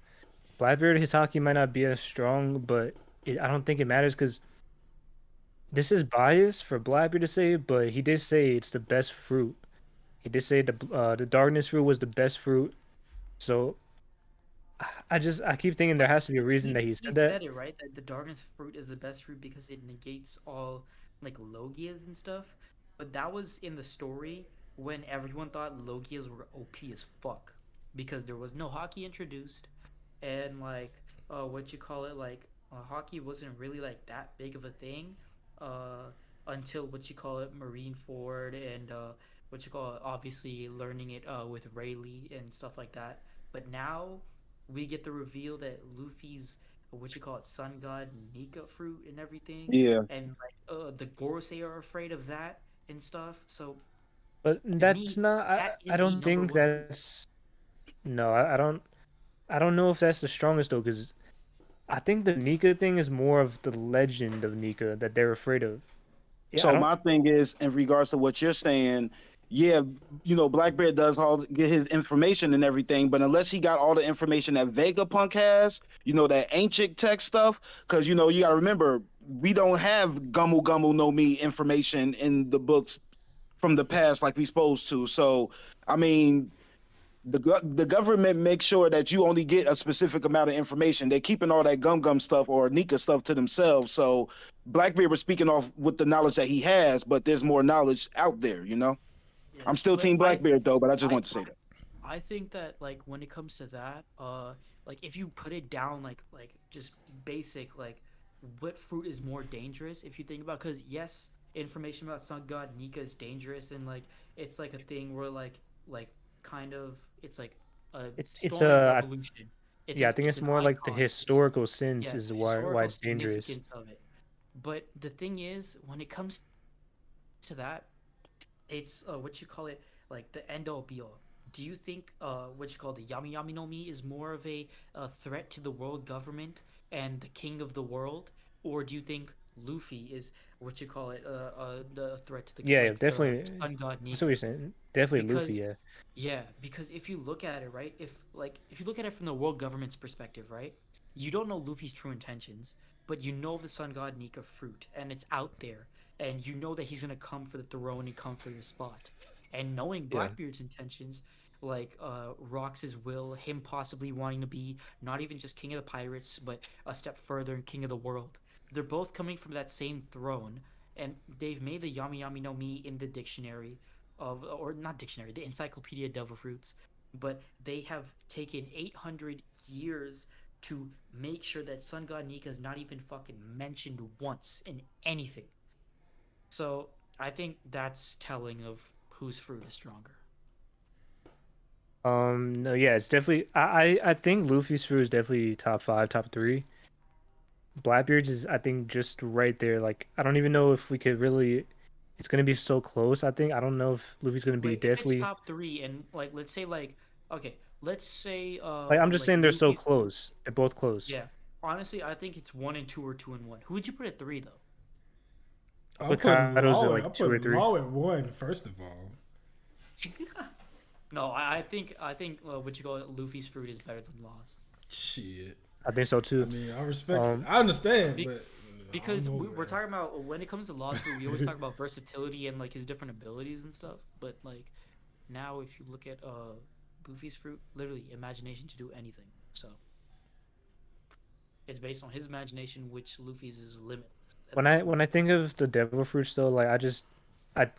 Blackbeard, his hockey might not be as strong, but I don't think it matters because this is bias for Blackbeard to say, but he did say it's the best fruit. He did say the darkness fruit was the best fruit. So I keep thinking there has to be a reason that he He said that. said it right that the darkness fruit is the best fruit because it negates all like logias and stuff. But that was in the story when everyone thought logias were OP as fuck because there was no hockey introduced and like what you call it like hockey wasn't really like that big of a thing uh until what you call it Marine Ford and what you call it obviously learning it with Rayleigh and stuff like that. But now we get the reveal that Luffy's what you call it sun god Nika fruit and everything, Yeah. and like the Gorosei are afraid of that and stuff. So But to that's me, not. that I is the don't number think one fruit. that's. No, I don't. I don't know if that's the strongest though, because I think the Nika thing is more of the legend of Nika that they're afraid of. Yeah, I So don't. my thing is, in regards to what you're saying, yeah, Blackbeard does all get his information and everything, but unless he got all the information that Vegapunk has, that ancient tech stuff, because you got to remember we don't have Gumu Gumu no Mi information in the books from the past like we supposed to. So I mean, the government makes sure that you only get a specific amount of information. They're keeping all that gum gum stuff or Nika stuff to themselves. So Blackbeard was speaking off with the knowledge that he has, but there's more knowledge out there. Yeah, I'm still but Team Blackbeard though, but I just I want to say that. I think that like when it comes to that, like if you put it down like just basic like what fruit is more dangerous if you think about because yes, information about Sun God Nika is dangerous and like it's like a thing where like kind of it's like a It's storming a. revolution. Yeah, I think It's it's an more like the icon. It's historical sense yeah, is the why historical it's dangerous. significance of it. But the thing is, when it comes to that, it's what you call it like the end all be all. Do you think what you call the Yami Yami no Mi is more of a threat to the world government and the king of the world, or do you think Luffy is what you call it the threat to the Yeah, like the definitely. sun god That's what Nika? you're saying. Definitely Luffy. Because Yeah. yeah, because if you look at it, right, if you look at it from the world government's perspective, right, you don't know Luffy's true intentions, but you know the Sun God Nika fruit, and it's out there, and you know that he's gonna come for the throne and come for your spot. And knowing Yeah. Blackbeard's intentions, like Rox's will, him possibly wanting to be not even just king of the pirates, but a step further and king of the world. They're both coming from that same throne, and they've made the Yami Yami no Mi in the dictionary of or not dictionary the encyclopedia devil fruits, but they have taken 800 years to make sure that Sun God Nika is not even fucking mentioned once in anything. So I think that's telling of whose fruit is stronger. No, yeah, it's definitely. I think Luffy's fruit is definitely top five, top three. Blackbeard's is I think just right there. Like I don't even know if we could really. It's gonna be so close. I think I don't know if Luffy's gonna be Wait, if it's definitely. top three and like let's say like okay, let's say Like I'm just like saying they're so Luffy's close. They're both close. yeah. Honestly, I think it's one and two or two and one. Who would you put at three though? I'll I'm put putting Kaido's at Law. I'm like two or putting three. Law at one. First of all, No, I think what you call it, Luffy's fruit is better than Law's. shit. I think so I too. mean, I respect it. Um, I understand, Be- but I don't because know, we're man. talking about when it comes to Law's fruit, we always talk about versatility and like his different abilities and stuff. But like now, if you look at Luffy's fruit, literally imagination to do anything. So it's based on his imagination, which Luffy's is limitless at when this I point. when I think of the devil fruits though, like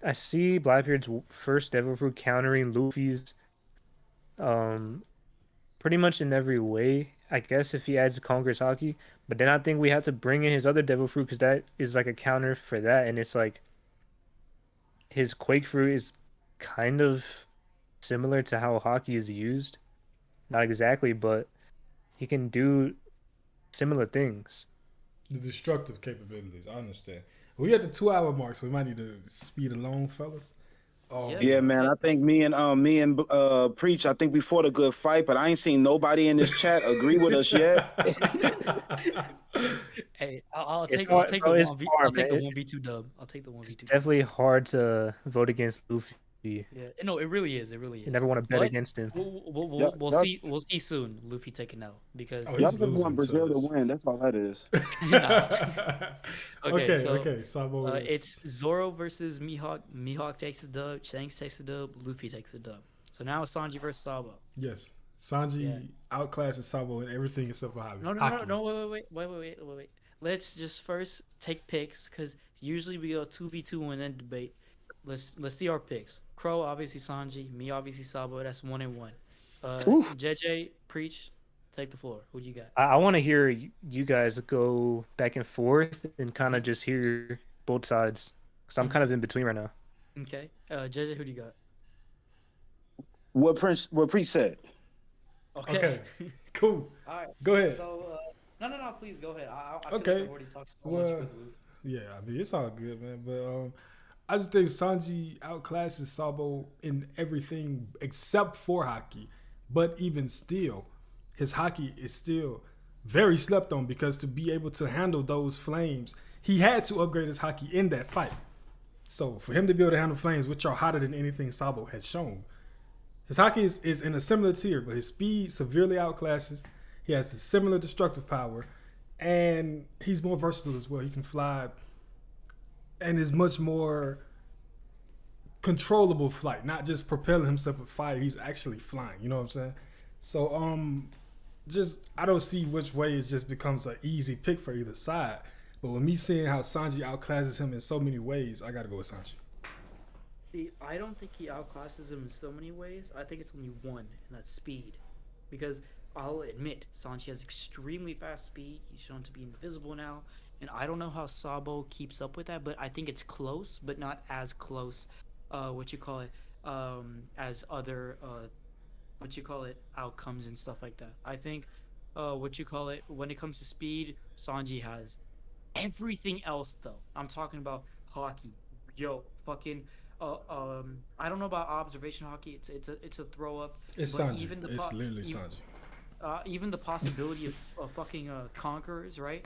I see Blackbeard's first devil fruit countering Luffy's um pretty much in every way. I guess if he adds Conqueror's Hockey, but then I think we have to bring in his other devil fruit because that is like a counter for that, and it's like his Quake fruit is kind of similar to how hockey is used. Not exactly, but he can do similar things. The destructive capabilities. I understand. We at the 2 hour mark, so we might need to speed along, fellas. Yeah, Yeah, go man. I ahead. think me and Preach. I think we fought a good fight, but I ain't seen nobody in this chat agree with us yet. Hey, I'll It's take I'll hard, take the bro. It's one v I'll hard, take the man. 1v2 dub. I'll take the one v It's two dub. definitely hard to vote against Luffy. You Yeah, no, it really is. It really never is. want to bet But against him. Y'all, we'll y'all, see soon. Luffy taking L because Oh, y'all he's just want losing Brazil to to us. win. That's all that is. nah. Okay, Okay, so okay. Sabo is it's Zoro versus Mihawk. Mihawk takes the dub. Shanks takes the dub. Luffy takes the dub. So now it's Sanji versus Sabo. yes. Yeah. Sanji outclasses Sabo in everything except for No, no, no, hockey. no. Wait. Let's just first take picks because usually we go 2v2 and then debate. Let's see our picks. Crow obviously Sanji, me obviously Sabo. That's 1-1. Oof. JJ preach. Take the floor. Who do you got? I want to hear you guys go back and forth and kind of just hear both sides because I'm kind of in between right now. Okay. JJ, who do you got? What Priest said. Okay, cool. All right. Go ahead. So, no. Please go ahead. I feel Okay. like I've already talked so much Well, with Luke. yeah, I mean it's all good, man. But I just think Sanji outclasses Sabo in everything except for hockey. But even still, his hockey is still very slept on because to be able to handle those flames, he had to upgrade his hockey in that fight. So for him to be able to handle flames, which are hotter than anything Sabo has shown, his hockey is in a similar tier, but his speed severely outclasses. He has a similar destructive power, and he's more versatile as well. He can fly, and is much more controllable flight, not just propelling himself with fire. He's actually flying. You know what I'm saying? So just I don't see which way it just becomes an easy pick for either side. But with me seeing how Sanji outclasses him in so many ways, I gotta go with Sanji. See, I don't think he outclasses him in so many ways. I think it's only one, and that's speed. Because I'll admit, Sanji has extremely fast speed. He's shown to be invisible now. And I don't know how Sabo keeps up with that, but I think it's close, but not as close, as other, outcomes and stuff like that. I think, when it comes to speed, Sanji has everything else, though. I'm talking about hockey. Yo, fucking I don't know about observation hockey. It's a throw up. It's But Sanji. even the It's po- literally e- Sanji. even the possibility of fucking conquerors, right?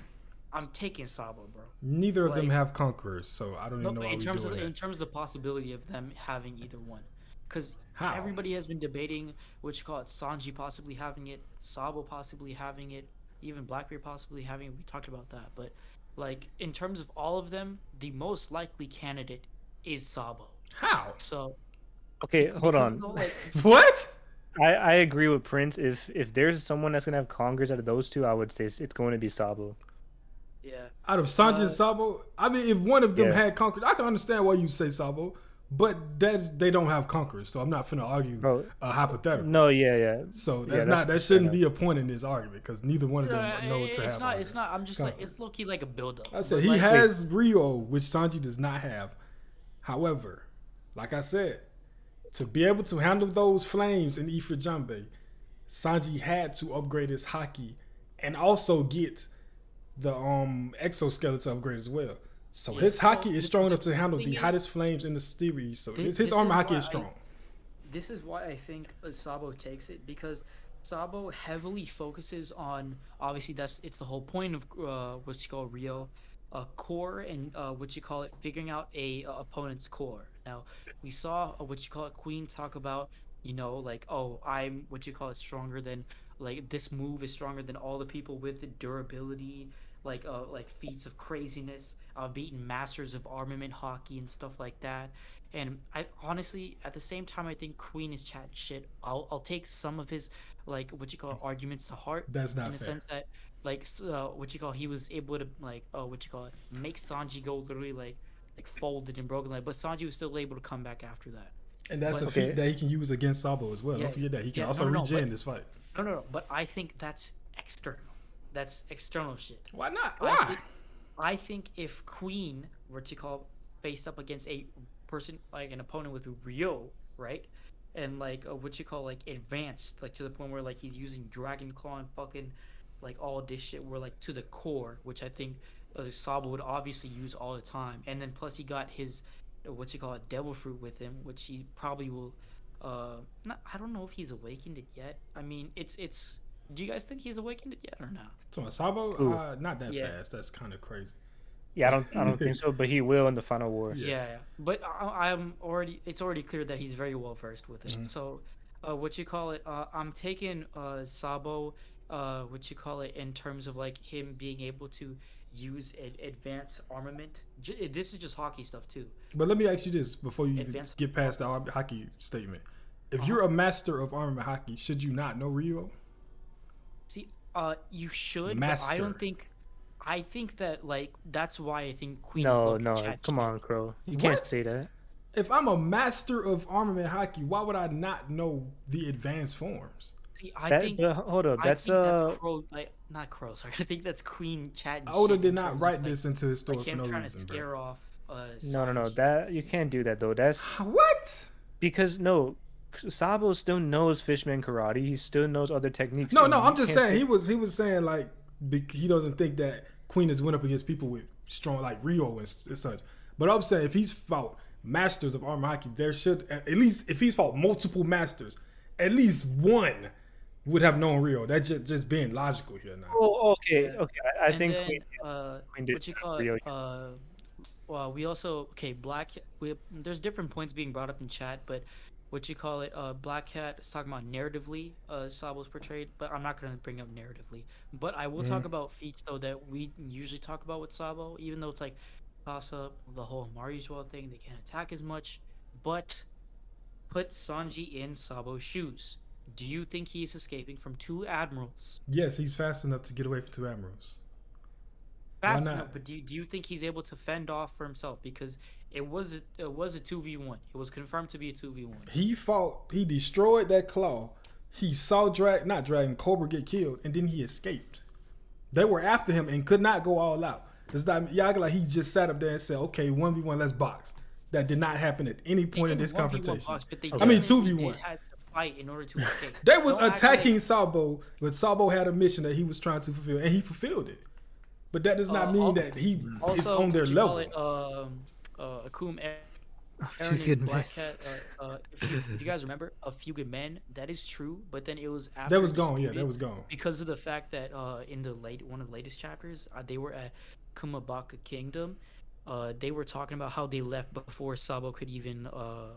I'm taking Sabo, bro. Neither of them Like, have conquerors, so I don't no, even know but why we're doing in that. terms of the possibility of them having either one, because How? everybody has been debating Sanji possibly having it, Sabo possibly having it, even Blackbeard possibly having it. We talked about that, but like in terms of all of them, the most likely candidate is Sabo. How? So Okay, hold because on. like What? I agree with Prince. If there's someone that's gonna have Congress out of those two, I would say it's going to be Sabo. yeah, Out of Sanji and uh, Sabo, I mean, if one of them Yeah. had conquerors, I can understand why you say Sabo, but they don't have conquerors, so I'm not finna argue Bro, a hypothetical. no, yeah. So Yeah, that fair shouldn't enough. be a point in this argument because neither one of no, them know to it's have. not. It's not. I'm just like conquerors. it's low key like a build up. I said he has Rio, which Sanji does not have. However, like I said, to be able to handle those flames in Ifrit Sanji had to upgrade his hockey and also get the exoskeleton upgrade as well. So Yeah, his so hockey is strong enough to the handle thing the is, hottest flames in the series. So thi- his this armor is hockey why is strong. this is why I think Sabo takes it because Sabo heavily focuses on obviously it's the whole point of what you call Rio, core and what you call it figuring out a opponent's core. Now we saw what you call it Queen talk about like oh I'm what you call it stronger than like this move is stronger than all the people with the durability like feats of craziness beating masters of armament hockey and stuff like that. And I honestly, at the same time, I think Queen is chat shit. I'll take some of his like what you call arguments to heart That's not in the fair. sense that what you call he was able to like what you call it make Sanji go literally like folded and broken like, but Sanji was still able to come back after that. And that's But a feat Okay. that he can use against Sabo as well. yeah, Don't forget that he can yeah, also no, regen but this fight. no, but I think that's external. That's external shit. Why not? I Why? think I think if Queen were to call faced up against a person like an opponent with Rio, right, and like what you call like advanced, like to the point where like he's using Dragon Claw and fucking like all this shit, were like to the core, which I think Sabo would obviously use all the time, and then plus he got his what you call it Devil Fruit with him, which he probably will. Not, I don't know if he's awakened it yet. I mean, it's. Do you guys think he's awakened it yet or no? So Sabo, Ooh. not that Yeah. fast. That's kind of crazy. Yeah, I don't think so, but he will in the final war. Yeah. Yeah, but I'm already. It's already clear that he's very well versed with it. Mhm. So, what you call it? I'm taking Sabo. What you call it in terms of like him being able to use advanced armament. This is just hockey stuff too. But let me ask you this before you even Advanced get past the hockey statement. If you're a master of armament haki, should you not know Ryo? See, you should, but Master. I don't think. I think that like that's why I think Queen is No, low-key no, chat come shit. on, Crow. You What? can't say that. If I'm a master of armament haki, why would I not know the advanced forms? See, I That, think but hold up, I that's think that's Crow, like not Crow. Sorry, I think that's Queen chat. Oda shit did in not terms of, write like, this into his story like for him no trying reason, to bro. scare off. no, Sanji. that you can't do that though. That's What? because no, Sabo still knows Fishman karate. He still knows other techniques. No, and no, you I'm just can't saying say- he was saying like he doesn't think that Queen has went up against people with strong like Ryo and such. But I'm saying if he's fought masters of armor haki, there should at least if he's fought multiple masters, at least one would have known Ryo. That's just being logical here now. Oh, okay, Yeah. okay. I And think then, Queen did what you call Rio. it? Well, we also there's different points being brought up in chat, but what you call it? Black Cat is talking about narratively, Sabo's portrayed, but I'm not gonna bring up narratively. But I will talk about feats though that we usually talk about with Sabo, even though it's like toss up the whole Marijuana thing. They can't attack as much, but put Sanji in Sabo's shoes. Do you think he's escaping from 2 admirals? Yes, he's fast enough to get away from 2 admirals. Fast not? enough, but do you think he's able to fend off for himself? Because it was a 2v1. It was confirmed to be a 2v1. He destroyed that claw. He saw Cobra get killed, and then he escaped. They were after him and could not go all out. Does that y'all like he just sat up there and said, okay, 1v1, let's box. That did not happen at any point in this 1v1 confrontation. box, but they I mean, definitely 2v1. had to fight in order to escape. They was Don't act attacking like- Sabo, but Sabo had a mission that he was trying to fulfill, and he fulfilled it. But that does not mean that he is Also, on their what you level. call it, Akum, Aaron, Few Good and Men. Black Cat. If you guys remember, A Few Good Men, that is true, but then it was after That was gone. Yeah, disputed that was gone. because of the fact that in the one of the latest chapters, they were at Kumabaka Kingdom. They were talking about how they left before Sabo could even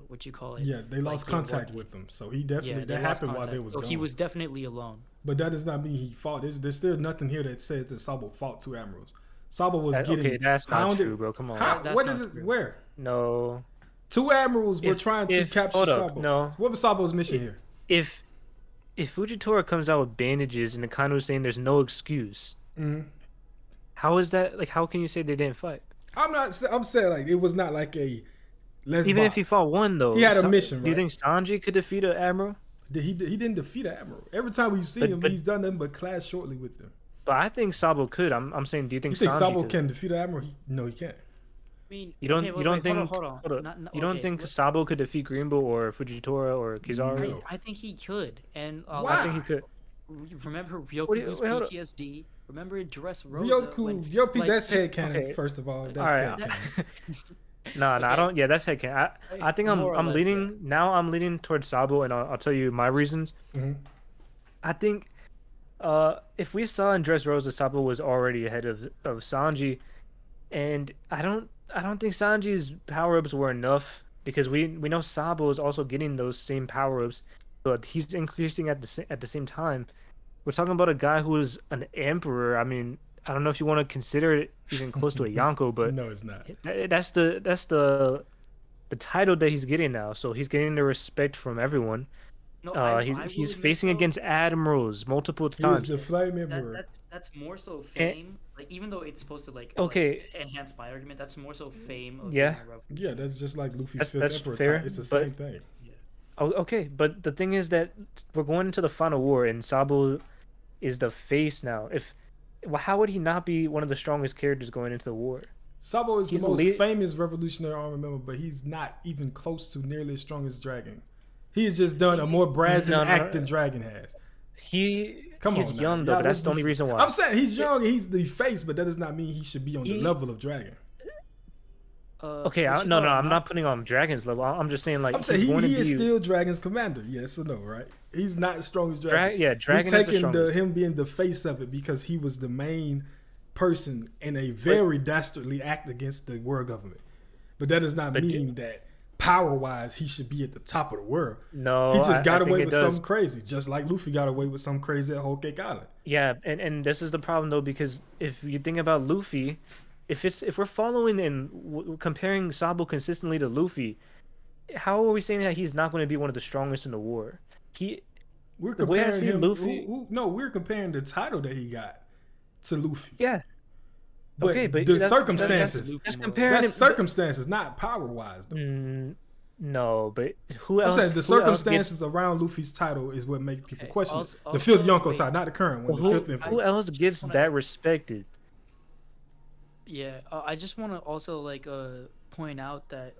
what you call it. Yeah, they lost get contact working. with him. So he definitely Yeah, they that lost happened while they contact. was So gone. he was definitely alone. But that does not mean he fought. There's still nothing here that says that Sabo fought 2 admirals. Sabo was getting Okay, that's not pounded. true, bro. Come on. How, That's what not is it? true. Where? No. 2 admirals were If- trying to capture hold up, Sabo. no. What was Sabo's mission here? If Fujitora comes out with bandages and the Kano's saying there's no excuse, how is that like? How can you say they didn't fight? I'm saying like it was not like a let's Even if box. he fought one though, He had a mission, Do you right? think Sanji could defeat an admiral? He didn't defeat an admiral. Every time we've seen him, But- he's done nothing but clash shortly with them. But I think Sabo could. I'm saying, do you You think think Sanji Sabo could? can defeat an admiral? No, he can't. I mean, You don't. okay, You don't wait, think? Hold on. hold up. Not- You don't okay, think what- Sabo could defeat Greenbow or Fujitora or Kizaru? No. I think he could, and Why? I think he could. remember What do you- Ryoku's wait, hold up. PTSD. Remember Dress Rosa. Ryoku, that's he- headcanon. okay. First of all, that's All right. headcanon. No, I Okay. don't. Yeah, that's headcanon. I think More or I'm less, leaning now. I'm leaning towards Sabo, and I'll tell you my reasons. Mhm. I think, if we saw in Dressrosa, Sabo was already ahead of Sanji, and I don't think Sanji's power ups were enough because we know Sabo is also getting those same power ups, but he's increasing at the same time. We're talking about a guy who is an emperor. I mean, I don't know if you want to consider it even close to a Yonko, but No, it's not. that's the title that he's getting now. So he's getting the respect from everyone. No, I will He's admit, facing though, against admirals multiple He was times. the Flame Emperor. that's more so fame. Like even though it's supposed to Okay. enhance my argument, that's more so fame. Of Yeah. being a revolution. Yeah, that's just like Luffy's That's- Fifth that's Emperor. fair, It's the but- same thing. Oh, okay, but the thing is that we're going into the final war, and Sabo is the face now. How would he not be one of the strongest characters going into the war? Sabo is He's the most lead- famous revolutionary army member, but he's not even close to nearly as strong as Dragon. He has just done a more brazen No, no, act than Dragon has. He's Come on, now. young though, Y'all but that's the look- only reason why. I'm saying he's young and he's the face, but that does not mean he should be on the He- level of Dragon. Okay, what you no, call it, I'm not putting on Dragon's level. I'm just saying like I'm saying he's going to he be. is still Dragon's commander. Yes or no, right? He's not as strong as Dragon. Dragon We're is the taking strongest. him being the face of it because he was the main person in a very dastardly act against the world government. But that does not But mean that power-wise he should be at the top of the world. No, He just got I think away it with does. something crazy, just like Luffy got away with something crazy at Whole Cake Island. Yeah, and this is the problem though, because if you think about Luffy, if we're following and comparing Sabo consistently to Luffy, how are we saying that he's not going to be one of the strongest in the war? We're The way I comparing see him. Luffy, No, we're comparing the title that he got to Luffy. yeah, But okay, but the that's circumstances. comparing That's him. circumstances, not power wise. No, but who I'm else? saying the who else gets circumstances around Luffy's title is what make people Okay, question also- it. The fifth also, Yonko wait. title, not the current one. who, The fifth Emperor. who else gets wanna- that respected? Yeah, I just want to also like point out that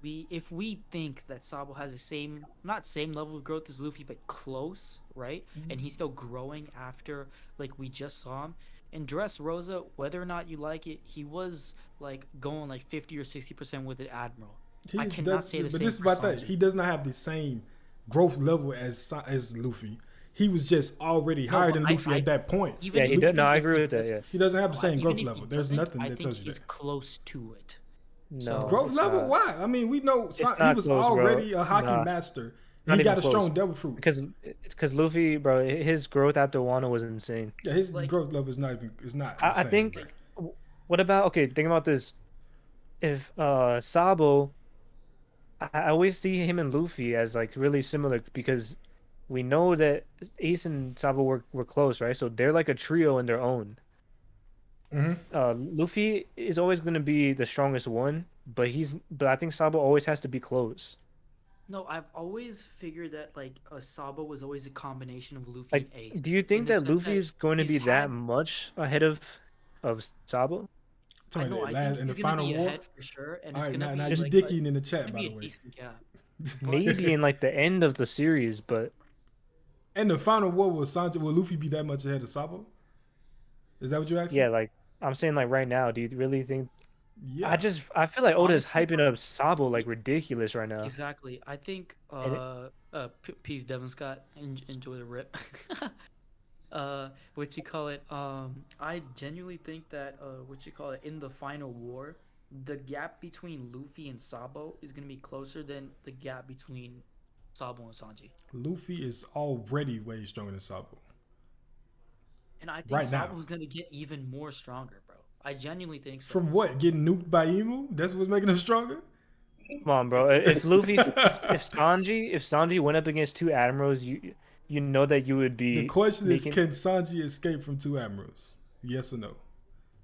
if we think that Sabo has the same, not same level of growth as Luffy, but close, right? And he's still growing after like we just saw him. In Dressrosa, whether or not you like it, he was like going like 50 or 60% with the Admiral. I cannot say the but same this is for about that. Sanji. He does not have the same growth level as Luffy. He was just already No, higher but than Luffy at that point. Yeah, he does. No, I agree with that. Yeah, He doesn't have the same even growth if he level. There's doesn't, nothing I that think tells you he's that. close to it. no Growth it's level? not. Why? I mean, we know he not was close, bro. already a hockey Nah. master. Not And he even got a strong close. devil fruit. Because Luffy, bro, his growth after Wano was insane. Yeah, his like- growth level is not even. Is not. I insane, think. bro. What about think about this? If Sabo, I always see him and Luffy as like really similar because we know that Ace and Sabo were close, right? So they're like a trio in their own. Mhm. Luffy is always going to be the strongest one, but I think Sabo always has to be close. No, I've always figured that like Sabo was always a combination of Luffy Like, and Ace. do you think in the that sense Luffy is going to he's be that had- much ahead of Sabo? I know. I think in the he's gonna final be war. ahead for sure, and All it's right, gonna now be you like dicking in the it's chat, gonna by be the a way. decent gap. Maybe in like the end of the series, but In the final war, will Luffy be that much ahead of Sabo? Is that what you're asking? yeah, like I'm saying, like right now, do you really think? Yeah. I feel like Oda's Honestly, hyping up Sabo like ridiculous right now. Exactly. I think peace, Devin Scott. Enjoy the rip. What you call it? I genuinely think that what you call it in the final war, the gap between Luffy and Sabo is gonna be closer than the gap between Sabo and Sanji. Luffy is already way stronger than Sabo. And I think Right now. Sabo is gonna get even more stronger, bro. I genuinely think so. From what? Getting nuked by Emu? That's what's making him stronger? Come on, bro. If Luffy, if Sanji went up against two admirals, you know that you would be. The question making- is, can Sanji escape from two admirals? Yes or no?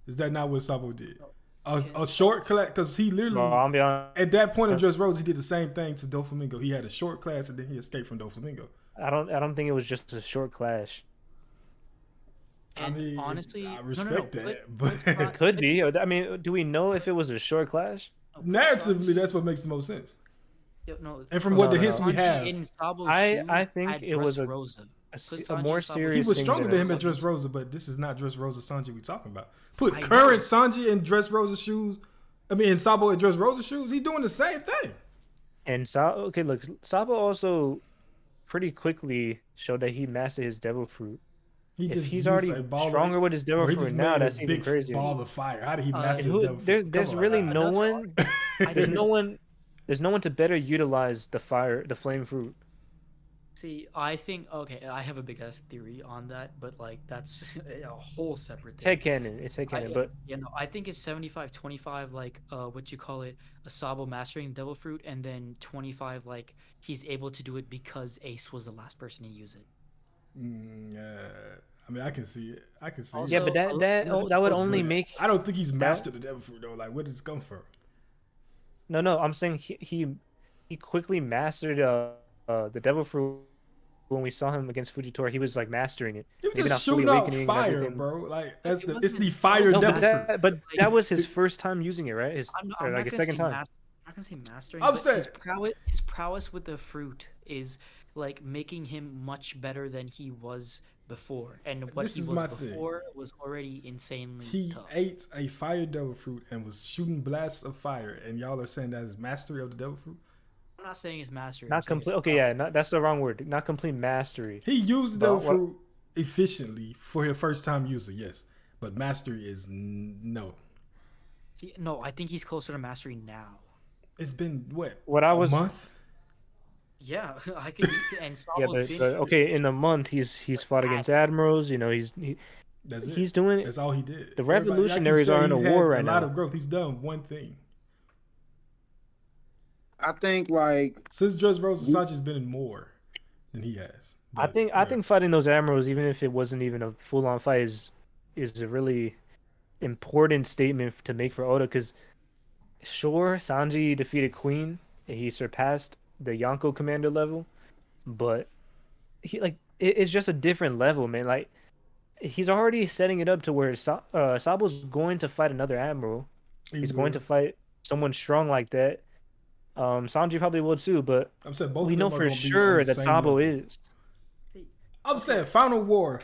Is that not what Sabo did? A short class, because he literally, Bro, I'll be honest. at that point in Dressrosa, he did the same thing to Doflamingo. He had a short class and then he escaped from Doflamingo. I don't think it was just a short clash. And I mean, honestly, I no, respect no, that, let's but not- Could let's- be. I mean, do we know if it was a short clash? no, put narratively, Sanji- that's what makes the most sense. no, And from put what the no, hints no. we Sanji have, in Sabo's I shoes think at it was a Dressrosa. a Sanji more and Sabo- serious. he was thing stronger than than him it at was. Dressrosa, but this is not Dressrosa Sanji we talking about. Put I current know. Sanji in Dressrosa shoes. I mean, in Sabo in Dressrosa shoes, he doing the same thing. And okay, look, Sabo also pretty quickly showed that he mastered his devil fruit. He If just he's used already a ball stronger with his devil bro, he fruit just now, made a that's even big crazier. ball of fire. How did he And master his Who, devil fruit? there's Come on, really man. no Another one. There's no one. There's no one to better utilize the flame fruit. See, I think okay, I have a big ass theory on that, but like that's a whole separate It's thing. headcanon. It's headcanon. But I think it's 75-25, like what you call it, a Sabo mastering Devil Fruit, and then 25 like he's able to do it because Ace was the last person to use it. I mean, I can see it. I can see Also- yeah, it. but that would only make. I don't think he's mastered the devil fruit though. Like, where did this come from? No. I'm saying he quickly mastered the devil fruit. When we saw him against Fujitora, he was like mastering it. He was Maybe just not fully shooting out awakening and fire, everything. bro. Like that's It it's wasn't- the fire No, devil fruit. but that was his first time using it, right? I'm Or not like a gonna second say time. I'm not gonna say mastering. I'm but saying- his prowess with the fruit is like making him much better than he was before, and what This he is was my thing. before was already insanely He tough. ate a fire devil fruit and was shooting blasts of fire, and y'all are saying that is mastery of the devil fruit. I'm not saying it's mastery. Not complete. Okay, yeah, that's the wrong word. Not complete mastery. He used the But devil what- fruit efficiently for his first time user, yes, but mastery is no. See, no, I think he's closer to mastery now. It's been what? What I was- a month. Yeah, I could. And Yeah, Sabo's but been okay, in a month he's fought against admirals. You know, he's That's it. he's doing. That's all he did. The Everybody- revolutionaries like you are in said, a he's had war right A lot now. of growth. He's done one thing. I think like Since Dressrosa, Sanji's been in more than he has. I But think I think fighting those admirals, even if it wasn't even a full on fight, is a really important statement to make for Oda. Because sure, Sanji defeated Queen, and he surpassed the Yonko commander level, but he like it's just a different level, man. Like he's already setting it up to where Sabo's going to fight another admiral. He's going to fight someone strong like that. Sanji probably will too, but I'm saying both we of know them are for gonna be on sure the that same Sabo level. is. I'm saying Final War,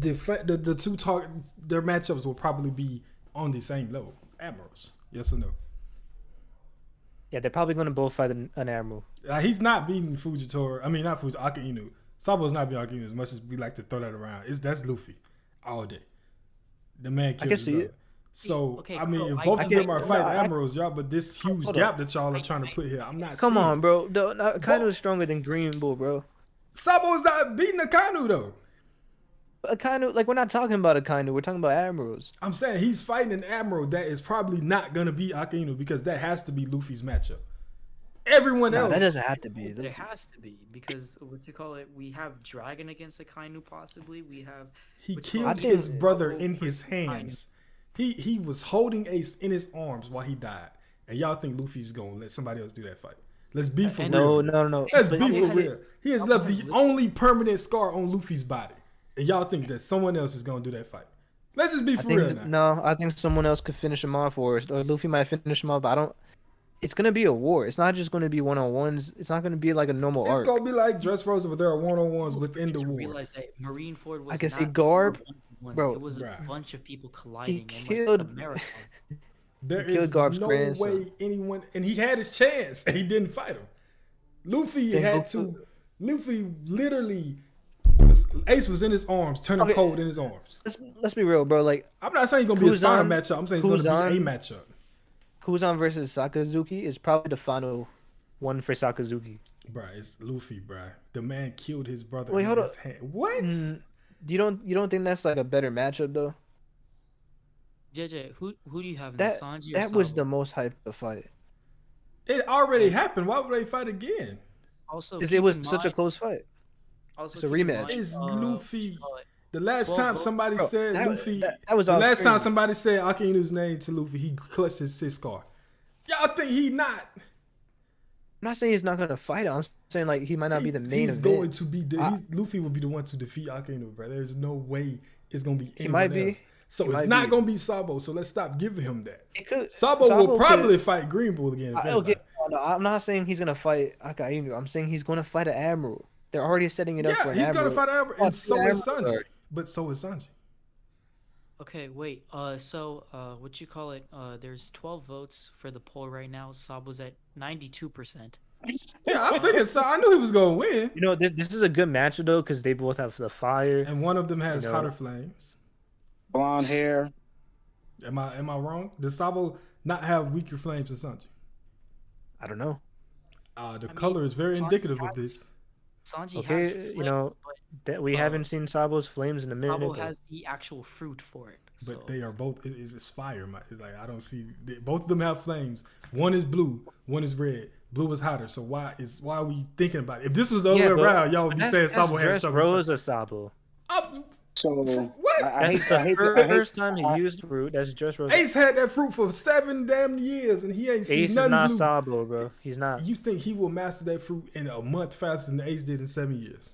the two their matchups will probably be on the same level. Admirals, yes or no? Yeah, they're probably going to both fight an admiral. He's not beating Fujitora. I mean, not Fuji, Akainu. Sabo's not beating Akainu as much as we like to throw that around. That's Luffy all day. The man I killed can his see brother. it. So Okay, I mean, Crow, if I both of get them it. are No, fighting I- admirals, y'all, but this huge Hold gap on. that y'all are trying to put here, I'm not. Come seeing. on, bro. Akainu is stronger than Green Bull, bro. Sabo's not beating Akainu though. Akainu, like we're not talking about Akainu, we're talking about admirals. I'm saying he's fighting an admiral that is probably not gonna be Akainu because that has to be Luffy's matchup. Everyone No, else, that doesn't have to be. But it has to be because what you call it? We have Dragon against Akainu, possibly. We have. he what you killed call it, think- his brother in his versus Akainu. hands. He was holding Ace in his arms while he died, and y'all think Luffy's gonna let somebody else do that fight? Let's be for And- real. No. Let's But be it for has- real. He has Sabo left has the lived- only permanent scar on Luffy's body, and y'all think that someone else is gonna do that fight. Let's just be I for real think now. no, I think someone else could finish him off, or Luffy might finish him off. But I don't. It's gonna be a war. It's not just gonna be one on ones. It's not gonna be like a normal It's arc. gonna be like Dressrosa, but there are one-on-ones within the to war. realize that Marineford was I can not see Garb, one-on-ones. bro. It was a Bruh. bunch of people colliding. and, killed- Like, a marathon. There He killed is Garp's no grandson. way anyone, and he had his chance, and he didn't fight him. Luffy Luffy literally Ace was in his arms, turning Okay. cold in his arms. Let's be real, bro. Like I'm not saying he's gonna be his final Kuzan- matchup. I'm saying he's gonna be a matchup. Kuzan versus Sakazuki is probably the final one for Sakazuki. Bruh, it's Luffy, bruh. The man killed his brother Wait, in hold his hand. What? You don't think that's like a better matchup though? JJ, who do you have in That the Sanji or that was Sabo? the most hyped to fight. It already happened. Why would they fight again? Also, Because keep it was in such a mind- close fight. also it's a keep in rematch. mind, It's what Luffy. you call it? The last 12 time votes. somebody Bro, said that- Luffy, that was the all last time crazy. somebody said Akainu's name to Luffy, he clutched his scar. Y'all think he not? I'm not saying he's not gonna fight him. I'm saying like he might not be the main he's event. going to be. Luffy will be the one to defeat Akainu, bro. There's no way it's gonna be. He might anyone be. else. So He it's might not be. gonna be Sabo. So let's stop giving him that. It could, Sabo will could- probably fight Green Bull again. If I'll anybody. no, I'm not saying he's gonna fight Akainu. I'm saying he's gonna fight an admiral. They're already setting it up for Yeah, an he's admiral. gonna fight Amber, Oh, and so yeah, is Amber. Sanji. But so is Sanji. Okay, wait. What you call it? There's 12 votes for the poll right now. Sabo's at 92%. Yeah, I figured. So I knew he was gonna win. You know, this is a good matchup though because they both have the fire. And one of them has You know. hotter flames. Blonde hair. Am I wrong? Does Sabo not have weaker flames than Sanji? I don't know. The I color mean, is very Sanji indicative of has- this. Sanji has Okay, you know flames, that we uh, haven't seen Sabo's flames in a but minute. Sabo though. has the actual fruit for it. So. But they are both. It's fire. It's like I don't see. Both of them have flames. One is blue. One is red. Blue is hotter. So why are we thinking about it? If this was the other way but around, y'all would be saying Sabo has Dress trouble. Rosa Sabo. So What? I hate That's to- I hate the to- I hate- first time he used fruit. That's just Rosa. Ace had that fruit for 7 damn years, and he ain't seen Ace is nothing not blue. Sabo, bro. He's not. You think he will master that fruit in a month faster than Ace did in 7 years?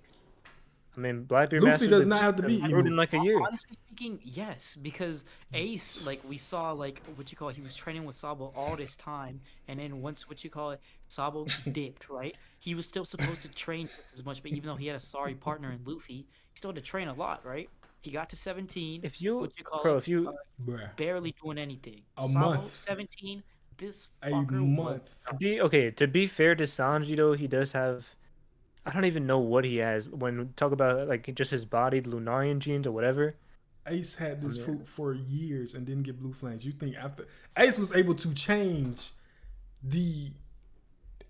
I mean, Blackbeard Luffy mastered does the not have to be fruit evil. in like a year. Honestly speaking, yes, because Ace, like we saw, like what you call it, he was training with Sabo all this time, and then once what you call it, Sabo dipped, right? He was still supposed to train just as much, but even though he had a sorry partner in Luffy, he still had to train a lot, right? He got to 17. If you, what you call bro, it, if you Bruh. barely doing anything. A Sabo, month. 17. This A fucker was month. to be fair to Sanji though, he does have. I don't even know what he has when we talk about like just his body, the Lunarian genes or whatever. Ace had this Yeah. fruit for years and didn't get blue flames. You think after Ace was able to change the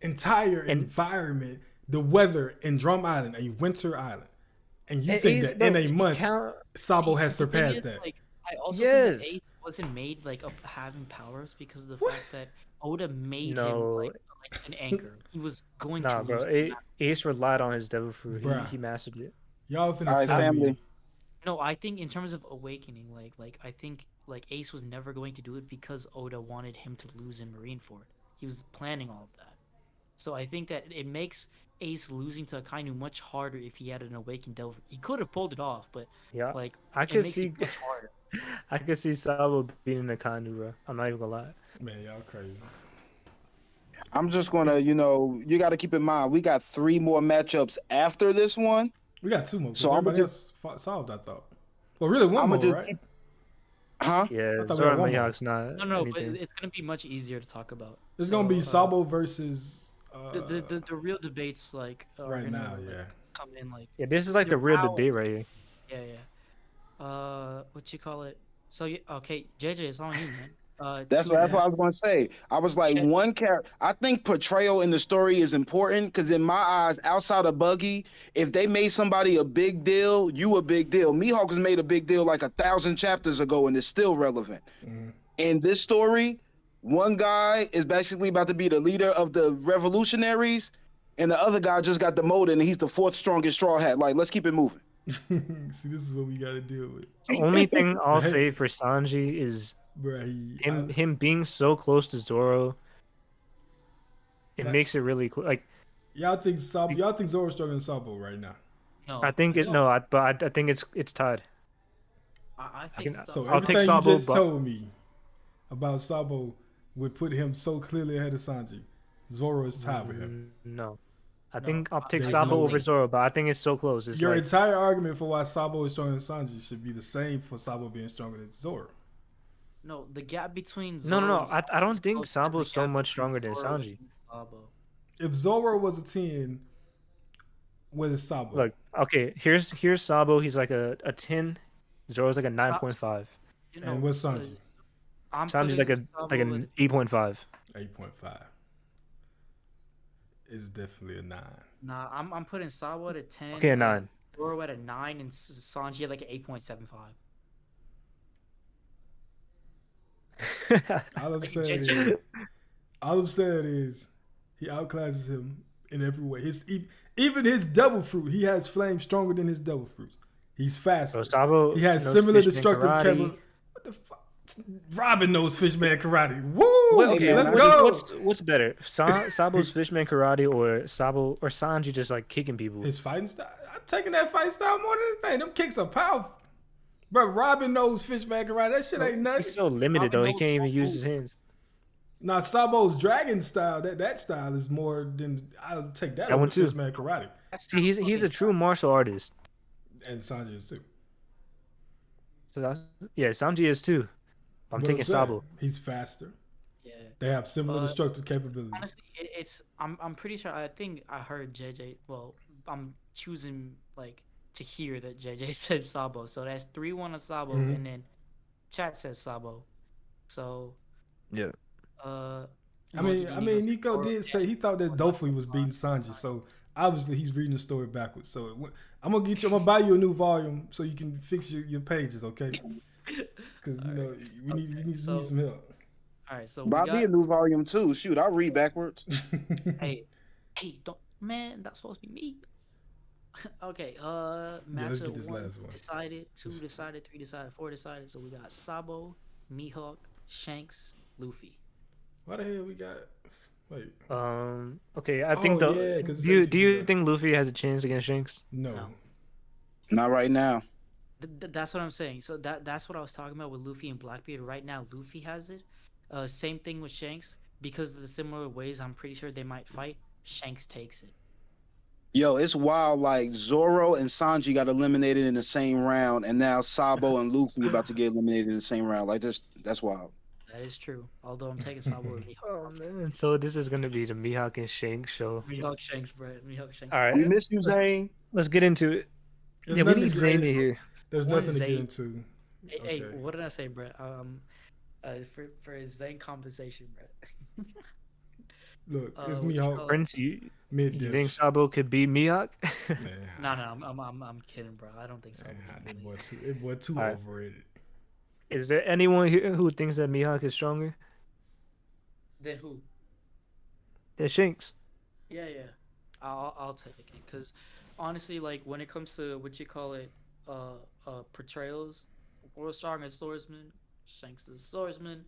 entire environment, the weather in Drum Island, a winter island, and you think that in a month Sabo has The thing surpassed is, that? Like, I also think Yes. that Ace wasn't made like of having powers because of the fact that Oda made him No, like like an anchor. He was going Nah, to bro. lose. No, matter. Ace relied on his devil fruit. Bruh. He mastered it. Y'all All finna right, tell family. me. No, I think in terms of awakening, I think like Ace was never going to do it because Oda wanted him to lose in Marineford. He was planning all of that. So I think that it makes Ace losing to Akainu much harder if he had an awakened devil fruit. He could have pulled it off, but Yeah, like I it could makes see. it much harder. I could see Sabo beating the Kandu, bro. I'm not even gonna lie. Man, y'all crazy. I'm just gonna, you got to keep in mind we got 3 more matchups after this one, We got 2 more because so I'm gonna everybody just, else solved, I thought. Well, really, one I'm gonna more, just right? keep, huh? Yeah, I thought we Zoro had and one more. Mihawk's not No, but anything. it's gonna be much easier to talk about. It's gonna be So, Sabo versus the real debates are right gonna now, like, yeah. come in like Yeah, this is like the they're real now- debate right here. what you call it? So okay, JJ, it's on you, man. That's two what and a I half- was gonna say. I was like, Check. one character. I think portrayal in the story is important because in my eyes, outside of Buggy, if they made somebody a big deal, you a big deal. Mihawk was made a big deal like 1,000 chapters ago, and it's still relevant. Mhm. In this story, one guy is basically about to be the leader of the revolutionaries, and the other guy just got demoted, and he's the 4th strongest straw hat. Like, let's keep it moving. See, this is what we gotta deal with. The only thing I'll Hey. say for Sanji is Bruh, him being so close to Zoro. It That- makes it really like y'all think Zoro's stronger than Sabo right now? No, I think it don't. no, I think it's tied. I I think can- So I'll take everything you Sabo, just but- told me about Sabo would put him so clearly ahead of Sanji. Zoro is tied with him. No, I No, think I'll take there's Sabo no over way. Zoro, but I think it's so close. It's Your like entire argument for why Sabo is stronger than Sanji should be the same for Sabo being stronger than Zoro. No, the gap between no, Zoro no. and I Sabo don't is think closer than Sabo's the so gap much between stronger than Zoro Sanji. and Sabo. If Zoro was a 10, what is Sabo? Look, okay, here's Sabo. He's like a 10. Zoro's like a 9.5. You And what's Sanji? I'm Sanji's like putting like Sabo an at- 8.5. 8.5. It's definitely a 9. Nah, I'm putting Sabo at a 10. Okay, a 9. Zoro at a 9, and Sanji at like an 8.75. All I'm Like, saying is, he outclasses him in every way. Even his devil fruit, he has flame stronger than his devil fruit. He's faster. Bro, Sabo He has knows similar fishman destructive karate. capability. What the fuck? Robin knows fishman karate. Woo! Wait, Hey, okay, man, let's I go. what's better, Sabo's fishman karate or Sabo or Sanji just like kicking people? His fighting style. I'm taking that fight style more than anything. Them kicks are powerful. Bro, Robin knows fishman karate. That shit ain't nothing. He's so limited though. He knows can't even all use moves. his hands. Now Sabo's dragon style, that style is more than I'll take that That over one too. fishman karate. See, he's a true martial artist. And Sanji is too. So yeah, Sanji is too. I'm But taking saying, Sabo. He's faster. Yeah. They have similar destructive capabilities. Honestly, it's I'm pretty sure. I think I heard JJ. Well, I'm choosing like to hear that JJ said Sabo. So that's 3-1 on Sabo, Mhm. and then chat says Sabo. So Yeah. I mean, Nico did say he thought that Dofley was beating Sanji, so obviously he's reading the story backwards. So I'm gonna buy you a new volume so you can fix your pages, okay? Because we need some help. All right, so Buy we me a got. new volume too. Shoot, I'll read backwards. Hey, don't, man. That's supposed to be me. Okay. let's get Matchup this 1 last one. decided, 2 decided, 3 decided, 4 decided. So we got Sabo, Mihawk, Shanks, Luffy. Why the hell we got? Wait, Okay, I think Oh, yeah, 'cause do Sanji's you there. think Luffy has a chance against Shanks? no. No. Not right now. That's what I'm saying. So that's what I was talking about with Luffy and Blackbeard. Right now, Luffy has it. Same thing with Shanks. Because of the similar ways I'm pretty sure they might fight, Shanks takes it. Yo, it's wild. Like Zoro and Sanji got eliminated in the same round, and now Sabo and Luffy about to get eliminated in the same round. Like that's wild. That is true. Although I'm taking Sabo and Mihawk. Oh man! So this is gonna be the Mihawk and Shanks show. Mihawk Shanks, bro. Mihawk Shanks. All right, We miss you, Zane. let's get into it. There's Yeah, we nothing need to Zane get- in here. There's One nothing to get Zane. into. Hey, Okay. what did I say, bro? For his Zane compensation, bro. Look, it's what you Mihawk call it? Prince, you mid think diff. Sabo could beat Mihawk? Man, No, I'm kidding, bro. I don't think so. that boy too Alright. overrated. Is there anyone here who thinks that Mihawk is stronger? Then who? Shanks. Yeah, I'll take it because honestly, like when it comes to what you call it, portrayals, World Strongest Swordsman, Shanks is swordsman.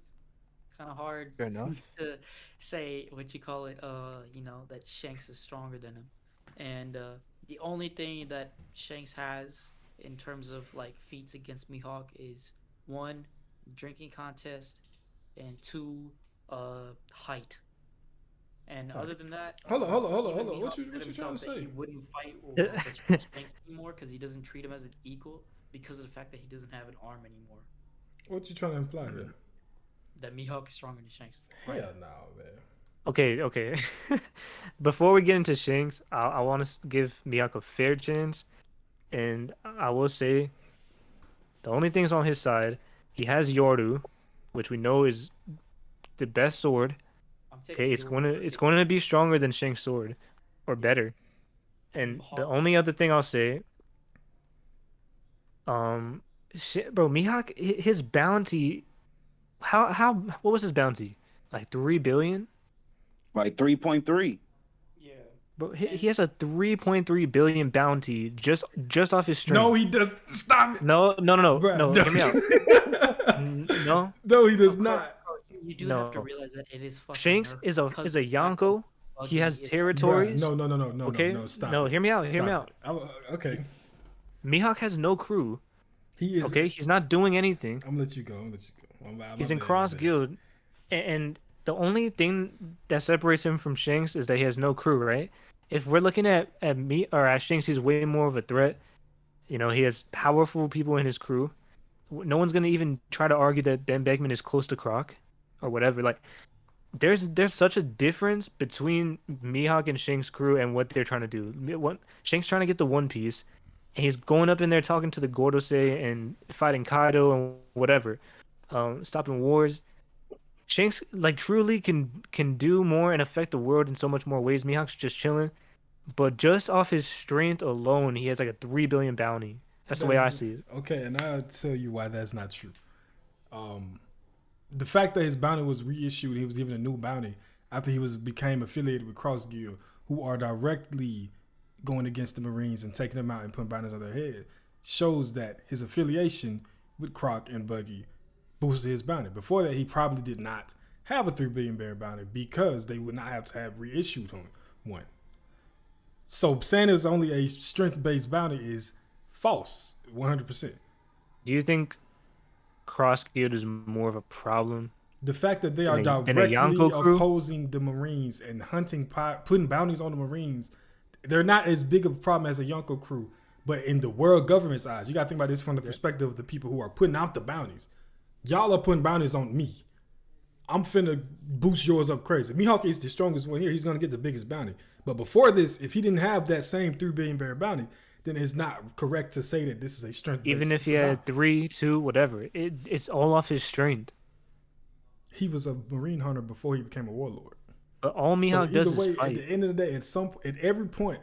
Kind of hard Fair enough. to say what you call it. That Shanks is stronger than him, and the only thing that Shanks has in terms of like feats against Mihawk is one, drinking contest, and two, height. And other than that, Hold on. even What Mihawk you said trying to himself that he say? wouldn't fight or betray Shanks anymore because he doesn't treat him as an equal because of the fact that he doesn't have an arm anymore. What you trying to imply here? That Mihawk is stronger than Shanks. Hell no, man. Okay. Before we get into Shanks, I want to give Miyako a fair chance, and I will say, the only things on his side, he has Yoru, which we know is the best sword. Okay, it's going to be stronger than Shanks' sword, or better. And the only other thing I'll say, bro, Mihawk, his bounty, what was his bounty? Like 3 billion? Like 3.3. Yeah. Bro, he has a 3.3 billion bounty just off his strength. No, he does. Stop it. No. Bruh, No, no. hear me out. No. No, he does not. You do have to realize that it is fucking Shanks is a Yonko. He has Bruh, territories. no. Okay. No, stop. No, it. hear me out. Stop it. Okay. Mihawk has no crew. He is. Okay, he's not doing anything. I'm gonna let you go. He's in cross guild, and the only thing that separates him from Shanks is that he has no crew, right? If we're looking at me or at Shanks, he's way more of a threat. You know, he has powerful people in his crew. No one's gonna even try to argue that Ben Beckman is close to Croc, or whatever. Like, there's such a difference between Mihawk and Shanks' crew and what they're trying to do. Shanks trying to get the One Piece, and he's going up in there talking to the Gordosei and fighting Kaido and whatever, stopping wars. Shanks like truly can do more and affect the world in so much more ways. Mihawk's just chilling, but just off his strength alone, he has like a 3 billion bounty. That's the way I see it. Okay, and I'll tell you why that's not true. The fact that his bounty was reissued, he was given a new bounty after he became affiliated with Cross Guild, who are directly going against the Marines and taking them out and putting bounties on their head, shows that his affiliation with Croc and Buggy boosted his bounty. Before that, he probably did not have a 3 billion bear bounty because they would not have to have reissued him one. So saying it was only a strength-based bounty is false, 100%. Do you think Cross Guild is more of a problem? The fact that they are directly opposing the Marines and putting bounties on the Marines, they're not as big of a problem as a Yonko crew. But in the world government's eyes, you got to think about this from the perspective of the people who are putting out the bounties. Y'all are putting bounties on me. I'm finna boost yours up crazy. Mihawk is the strongest one here. He's gonna get the biggest bounty. But before this, if he didn't have that same 3 billion bear bounty, then it's not correct to say that this is a strength. Even if he had 3, 2, whatever, it's all off his strength. He was a Marine hunter before he became a warlord. But all Mihawk does is fight. At the end of the day, at every point,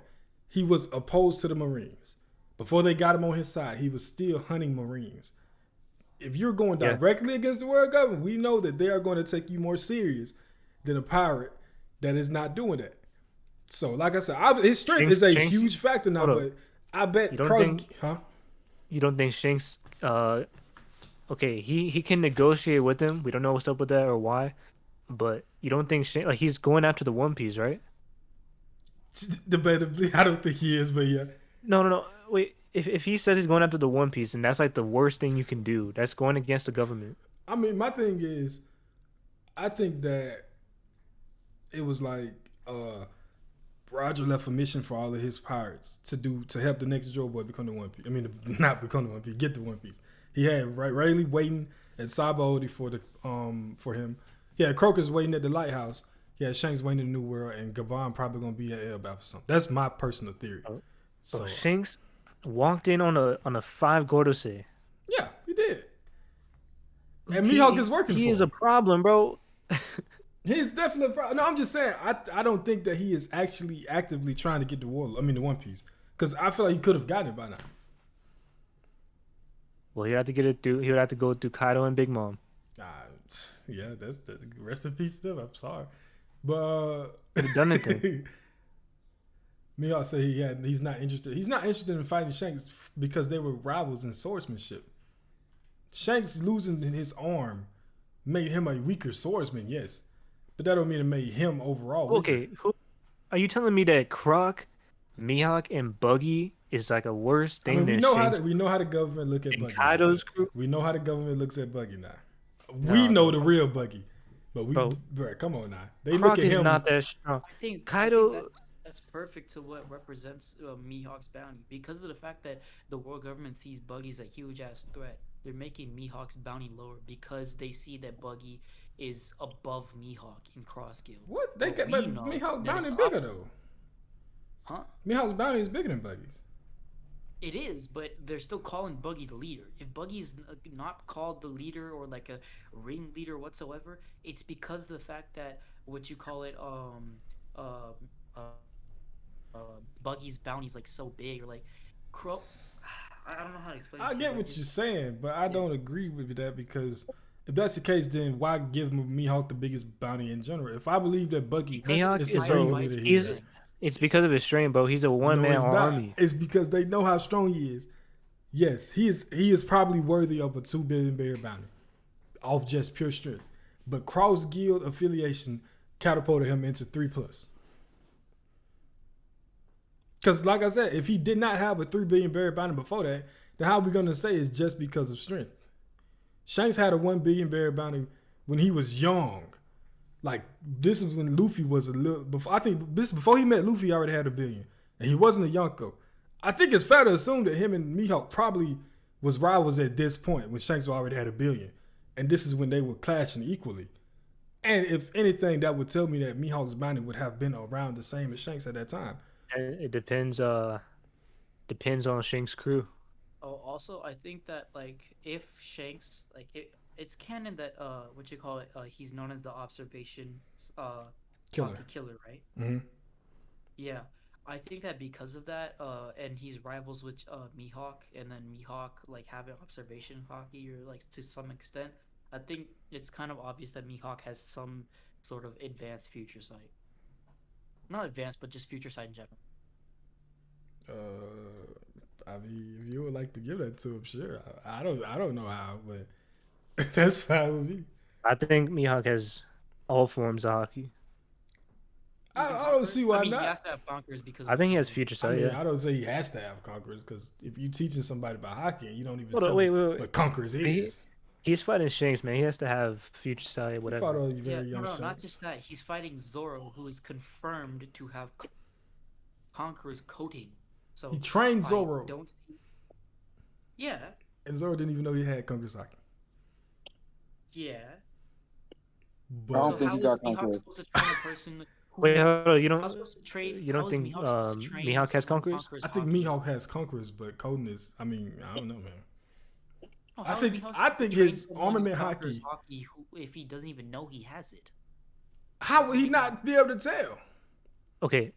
he was opposed to the Marines. Before they got him on his side, he was still hunting Marines. If you're going directly against the world government, we know that they are going to take you more serious than a pirate that is not doing that. So, like I said, his strength is a huge factor now, but I bet You don't think Shanks, okay, he can negotiate with him. We don't know what's up with that or why, but you don't think Shanks, like, he's going after the One Piece, right? Debatably, I don't think he is, but yeah. No. Wait, if he says he's going after the One Piece, and that's like the worst thing you can do, that's going against the government. I mean, my thing is, I think that it was like Roger left a mission for all of his pirates to help the next Joe Boy become the One Piece. I mean, not become the One Piece, get the One Piece. He had Rayleigh waiting at Sabo for him. He had Crocus waiting at the lighthouse. He had Shanks waiting in the New World, and Gabon probably gonna be at Elbaf or something. That's my personal theory. So Shanks walked in on a 5 Gordosei. Yeah, he did. And Mihawk is working for him. He is a problem, bro. He's definitely a problem. No, I'm just saying, I don't think that he is actually actively trying to get the the One Piece. Because I feel like he could have gotten it by now. Well, he would have to go through Kaido and Big Mom. Yeah, that's the rest in peace to them. I'm sorry. But Redundant thing. Mihawk said he's not interested. He's not interested in fighting Shanks because they were rivals in swordsmanship. Shanks losing his arm made him a weaker swordsman, yes, but that don't mean it made him overall weaker. Okay, are you telling me that Croc, Mihawk, and Buggy is like a worse thing I mean, than we know how the government look at and Buggy. Kaido's crew? We know how the government looks at Buggy now. We know the real Buggy, but bro, come on now. They Croc look at him. is not that strong. I think Kaido. that's perfect to what represents Mihawk's bounty, because of the fact that the world government sees Buggy as a huge ass threat. They're making Mihawk's bounty lower because they see that Buggy is above Mihawk in Cross Guild. What they got? But Mihawk's bounty bigger though. Huh? Mihawk's bounty is bigger than Buggy's. It is, but they're still calling Buggy the leader. If Buggy's not called the leader or like a ring leader whatsoever, it's because of the fact that what you call it, Buggy's bounty is like so big, or like Crow. I don't know how to explain. I get what you're saying, but I don't agree with that, because if that's the case, then why give Mihawk the biggest bounty in general? If I believe that Buggy Mihawk is the ring leader, it's because of his strength, bro. He's a one-man army. It's because they know how strong he is. Yes, he is probably worthy of a 2 billion bear bounty off just pure strength. But Cross Guild affiliation catapulted him into 3+. Because like I said, if he did not have a 3 billion bear bounty before that, then how are we going to say it's just because of strength? Shanks had a 1 billion bear bounty when he was young. Like, this is when Luffy was a little... I think this before he met Luffy, he already had 1 billion. And he wasn't a Yonko. I think it's fair to assume that him and Mihawk probably was rivals at this point when Shanks already had 1 billion. And this is when they were clashing equally. And if anything, that would tell me that Mihawk's bounty would have been around the same as Shanks at that time. It depends on Shanks' crew. Oh, also, I think that like if Shanks, like it's canon that what you call it, he's known as the observation killer, right? Mm-hmm. Yeah, I think that because of that, and he's rivals with Mihawk, and then Mihawk like having observation hockey, or like to some extent, I think it's kind of obvious that Mihawk has some sort of advanced future sight. Not advanced, but just future sight in general. I mean, if you would like to give that to him, sure. I don't know how, but that's fine with me. I think Mihawk has all forms of hockey. I don't see why not. He has to have conquerors because I think he has future sight. I don't say he has to have conquerors, because if you're teaching somebody about hockey and you don't even wait. what conquerors is. He's fighting Shanks, man. He has to have future sight, whatever. Not just that. He's fighting Zoro, who is confirmed to have Conqueror's coating. So he trained Zoro. Yeah. And Zoro didn't even know he had Conqueror's hockey. Yeah. But I don't think he got Conqueror. Supposed to train a person Wait, hold on. You don't think Mihawk has conquerors? I think Mihawk has conquerors, but Coden is. I mean, I don't know, man. Oh, I think his armament hockey. If he doesn't even know he has it, how would he not be able to tell? Okay,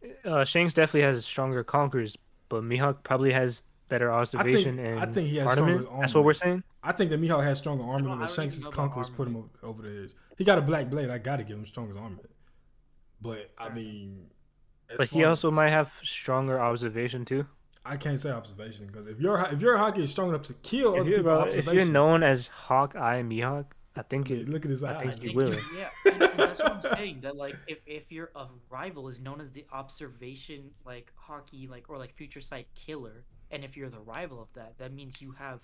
Shanks definitely has stronger conquerors, but Mihawk probably has better observation I think he has armament. Stronger That's what we're saying. I think that Mihawk has stronger armament, and Shanks' conquerors put him over the edge. He got a black blade. I gotta give him stronger armament. But I mean, but he also might have stronger observation too. I can't say observation, because if your hockey is strong enough to kill other people, if you're known as Hawkeye Mihawk, I think look at his eye. I think you will. Yeah, and that's what I'm saying. That like if your rival is known as the observation like hockey or future sight killer, and if you're the rival of that, that means you have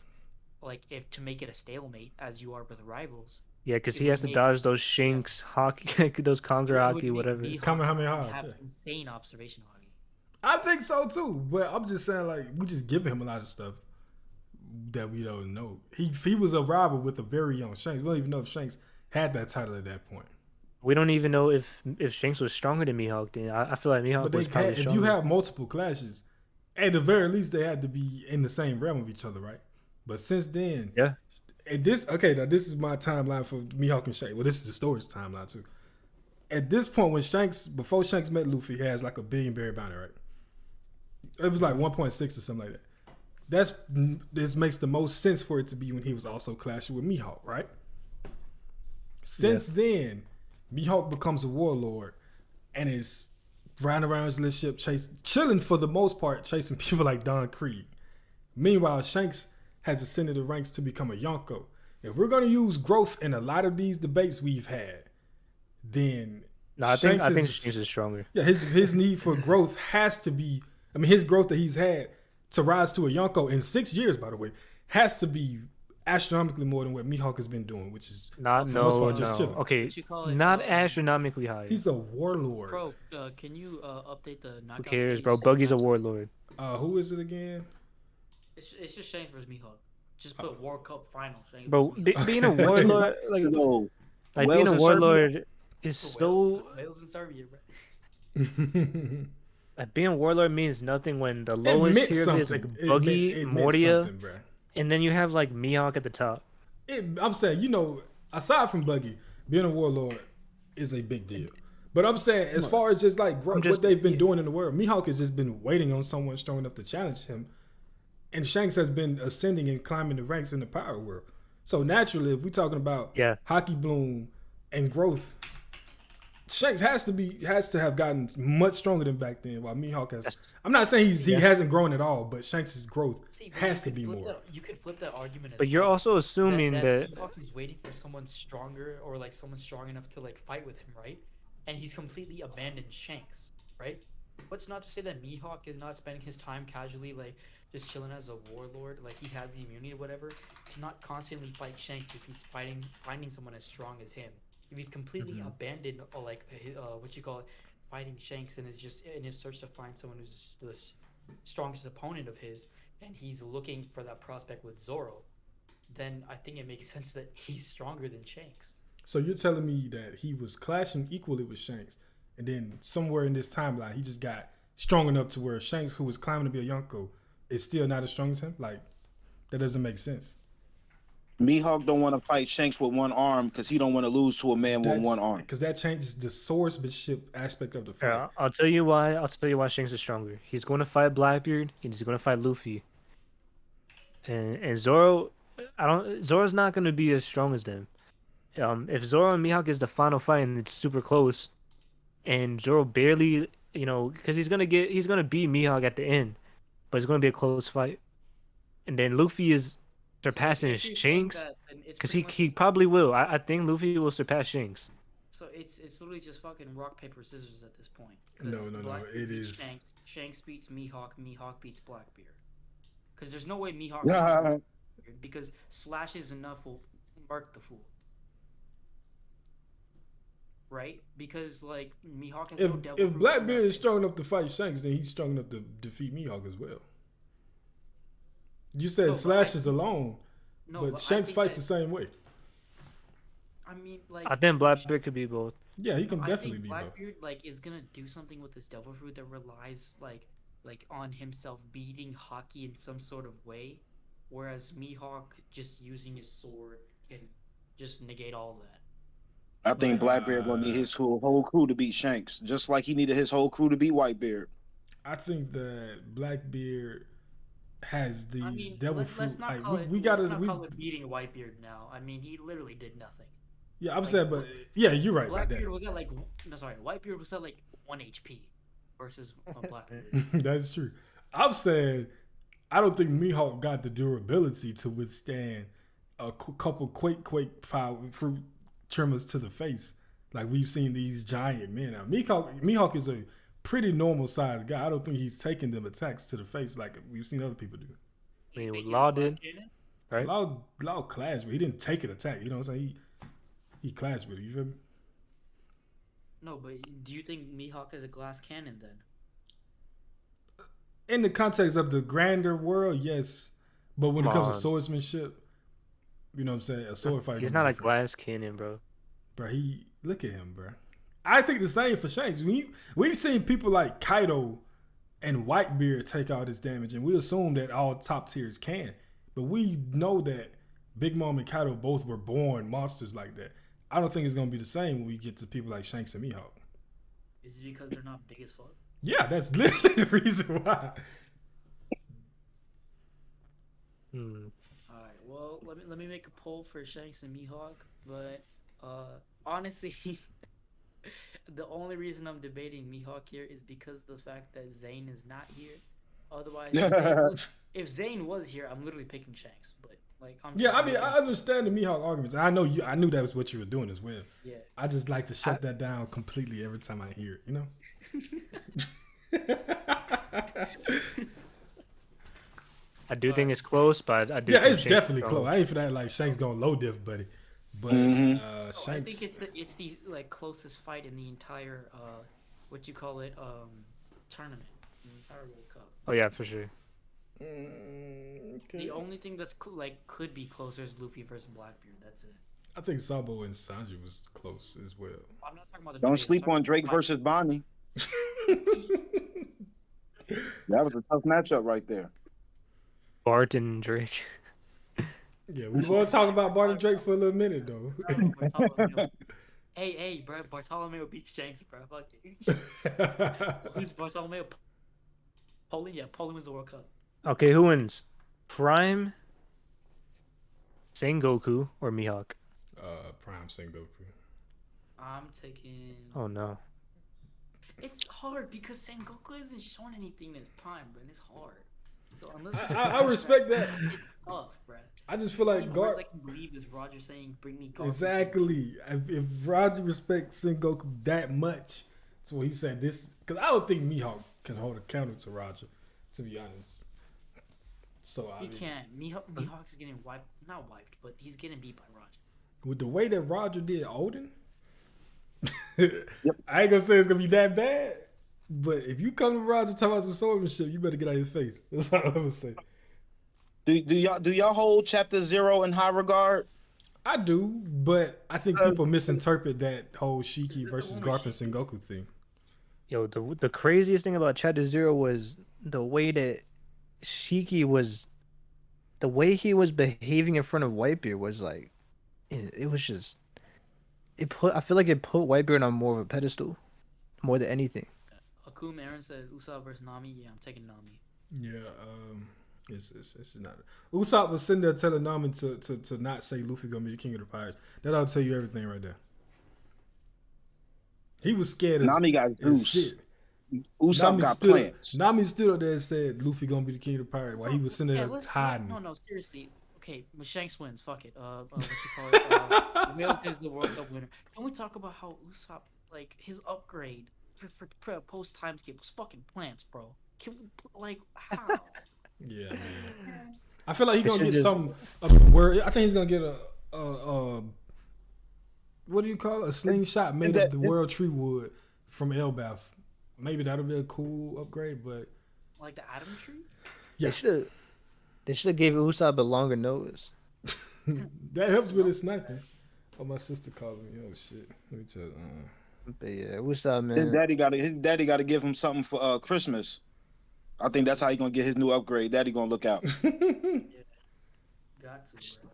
if to make it a stalemate as you are with rivals. Yeah, because he has to dodge those Shanks hockey, those Conqueror hockey, whatever. Kamehameha. Have insane observation hockey. I think so too, but I'm just saying, we just giving him a lot of stuff that we don't know. He was a rival with a very young Shanks. We don't even know if Shanks had that title at that point. We don't even know if Shanks was stronger than Mihawk. Then I feel like Mihawk was probably stronger. If you have multiple clashes, at the very least they had to be in the same realm of each other, right? But since then, yeah. Now this is my timeline for Mihawk and Shanks. Well, this is the story's timeline too. At this point, before Shanks met Luffy, he has like a billion berry bounty, right? It was like 1.6 or something like that. This makes the most sense for it to be when he was also clashing with Mihawk, right? Since then, Mihawk becomes a warlord, and is riding around his little ship, chilling for the most part, chasing people like Don Creed. Meanwhile, Shanks has ascended the ranks to become a Yonko. If we're going to use growth in a lot of these debates we've had, then No, I think Shanks is stronger. Yeah, his need for growth has to be. I mean, his growth that he's had to rise to a Yonko in 6 years, by the way, has to be astronomically more than what Mihawk has been doing, which is no. chilling. Okay, What you call it, not astronomically high. He's a warlord. Bro, can you update the knockouts? Who cares, page? bro? Buggy's a warlord. Who is it again? It's just Shanks versus Mihawk. Just put World Cup final. Shanks Bro, versus Mihawk. being a warlord, No. like Wales being a and warlord is Wales- so. Wales and Serbia, bro. Like being a warlord means nothing when the lowest meant tier of it is like something. Buggy, It meant Mordia, something, bruh. and then you have like Mihawk at the top. I'm saying, aside from Buggy, being a warlord is a big deal. But I'm saying, as far as just like what they've been doing in the world, Mihawk has just been waiting on someone strong enough to challenge him, and Shanks has been ascending and climbing the ranks in the power world. So naturally, if we're talking about Hockey Bloom and growth, Shanks has to have gotten much stronger than back then. While Mihawk has, I'm not saying he hasn't grown at all, but Shanks' growth has to be more. You could flip that argument. But you're also assuming that Mihawk is waiting for someone stronger or like someone strong enough to like fight with him, right? And he's completely abandoned Shanks, right? What's not to say that Mihawk is not spending his time casually, like just chilling as a warlord, like he has the immunity or whatever, to not constantly fight Shanks if he's finding someone as strong as him. If he's completely abandoned or like fighting Shanks and is just in his search to find someone who's the strongest opponent of his, and he's looking for that prospect with Zoro, then I think it makes sense that he's stronger than Shanks. So you're telling me that he was clashing equally with Shanks, and then somewhere in this timeline, he just got strong enough to where Shanks, who was climbing to be a Yonko, is still not as strong as him? Like, that doesn't make sense. Mihawk don't want to fight Shanks with one arm because he don't want to lose to a man with one arm. Because that changes the swordsmanship aspect of the fight. Yeah, I'll tell you why. I'll tell you why Shanks is stronger. He's going to fight Blackbeard. He's going to fight Luffy. And Zoro, Zoro's not going to be as strong as them. If Zoro and Mihawk is the final fight and it's super close, and Zoro barely, because he's gonna beat Mihawk at the end, but it's gonna be a close fight. And then Luffy is surpassing Shanks because he probably will. I think Luffy will surpass Shanks. So it's literally just fucking rock paper scissors at this point. No. It is Shanks beats Mihawk. Mihawk beats Blackbeard. Because there's no way Mihawk because slashes enough will mark the fool. Right? Because like Mihawk has no devil fruit. If Blackbeard is strong enough to fight Shanks, then he's strong enough to defeat Mihawk as well. You said slashes alone, but Shanks fights the same way. I mean, like I think Blackbeard could be both. Yeah, he can definitely be both. Blackbeard like is gonna do something with this devil fruit that relies like on himself beating Hockey in some sort of way, whereas Mihawk just using his sword can just negate all that. I think Blackbeard gonna need his whole crew to beat Shanks, just like he needed his whole crew to beat Whitebeard. I think that Blackbeard has the devil fruit. Let's not call it beating Whitebeard now. I mean, he literally did nothing. Yeah, I'm saying, but yeah, you're right. Blackbeard was at Whitebeard was at like 1 HP versus Blackbeard. That's true. I'm saying I don't think Mihawk got the durability to withstand a couple quake power fruit trimmers to the face like we've seen these giant men. Now, Mihawk is a pretty normal sized guy. I don't think he's taking them attacks to the face like we've seen other people do. I mean, Law did, right? Law clashed, but he didn't take an attack. You know what I'm saying? He clashed with it. You feel me? No, but do you think Mihawk is a glass cannon then? In the context of the grander world, yes. But when it comes to swordsmanship, you know what I'm saying? A sword fight. He's not a glass cannon, bro. Bro, look at him, bro. I think the same for Shanks. We've seen people like Kaido and Whitebeard take all this damage, and we assume that all top tiers can. But we know that Big Mom and Kaido both were born monsters like that. I don't think it's gonna be the same when we get to people like Shanks and Mihawk. Is it because they're not big as fuck? Yeah, that's literally the reason why. Alright, well let me make a poll for Shanks and Mihawk, but honestly The only reason I'm debating Mihawk here is because of the fact that Zane is not here. Otherwise, if Zane was here, I'm literally picking Shanks. But like, I'm just Yeah, I mean, looking. I understand the Mihawk arguments. I know you. I knew that was what you were doing as well. Yeah. I just like to shut that down completely every time I hear it. You know. I do think it's close, but I do. Yeah, think it's Shanks definitely is close. I ain't for that like Shanks going low diff, buddy. But Mhm. I Shanks. think it's the like closest fight in the entire what you call it tournament, the entire World Cup. Oh yeah, for sure. Okay. The only thing that's like could be closer is Luffy versus Blackbeard. That's it. I think Sabo and Sanji was close as well. I'm not talking about the Don't debate, I'm sleep talking on about Drake the fight. versus Bonnie. That was a tough matchup right there. Bart and Drake. Yeah, we want to talk about Barton Drake for a little minute though. Bartolomeo. Hey, bro, Bartolomeo beats Shanks, bro. Fuck it. Who's Bartolomeo? Poland? Yeah, Poland wins the World Cup. Okay, who wins? Prime, Sengoku, or Mihawk? Prime Sengoku. I'm taking. Oh no. It's hard because Sengoku hasn't shown anything that's prime, but it's hard. So unless I respect that. it's tough, bro. I just feel The like only words Gar. I can believe is Roger saying, "Bring me Garp." Exactly. If Roger respects Sengoku that much, that's what he said. This because I don't think Mihawk can hold a counter to Roger, to be honest. So He can't. Mihawk is getting wiped, not wiped, but he's getting beat by Roger. with the way that Roger did Odin, I ain't gonna say it's gonna be that bad. But if you come to Roger talking about some swordsmanship, you better get out of his face. That's all I'm gonna say. Do y'all hold Chapter 0 in high regard? I do, but I think people misinterpret that whole Is Shiki it the versus one with Garp and Sengoku thing. Yo, the craziest thing about Chapter 0 was the way that Shiki was, the way he was behaving in front of Whitebeard was like, it was just, I feel like it put Whitebeard on more of a pedestal, more than anything. Akum Aaron said Usopp versus Nami. Yeah, I'm taking Nami. Yeah, it's not. Usopp was sitting there telling Nami to not say Luffy gonna be the king of the pirates. That'll tell you everything right there. He was scared as Nami got as Zeus. shit. Usopp got stood, plants. Nami stood up there and said Luffy gonna be the king of the pirates while he was sitting there hiding. No, seriously. Okay, Shanks wins. Fuck it. What you call it? Wales is the World Cup winner. Can we talk about how Usopp, like his upgrade for post time skip was fucking plants, bro? Can we like how? Yeah, man. I feel like he's It gonna should get just- some of where I think he's gonna get a what do you call it? A slingshot made of the world tree wood from Elbaf. Maybe that'll be a cool upgrade, but Like the Atom Tree? yeah, They should have gave Usopp a longer nose. that helps with his sniping. Oh, my sister called me. Oh shit. Let me tell you. But yeah, Usopp, His man. daddy got to give him something for Christmas. I think that's how he gonna get his new upgrade. Daddy gonna look out. Got to, bro.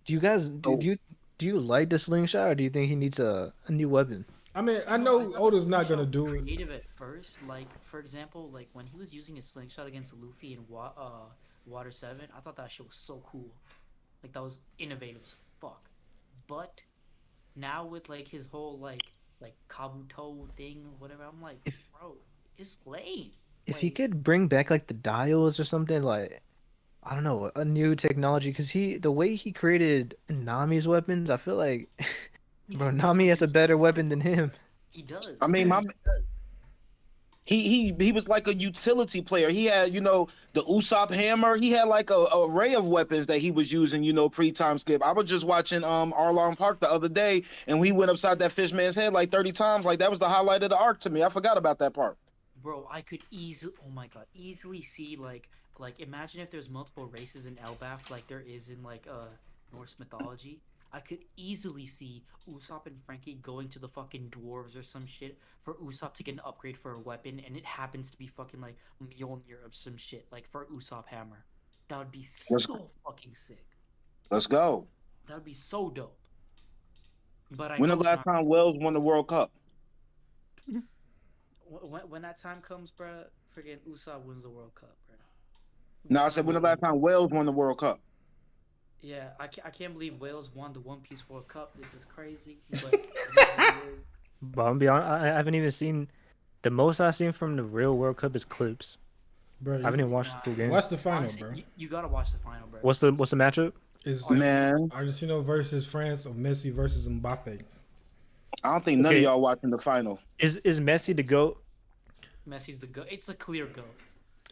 Do you guys do you like the slingshot, or do you think he needs a new weapon? I mean, I See, know thought the Oda's not gonna slingshot do was it. creative at first. Like, for example, like when he was using his slingshot against Luffy in Water 7, I thought that shit was so cool. Like, that was innovative as fuck. But now with like his whole like Kabuto thing or whatever, I'm like, bro, it's lame. If he Like, could bring back like the dials or something, like I don't know, a new technology, because the way he created Nami's weapons, I feel like bro, Nami has a better weapon than him. he does. I mean, He does. he was like a utility player. He had, the Usopp hammer. He had like a array of weapons that he was using, pre-time skip. I was just watching Arlong Park the other day, and we went upside that fish man's head like 30 times. Like that was the highlight of the arc to me. I forgot about that part. Bro, I could easily see like imagine if there's multiple races in Elbaf like there is in like Norse mythology. I could easily see Usopp and Frankie going to the fucking dwarves or some shit for Usopp to get an upgrade for a weapon, and it happens to be fucking like Mjolnir or some shit, like for Usopp hammer. That would be so fucking sick. Let's go. That would be so dope. But I When the know it's last not- time Wales won the World Cup? when that time comes, bruh, freaking Usopp wins the World Cup, bruh. No, I said when the last time Wales won the World Cup? Yeah, I can't believe Wales won the One Piece World Cup. This is crazy, but it is what it is. But I'm gonna be honest, I haven't even seen. The most I've seen from the real World Cup is clips. Bro, I haven't even watched the Nah, full game. watch the final, honestly, bro. you gotta watch the final, bro. What's the matchup? It's Man, Argentina versus France or Messi versus Mbappe. I don't think none of Okay. y'all watching the final. Is Messi the GOAT? Messi's the goat. It's a clear goat.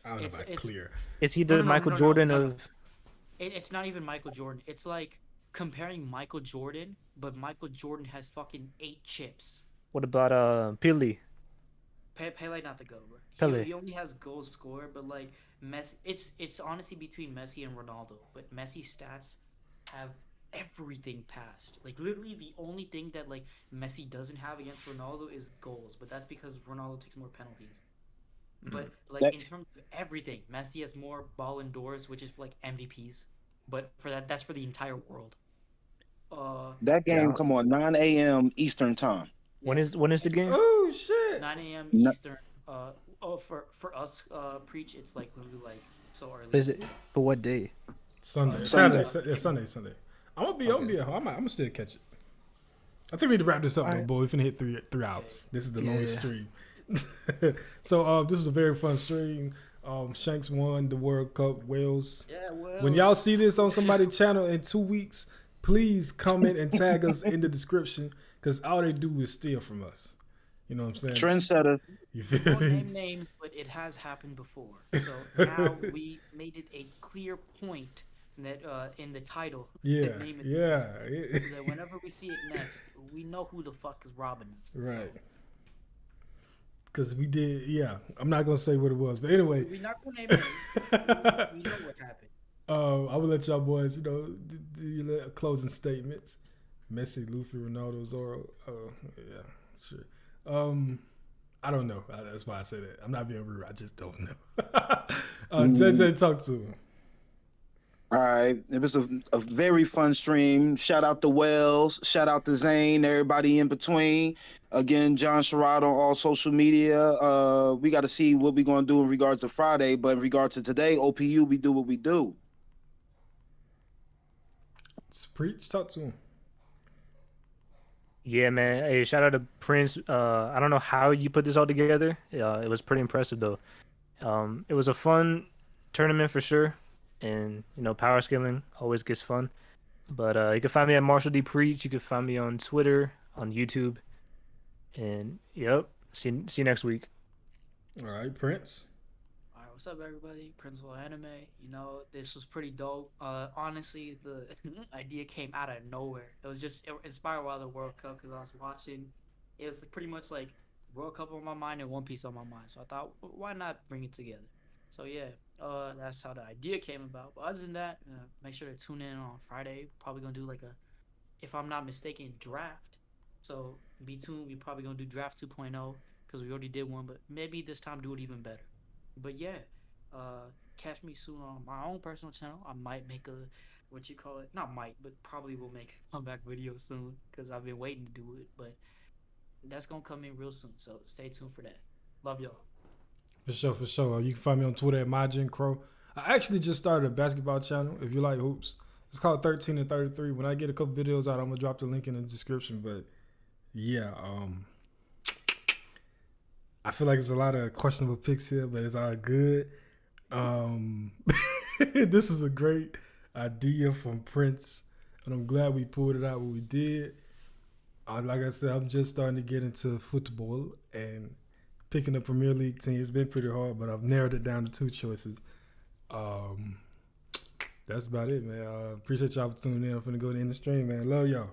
I don't know It's- about it's- clear. Is he No, the no, no, Michael no, no, Jordan no, no. of? It's not even Michael Jordan. It's like comparing Michael Jordan, but Michael Jordan has fucking 8 chips. What about Pele? Pele not the goat, bro. Pele. He only has goals scored, but like Messi, it's honestly between Messi and Ronaldo. But Messi's stats have everything passed. Like literally, the only thing that like Messi doesn't have against Ronaldo is goals, but that's because Ronaldo takes more penalties. But like That- in terms of everything, Messi has more Ballon d'Ors, which is like MVPs. But for that's for the entire world. That game Yeah. come on 9 a.m. Eastern time. When yeah. is the game? Oh shit! 9 a.m. No- Eastern. For us, preach, it's like really like so early. Is it for what day? Sunday, Sunday. Sunday. I'm gonna be at home. I'm gonna still catch it. I think we need to wrap this up though, Alright. boy. We finna hit three hours. This is the longest Yeah. stream. So this was a very fun stream. Shanks won the World Cup. Wales. Yeah, well. When y'all see this on somebody's channel in 2 weeks, please comment and tag us in the description, because all they do is steal from us. You know what I'm saying? Trendsetter. You We feel won't me? name names, but it has happened before. So now we made it a clear point that in the title. Yeah, the name of yeah, this, so that whenever we see it next, we know who the fuck is robbing us. right. Because we did, yeah. I'm not gonna say what it was, but anyway. So we're not gonna name names. We know what happened. I will let y'all boys, do your little closing statements. Messi, Luffy, Ronaldo, Zorro. Yeah, sure. I don't know. That's why I say that. I'm not being rude. I just don't know. JJ, talk to him. All right. It was a very fun stream. Shout out to Wells. Shout out to Zane, everybody in between. Again, John Sherrod on all social media. We got to see what we're going to do in regards to Friday. But in regards to today, OPU, we do what we do. Just preach, talk to him. Yeah, man. Hey, shout out to Prince. I don't know how you put this all together. It was pretty impressive though. It was a fun tournament for sure, and power scaling always gets fun. But you can find me at Marshall D Preach. You can find me on Twitter, on YouTube, and yep. See you next week. All right, Prince. All right, what's up, everybody? Principal Anime. This was pretty dope. Honestly, the idea came out of nowhere. It was just inspired by the World Cup because I was watching. It was pretty much like World Cup on my mind and One Piece on my mind. So I thought, why not bring it together? So yeah, that's how the idea came about. But other than that, make sure to tune in on Friday. Probably gonna do like a, if I'm not mistaken, draft. So be tuned. We're probably gonna do draft 2.0 because we already did one, but maybe this time do it even better. But yeah, catch me soon on my own personal channel. I might make a, what you call it? Not might, but probably will make a comeback video soon because I've been waiting to do it. But that's gonna come in real soon. So stay tuned for that. Love y'all. For sure. You can find me on Twitter at MyGenCrow. I actually just started a basketball channel. If you like hoops, it's called 13 and 33. When I get a couple videos out, I'm gonna drop the link in the description. But yeah, I feel like there's a lot of questionable picks here, but it's all good. This is a great idea from Prince, and I'm glad we pulled it out when we did. Like I said, I'm just starting to get into football and picking a Premier League team. It's been pretty hard, but I've narrowed it down to 2 choices. That's about it, man. Appreciate y'all for tuning in. I'm finna go to the end of the stream, man. Love y'all.